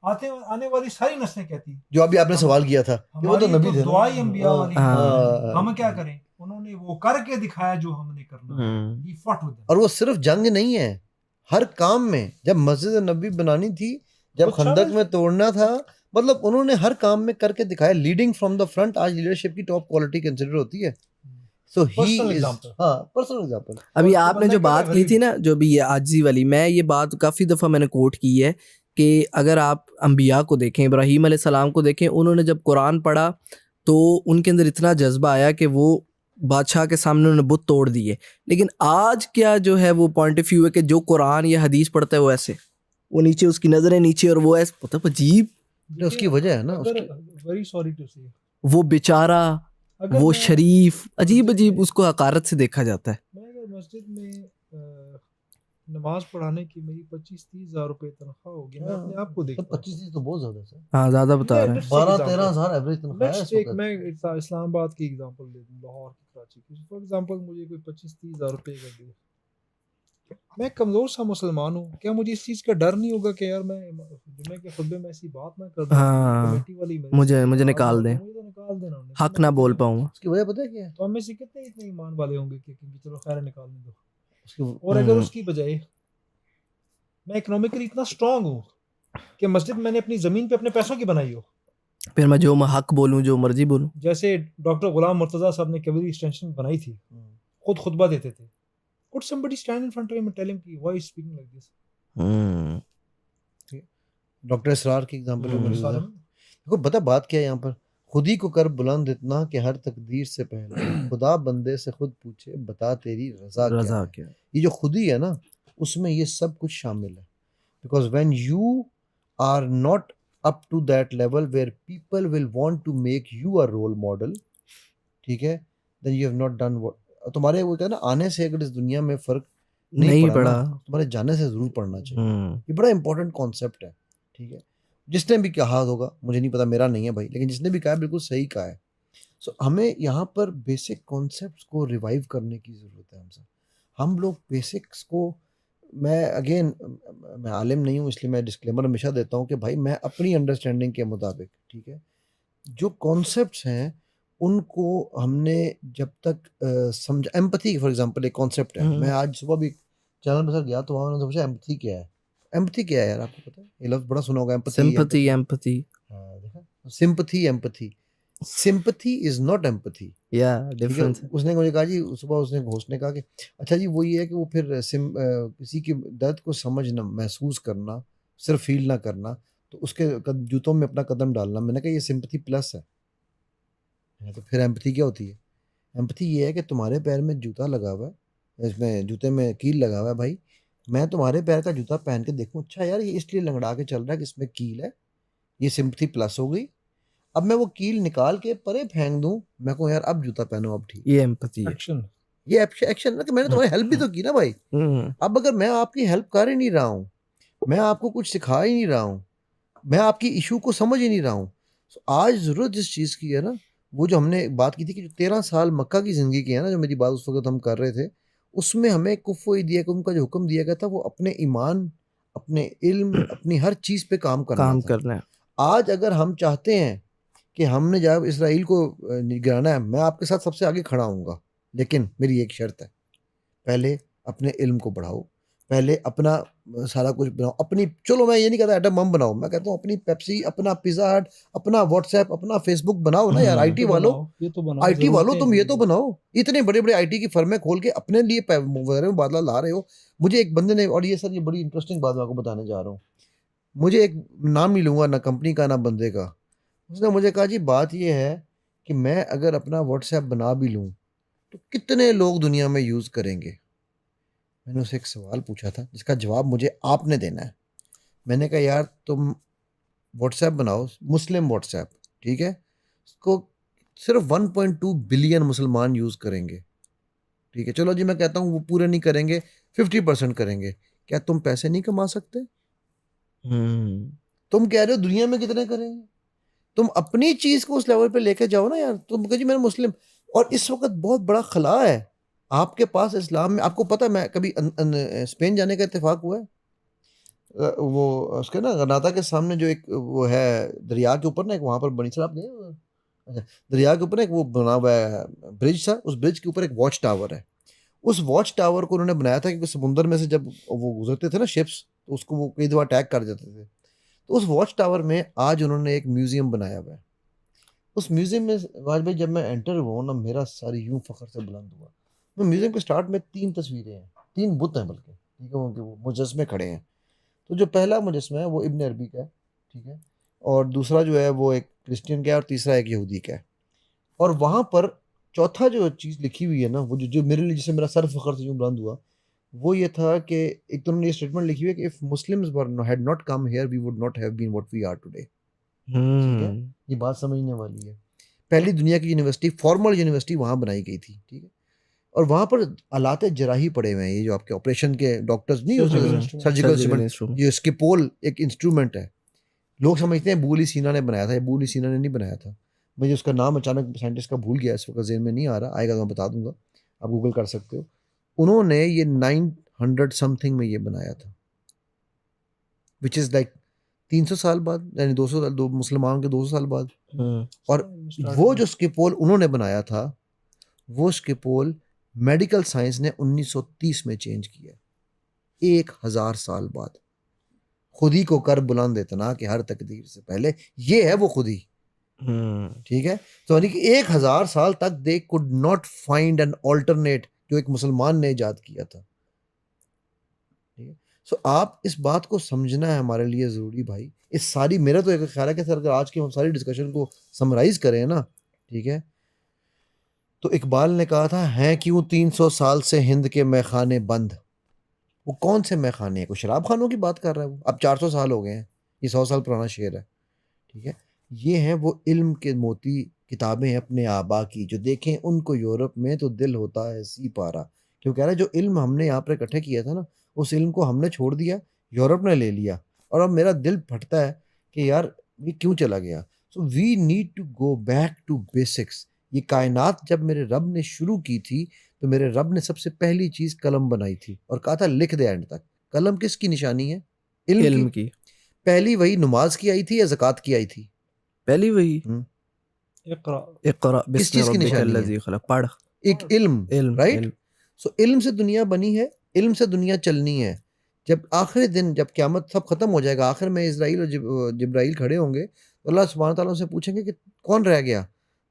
آنے والی ساری نسلیں کہتی جو ابھی آپ نے سوال کیا تھا کہ وہ تو نبی تھے. دعائی انبیاء والی ہاں. ہم کیا کریں؟ انہوں نے وہ کر کے دکھایا جو ہم نے کرنا. He fought with them. اور وہ صرف جنگ نہیں ہے، ہر کام میں. جب مسجد نبی بنانی تھی، جب خندق میں توڑنا تھا، مطلب انہوں نے ہر کام میں کر کے دکھایا. لیڈنگ فرام دا فرنٹ آج لیڈرشپ کی ٹاپ کوالٹی کنسیڈر ہوتی ہے. سو ہی ہاں پرسنل ایگزامپل. ابھی آپ نے جو بات کی تھی نا، جو بھی یہ عاجزی والی، میں یہ بات کافی دفعہ میں نے کوٹ کی ہے کہ اگر آپ انبیاء کو دیکھیں، ابراہیم علیہ السلام کو دیکھیں، انہوں نے جب قرآن پڑھا تو ان کے اندر اتنا جذبہ آیا کہ وہ بادشاہ کے سامنے انہوں نے بت توڑ دیے. لیکن آج کیا جو ہے وہ پوائنٹ آف ویو ہے کہ جو قرآن یا حدیث پڑھتا ہے وہ ایسے، وہ نیچے، اس کی نظریں نیچے، اور وہ ایسے مطلب عجیب. اس کی وجہ ہے نا، ویری سوری ٹو سے وہ بیچارہ، وہ شریف، عجیب اس کو حقارت سے دیکھا جاتا ہے. میں اگر مسجد میں نماز پڑھانے کی میری 25-30 ہزار روپے تنخواہ ہوگی، میں اپنے آپ کو دیکھتا ہوں. 25 تو بہت زیادہ ہے. ہاں زیادہ بتا رہے ہیں. 12-13 ہزار ایوریج تنخواہ ہے اس وقت. میں اسلام آباد کی ایگزامپل دے دوں، لاہور کی، کراچی کی. فار ایگزامپل مجھے کوئی 25-30 ہزار روپے کر دے، میں کمزور سا مسلمان ہوں، کیا مجھے اس چیز کا ڈر نہیں ہوگا کہ یار میں جمعے کے خطبے میں ایسی بات نہ کر دوں، کمیٹی والی مجھے نکال دیں، حق نہ بول پاؤں. اس کی وجہ پتہ ہے کیا ہے؟ تو ہم میں سے کتنے اتنے ایمان والے ہوں گے کہ چلو خیر نکالنے دو. اور اگر اس کی بجائے میں اکنامکلی اتنا اسٹرانگ ہوں کہ مسجد میں نے اپنی زمین پہ اپنے پیسوں کی بنائی ہو، پھر میں جو حق بولوں، جو مرضی بولوں. جیسے ڈاکٹر غلام مرتضیٰ صاحب نے کیوری ایکسٹینشن بنائی تھی، خود خطبہ دیتے تھے. Could somebody stand in front of him and tell him why is speaking like this? Doctor Israr کی ایگزامپل دیکھو، بتا بات کیا ہے یہاں پر. خود ہی کو کر بلند اتنا کہ ہر تقدیر سے پہلے خدا بندے سے خود پوچھے بتا تیری رضا کیا. یہ جو خودی ہے نا، اس میں یہ سب کچھ شامل ہے. Because when you are not up to that level where people will want to make you a role model, ٹھیک ہے، then you have not done what. تمہارے وہ کہتے ہیں نا، آنے سے اگر اس دنیا میں فرق نہیں پڑا، تمہارے جانے سے ضرور پڑنا چاہیے. یہ بڑا امپورٹنٹ کانسیپٹ ہے، ٹھیک ہے. جس نے بھی کہا ہوگا، مجھے نہیں پتا، میرا نہیں ہے بھائی، لیکن جس نے بھی کہا بالکل صحیح کہا ہے. سو ہمیں یہاں پر بیسک کانسیپٹس کو ریوائیو کرنے کی ضرورت ہے. ہم لوگ بیسکس کو، میں عالم نہیں ہوں، اس لیے میں ڈسکلیمر ہمیشہ دیتا ہوں کہ بھائی میں اپنی انڈرسٹینڈنگ کے مطابق، ٹھیک ہے، جو کانسیپٹس ہیں ان کو ہم نے جب تک سمجھا. ایمپتھی فار ایگزامپل ایک کانسیپٹ ہے. میں آج صبح بھی چینل پہ سر گیا تو وہاں نے پوچھا ایمپتھی کیا ہے. ایمپتھی کیا ہے یار، آپ کو پتا ہے؟ یہ لفظ بڑا سنا ہوگا، ایمپتھی. ہاں دیکھا، sympathy empathy. Sympathy is not empathy. اس نے مجھے کہا جی، صبح اس نے ہوسٹ نے کہا کہ اچھا جی وہ یہ ہے کہ وہ پھر کسی کی درد کو سمجھنا، محسوس کرنا، صرف فیل نہ کرنا، تو اس کے جوتوں میں اپنا قدم ڈالنا. میں نے کہا یہ سمپتھی پلس ہے. تو پھر ایمپتھی کیا ہوتی ہے؟ ایمپتھی یہ ہے کہ تمہارے پیر میں جوتا لگا ہوا ہے، اس میں جوتے میں کیل لگا ہوا ہے، بھائی میں تمہارے پیر کا جوتا پہن کے دیکھوں، اچھا یار یہ اس لیے لنگڑا کے چل رہا ہے کہ اس میں کیل ہے، یہ سمپتھی پلس ہو گئی. اب میں وہ کیل نکال کے پرے پھینک دوں، میں کہوں یار اب جوتا پہنو، اب ٹھیک. یہ ایمپتھی ہے، یہ ایکشن ہے کہ میں نے تمہاری ہیلپ بھی تو کی نا بھائی. اب اگر میں آپ کی ہیلپ کر ہی نہیں رہا ہوں، میں آپ کو کچھ سکھا ہی نہیں رہا ہوں، میں آپ کی ایشو کو سمجھ ہی نہیں رہا ہوں. آج ضرورت جس چیز کی ہے نا، وہ جو ہم نے بات کی تھی کہ جو 13 سال مکہ کی زندگی کی ہے نا، جو میری بات اس وقت ہم کر رہے تھے، اس میں ہمیں کفو دیا کہ ان کا جو حکم دیا گیا تھا وہ اپنے ایمان، اپنے علم، اپنی ہر چیز پہ کام کرنا ہے. آج اگر ہم چاہتے ہیں کہ ہم نے جب اسرائیل کو گرانا ہے، میں آپ کے ساتھ سب سے آگے کھڑا ہوں گا، لیکن میری ایک شرط ہے، پہلے اپنے علم کو بڑھاؤ، پہلے اپنا سارا کچھ بناؤ. اپنی، چلو میں یہ نہیں کہتا ایٹم بم بناؤ، میں کہتا ہوں اپنی پیپسی، اپنا پیزا ہٹ، اپنا واٹس ایپ، اپنا فیس بک بناؤ نا یار. آئی ٹی والوں تم یہ تو بناؤ. اتنے بڑے بڑے آئی ٹی کی فرمیں کھول کے اپنے لیے مبادلہ لا رہے ہو. مجھے ایک بندے نے، اور یہ سر یہ بڑی انٹرسٹنگ بات میں آپ کو بتانے جا رہا ہوں، مجھے ایک نام نہیں لوں گا، نہ کمپنی کا نہ بندے کا، اس نے مجھے کہا جی بات یہ ہے کہ میں اگر اپنا واٹس ایپ بنا بھی لوں تو کتنے لوگ دنیا میں یوز کریں گے. میں نے اسے ایک سوال پوچھا تھا جس کا جواب مجھے آپ نے دینا ہے. میں نے کہا یار تم واٹس ایپ بناؤ، مسلم واٹس ایپ، ٹھیک ہے، اس کو صرف 1.2 بلین مسلمان یوز کریں گے، ٹھیک ہے، چلو جی میں کہتا ہوں وہ پورے نہیں کریں گے، 50% کریں گے. کیا تم پیسے نہیں کما سکتے؟ ہوں تم کہہ رہے ہو دنیا میں کتنے کریں گے، تم اپنی چیز کو اس لیول پہ لے کے جاؤ نا یار. تم کہ جی میں مسلم، اور اس وقت بہت بڑا خلا ہے آپ کے پاس اسلام میں. آپ کو پتہ میں کبھی اسپین جانے کا اتفاق ہوا ہے، وہ اس کے نا غرناطہ کے سامنے جو ایک وہ ہے دریا کے اوپر نا، ایک وہاں پر بنی سر آپ گئے ہو؟ اچھا، دریا کے اوپر نا ایک وہ بنا ہوا ہے برج تھا، اس برج کے اوپر ایک واچ ٹاور ہے. اس واچ ٹاور کو انہوں نے بنایا تھا کیونکہ سمندر میں سے جب وہ گزرتے تھے نا شپس، تو اس کو وہ کئی دفعہ اٹیک کر دیتے تھے. تو اس واچ ٹاور میں آج انہوں نے ایک میوزیم بنایا ہوا ہے. اس میوزیم میں واج بھائی جب میں انٹر ہوا ہوں نا، میرا ساری یوں فخر سے بلند ہوا. وہ میوزیم کے سٹارٹ میں 3 تصویریں ہیں، 3 بت ہیں بلکہ، ٹھیک ہے، وہ مجسمے کھڑے ہیں. تو جو پہلا مجسمہ ہے وہ ابن عربی کا ہے، ٹھیک ہے، اور دوسرا جو ہے وہ ایک کرسچین کا ہے، اور تیسرا ایک یہودی کا ہے. اور وہاں پر چوتھا جو چیز لکھی ہوئی ہے نا، وہ جو میرے لیے، جسے میرا سر فخر سے یوں بلند ہوا، وہ یہ تھا کہ ایک تو انہوں نے یہ اسٹیٹمنٹ لکھی ہوئی ہے کہ if Muslims had not come here we would not have been what we are today. ٹھیک ہے، یہ بات سمجھنے والی ہے. پہلی دنیا کی یونیورسٹی، فارمل یونیورسٹی وہاں بنائی گئی تھی، ٹھیک ہے، اور وہاں پر آلات جراحی پڑے ہوئے ہیں، یہ جو آپ کے آپریشن کے ڈاکٹرز نہیں Surgical ہوتے، instrument. Surgical surgical instrument, instrument. یہ اسکیپول ایک انسٹرومنٹ ہے. لوگ سمجھتے ہیں ابو علی سینا نے بنایا تھا، ابو علی سینا نے نہیں بنایا تھا. مجھے اس کا نام اچانک سائنٹسٹ کا بھول گیا، اس وقت ذہن میں نہیں آ رہا، آئے گا تو میں بتا دوں گا، آپ گوگل کر سکتے ہو. انہوں نے یہ 900 سم تھنگ میں یہ بنایا تھا، وچ از لائک 300 سال بعد، یعنی 200 سال، دو مسلمانوں کے 200 سال بعد. اور وہ جو اسکیپول انہوں نے بنایا تھا، وہ اسکیپول میڈیکل سائنس نے 1930 میں چینج کیا، 1000 سال بعد. خودی کو کر بلند اتنا کہ ہر تقدیر سے پہلے، یہ ہے وہ خودی، ٹھیک ہے. تو یعنی کہ 1000 سال تک دے could not find an alternate جو ایک مسلمان نے ایجاد کیا تھا. سو آپ اس بات کو سمجھنا ہے ہمارے لیے ضروری بھائی. اس ساری، میرا تو ایک خیال ہے کہ سر اگر آج کی ہم ساری ڈسکشن کو سمرائز کریں نا، ٹھیک ہے، تو اقبال نے کہا تھا ہیں کیوں 300 سال سے ہند کے میخانے بند. وہ کون سے میخانے ہیں؟ کوئی شراب خانوں کی بات کر رہا ہے وہ. اب 400 سال ہو گئے ہیں، یہ 100 سال پرانا شعر ہے، ٹھیک ہے. یہ ہیں وہ علم کے موتی، کتابیں اپنے آبا کی، جو دیکھیں ان کو یورپ میں تو دل ہوتا ہے سی پارا. کیوں کہہ رہا ہے جو علم ہم نے یہاں پر اکٹھے کیا تھا نا، اس علم کو ہم نے چھوڑ دیا، یورپ نے لے لیا، اور اب میرا دل پھٹتا ہے کہ یار یہ کیوں چلا گیا. So we need to go back to basics. یہ کائنات جب میرے رب نے شروع کی تھی تو میرے رب نے سب سے پہلی چیز قلم بنائی تھی، اور کہا تھا لکھ دے اینڈ تک. قلم کس کی نشانی ہے؟ علم کی. پہلی وہی نماز کی آئی تھی یا زکوٰۃ کی آئی تھی؟ پہلی وہی اقرا کس بسم چیز کی ربک نشانی الذی ہے؟ خلق، پڑھ. ایک علم، رائٹ. سو علم سے دنیا بنی ہے، علم سے دنیا چلنی ہے. جب آخری دن، جب قیامت سب ختم ہو جائے گا، آخر میں اسرائیل اور جبرائیل کھڑے ہوں گے، تو اللہ سبحانہ تعالیٰ سے پوچھیں گے کہ کون رہ گیا؟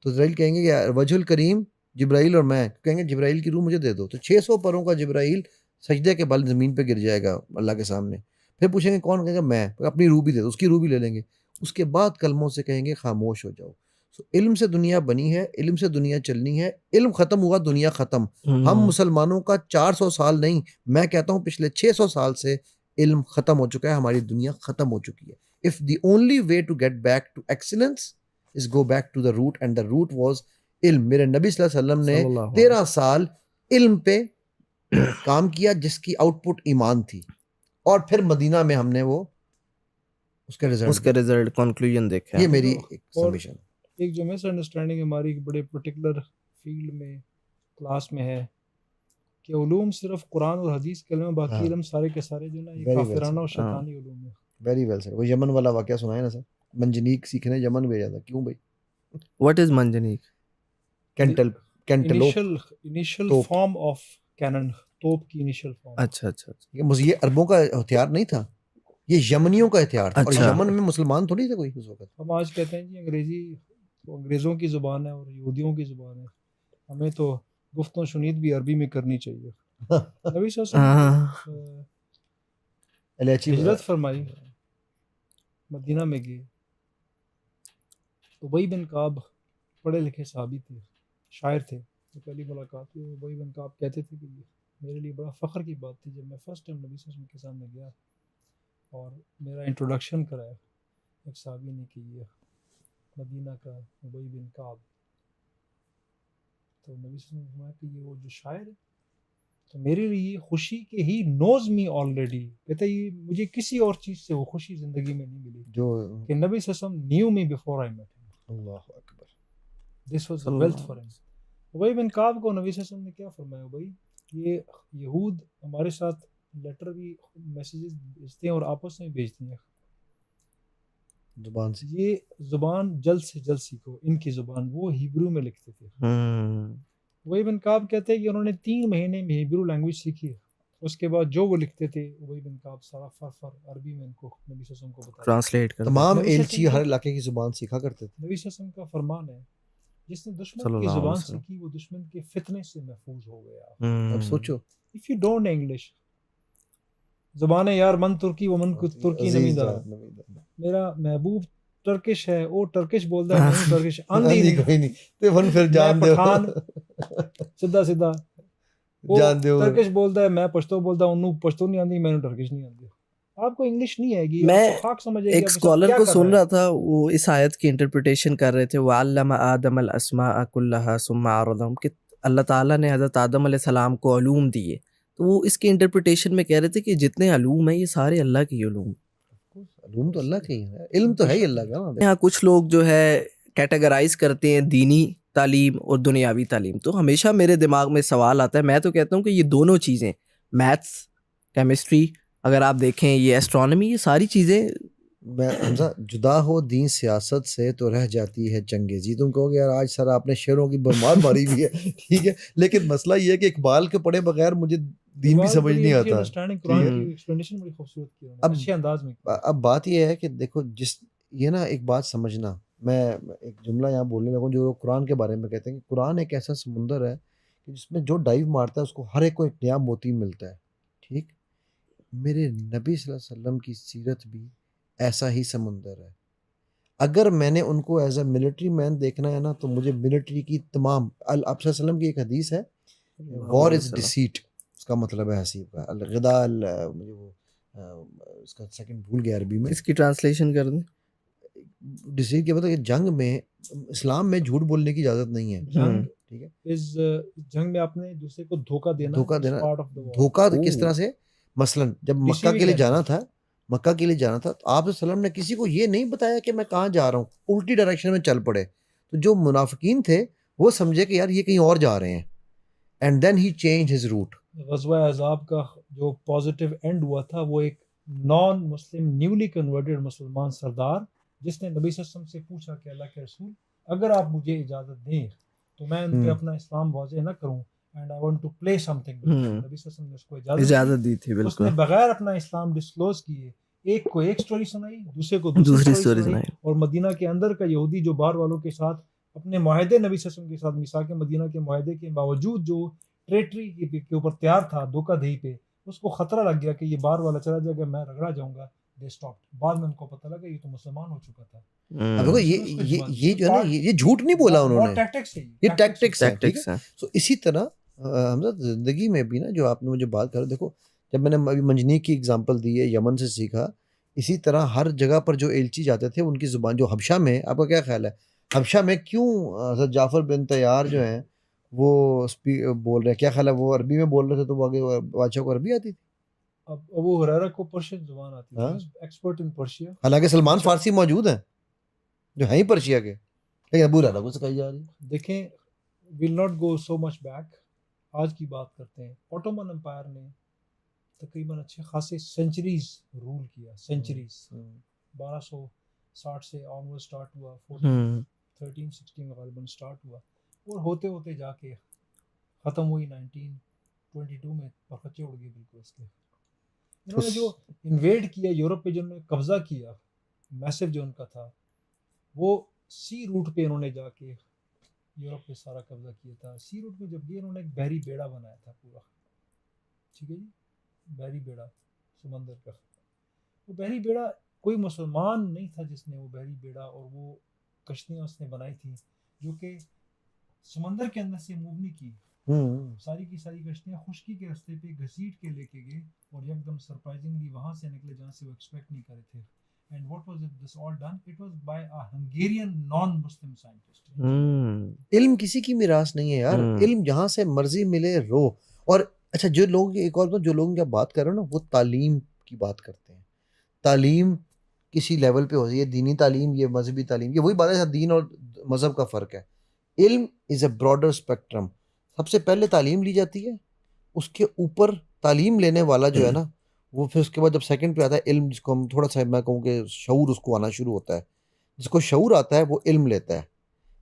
تو اسرائیل کہیں گے کہ وجہ الکریم جبرائیل اور میں. کہیں گے جبرائیل کی روح مجھے دے دو. تو 600 پروں کا جبرائیل سجدے کے بل زمین پہ گر جائے گا اللہ کے سامنے. پھر پوچھیں گے کون؟ کہیں گے میں. اپنی روح بھی دے دو، اس کی روح بھی لے لیں گے. اس کے بعد کلموں سے کہیں گے خاموش ہو جاؤ. سو علم سے دنیا بنی ہے، علم سے دنیا چلنی ہے. علم ختم ہوا، دنیا ختم. ہم مسلمانوں کا 400 سال نہیں، میں کہتا ہوں پچھلے 600 سال سے علم ختم ہو چکا ہے، ہماری دنیا ختم ہو چکی ہے. If the only way to get back to excellence is go back to the root, and the root was علم. میرے نبی صلی اللہ علیہ وسلم نے 13 سال علم پہ کام کیا، جس کی آؤٹ پٹ ایمان تھی، اور پھر مدینہ میں ہم نے وہ اس کے رزلٹ کنکلوژن دیکھا. یہ میری ایک سمیشن. ایک جو مس انڈرسٹینڈنگ ہماری ایک بڑے پرٹیکولر فیلڈ میں، کلاس میں ہے کہ علوم صرف قرآن اور حدیث کے علم، باقی علم سارے کے سارے جو نا یہ کافرانہ اور شیطانی علوم ہے. Very well sir. وہ یمن والا واقعہ سنائے نا سر، منجنیق سیکھنے یمن بھیجا تھا. کیوں بھائی؟ واٹ از منجنیق؟ انیشل فارم آف کینن، توپ کی انیشل فارم. اچھا اچھا اچھا. یہ عربوں کا ہتھیار نہیں تھا، یہ یمنیوں کا ہتھیار تھا. اور اچھا. یمن میں مسلمان تھوڑی تھے کوئی اس وقت. ہم آج کہتے ہیں جی انگریزی تو انگریزوں کی زبان ہے اور یہودیوں کی زبان ہے، ہمیں تو گفت و شنید بھی عربی میں کرنی چاہیے. نبی صلی اللہ علیہ وسلم ہجرت فرمائی، مدینہ میں گئے. ابی بن کعب پڑھے لکھے صحابی تھے، شاعر تھے. تو پہلی ملاقات ہوئی، ابی بن کعب کہتے تھے کہ میرے لیے بڑا فخر کی بات تھی جب میں فرسٹ ٹائم نبی صلی اللہ علیہ وسلم کے سامنے گیا اور میرا انٹروڈکشن کرایا ایک صحابی نے کہ یہ مدینہ کا ابی بن کعب. تو نبی صلی اللہ علیہ وسلم نے فرمایا کہ یہ وہ جو شاعر ہے. تو میرے لیے خوشی کہ ہی نوز می آلریڈی، کہتا ہے یہ مجھے کسی اور چیز سے وہ خوشی زندگی میں نہیں ملی جو کہ نبی صلی اللہ علیہ وسلم knew me before I met him. اللہ اکبر. This was wealth for him. ابی بن کعب کو نبی صلی اللہ علیہ وسلم نے کیا فرمایا، بھائی یہ یہود ہمارے ساتھ لیٹر بھی میسیجز بھیجتے ہیں اور آپس میں بھیجتے ہیں زبان سے. یہ زبان جلد سے جلد سیکھو. ان کی زبان وہ ہیبرو میں لکھتے تھے. ابی بن کعب کہتے ہیں کہ انہوں نے 3 مہینے میں ہیبرو لینگویج سیکھی. اس کے بعد جو وہ لکھتے تھے ابی بن کعب سارا فر عربی میں ان کو نبی صلی اللہ علیہ وسلم کو بتاتے. ٹرانسلیٹ کر تمام نبی صلی اللہ علیہ ایلچی وسلم ہر علاقے کی زبان سیکھا کرتے تھے. نبی صلی اللہ علیہ وسلم کا فرمان ہے جس نے دشمن صلی کی اللہ علیہ زبان وسلم. سیکھی وہ دشمن کے فتنے سے محفوظ ہو گیا. اب سوچو If you don't English زبان یار من ترکی و من ترکی نمیدہ. میرا محبوب ٹرکش ہے، وہ ٹرکش بولتا ہے، میں ٹرکش آندھی کوئی نہیں تو ون پھر جان میں دو پٹھان سیدھا سیدھا. وہ جان دو. ٹرکش بولتا ہے، میں پشتو بولتا ہوں، انہوں پشتو نہیں آندھی، میں ٹرکش نہیں آندھی. آپ کو انگلش نہیں آئے گی، میں آپ کو خاک سمجھے گی. ایک اسکالر کو سن رہا تھا، وہ اس آیت کی انٹرپریٹیشن کر رہے تھے، وَعَلَّمَ آدَمَ الْأَسْمَاءَ كُلَّهَا ثُمَّ عَرَضَهُمْ، کہ اللہ تعالیٰ نے حضرت آدم علیہ السلام کو علوم دیے. تو وہ اس کی انٹرپریٹیشن میں کہہ رہے تھے کہ جتنے علوم ہیں یہ سارے اللہ کے علوم. علوم تو اللہ کے ہی ہے، علم تو ہے ہی اللہ کا. یہاں کچھ لوگ جو ہے کیٹیگرائز کرتے ہیں دینی تعلیم اور دنیاوی تعلیم. تو ہمیشہ میرے دماغ میں سوال آتا ہے، میں تو کہتا ہوں کہ یہ دونوں چیزیں، میتھس، کیمسٹری، اگر آپ دیکھیں یہ ایسٹرانومی، یہ ساری چیزیں حمزہ جدا ہو دین سیاست سے تو رہ جاتی ہے چنگیزی. تم کہو گے یار آج سر آپ نے شعروں کی بمار ماری بھی ہے، ٹھیک ہے، لیکن مسئلہ یہ ہے کہ اقبال کے پڑھے بغیر مجھے دین بھی سمجھ نہیں آتا. اب بات یہ ہے کہ دیکھو یہ نا ایک بات سمجھنا، میں ایک جملہ یہاں بولنے لگوں جو قرآن کے بارے میں کہتے ہیں کہ قرآن ایک ایسا سمندر ہے کہ جس میں جو ڈائیو مارتا ہے اس کو ہر ایک کو ایک نیا موتی ملتا ہے. ٹھیک، میرے نبی صلی اللہ علیہ وسلم کی سیرت بھی ایسا ہی سمندر ہے. اگر میں نے ان کو ایز اے ملٹری مین دیکھنا ہے نا تو مجھے ملٹری کی تمام آپ صلی اللہ علیہ وسلم کی ایک حدیث ہے، وار از ڈیسیٹ، اس کا مطلب ہے حسیب کا الغدا، مجھے وہ اس کا سیکنڈ بھول گیا عربی میں، اس کی ٹرانسلیشن کر دیں. ڈیسیٹ کے مطلب کہ جنگ میں، اسلام میں جھوٹ بولنے کی اجازت نہیں ہے. ٹھیک ہے، اس جنگ میں آپ نے دوسرے کو دھوکہ دینا. دھوکہ کس طرح سے؟ مثلا جب مکہ کے لیے جانا تھا، تو آپ صلی اللہ علیہ وسلم نے کسی کو یہ نہیں بتایا کہ میں کہاں جا رہا ہوں، الٹی ڈائریکشن میں چل پڑے. تو جو منافقین تھے وہ سمجھے کہ یار یہ کہیں اور جا رہے ہیں، and then he change his route. غزوہ احزاب کا جو پازیٹیو اینڈ ہوا تھا وہ ایک نان مسلم نیولی کنورٹڈ مسلمان سردار جس نے نبی صلی اللہ علیہ وسلم سے پوچھا کہ اللہ کے رسول اگر آپ مجھے اجازت دیں تو میں ان پہ اپنا اسلام واضح نہ کروں، and I want to play something. نبی صلی اللہ علیہ وسلم نے اس کو اجازت دی تھی. اس نے بغیر اپنا اسلام ڈسکلوز کیے ایک کو ایک سٹوری سنائی، دوسرے کو دوسری سٹوری سنائی. اور مدینہ کے اندر کا یہودی جو باہر والوں کے ساتھ اپنے معاہدے نبی صلی اللہ علیہ وسلم کے ساتھ میثاق مدینہ کے معاہدے کے باوجود جو ٹریٹری کے اوپر تیار تھا، دھوکہ دہی پہ، اس کو خطرہ لگ گیا کہ یہ باہر والا چلا جائے گا، میں رگڑا جاؤں گا. They stop. بعد میں ان کو پتہ لگا یہ تو مسلمان ہو چکا تھا. اب یہ جو ہے نا یہ جھوٹ نہیں بولا انہوں نے، یہ ٹیکٹکس ہے. سو اسی طرح حمزہ زندگی میں بھی نا جو آپ نے مجھے بات کرا، دیکھو جب میں نے ابھی منجنیق کی اگزامپل دی ہے، یمن سے سیکھا، اسی طرح ہر جگہ پر جو ایلچی جاتے تھے ان کی زبان جو حبشہ میں، آپ کا کیا خیال ہے حبشہ میں کیوں حضرت جعفر بن طیار جو ہیں وہ بول رہے ہیں، کیا خیال ہے وہ عربی میں بول رہے تھے تو وہ آگے بادشاہ کو عربی آتی تھی؟ اب ابو ہریرہ کو پرشین زبان آتی تھی، ایکسپرٹ ان پرشیا. حالانکہ سلمان فارسی موجود ہیں جو ہیں ہی پرشیا کے، لیکن ابو ہریرہ کو سکھائی جا رہی ہے. دیکھیں we'll not go so much back, آج کی بات کرتے ہیں. اوٹومن امپائر نے تقریباً اچھے خاصے سینچریز رول کیا، سینچریز 1260 سے آن ورڈ سٹارٹ ہوا، 1360 میں غالباً سٹارٹ ہوا اور ہوتے ہوتے جا کے ختم ہوئی 1922 میں، پرخچے اڑ گئے بالکل اس کے. انہوں نے جو انویڈ کیا یورپ پہ، جنہوں نے قبضہ کیا میسو جو ان کا تھا، وہ سی روٹ پہ انہوں نے جا کے یورپ پہ سارا قبضہ کیا تھا. سی روٹ پہ جب گئے انہوں نے ایک بحری بیڑا بنایا تھا پورا، ٹھیک ہے جی، بحری بیڑا سمندر کا. وہ بحری بیڑا کوئی مسلمان نہیں تھا جس نے وہ بحری بیڑا اور وہ کشتیاں اس نے بنائی تھیں جو کہ سمندر کے اندر سے موو نہیں کی. ساری کی ساری کشتیاں خشکی کے راستے پہ گھسیٹ کے لے کے گئے اور یک دم سرپرائزنگلی وہاں سے نکلے جہاں سے وہ ایکسپیکٹ نہیں کرے تھے. And what was it, this all done? It was by a Hungarian non-Muslim scientist. علم کسی کی میراث نہیں ہے یار، علم جہاں سے مرضی ملے رو. اور اچھا جو لوگ ایک اور جو لوگوں کی آپ بات کر رہے ہو نا وہ تعلیم کی بات کرتے ہیں. تعلیم کسی لیول پہ ہوتی ہے, دینی تعلیم, یہ مذہبی تعلیم, یہ وہی بات ہے, دین اور مذہب کا فرق ہے. علم از اے براڈر اسپیکٹرم. سب سے پہلے تعلیم لی جاتی ہے, اس کے اوپر تعلیم لینے والا جو ہے نا وہ پھر اس کے بعد جب سیکنڈ پہ آتا ہے علم, جس کو ہم تھوڑا سا میں کہوں کہ شعور اس کو آنا شروع ہوتا ہے. جس کو شعور آتا ہے وہ علم لیتا ہے.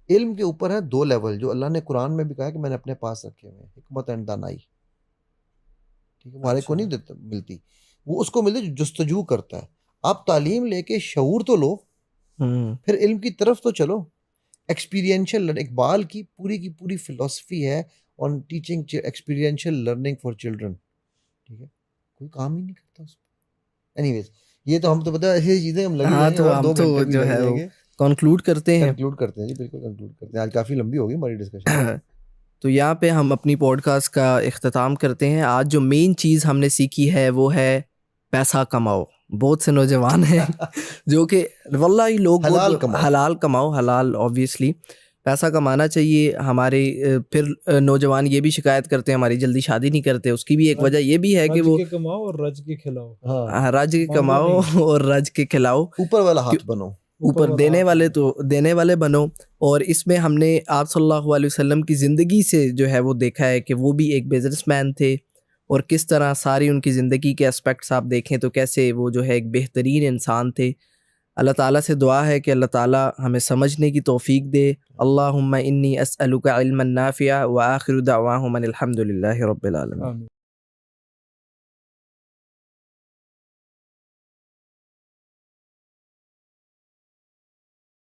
علم کے اوپر ہے 2 لیول جو اللہ نے قرآن میں بھی کہا ہے کہ میں نے اپنے پاس رکھے ہوئے ہیں, حکمت اینڈ دانائی. ٹھیک ہے, ہمارے کو نہیں ملتی, وہ اس کو ملتی جو جستجو کرتا ہے. آپ تعلیم لے کے شعور تو لو, پھر علم کی طرف تو چلو. ایکسپیرینشل, اقبال کی پوری فلسفی ہے on teaching experiential learning for children. ٹھیک ہے, کوئی کام ہی نہیں کرتا اس پہ. اینی ویز یہ تو ہم تو پتہ ایسی چیزیں ہم لگے ہاں جائیں گے تو اور ہم 2 تو گھنٹے بھی جو لگ ہے جائیں وہ گے. کنکلوڈ کرتے ہیں. کنکلوڈ کرتے ہیں جی, بالکل کنکلوڈ کرتے ہیں. آج کافی لمبی ہوگی ہماری ڈسکشن. تو یہاں پہ ہم اپنی پوڈ کاسٹ کا اختتام کرتے ہیں. آج جو مین چیز ہم نے سیکھی ہے وہ ہے پیسہ کماؤ. بہت سے نوجوان ہیں جو کہ واللہ لوگ حلال کماؤ. حلال کماؤ, حلال اوبویسلی پیسہ کمانا چاہیے. ہمارے پھر نوجوان یہ بھی شکایت کرتے ہیں ہماری جلدی شادی نہیں کرتے. اس کی بھی ایک وجہ یہ بھی ہے کہ وہ رج کے کماؤ اور رج کے کھلاؤ. ہاں, رج کے کماؤ اور رج کے کھلاؤ. اوپر والا ہاتھ بنو, اوپر دینے والے تو دینے والے بنو. اور اس میں ہم نے آپ صلی اللہ علیہ وسلم کی زندگی سے جو ہے وہ دیکھا ہے کہ وہ بھی ایک بزنس مین تھے, اور کس طرح ساری ان کی زندگی کے اسپیکٹس آپ دیکھیں تو کیسے وہ جو ہے ایک بہترین انسان تھے. اللہ تعالیٰ سے دعا ہے کہ اللہ تعالیٰ ہمیں سمجھنے کی توفیق دے. اللہم انی اسألک علما نافعا وآخر دعواہم ان الحمد للہ رب العالمین.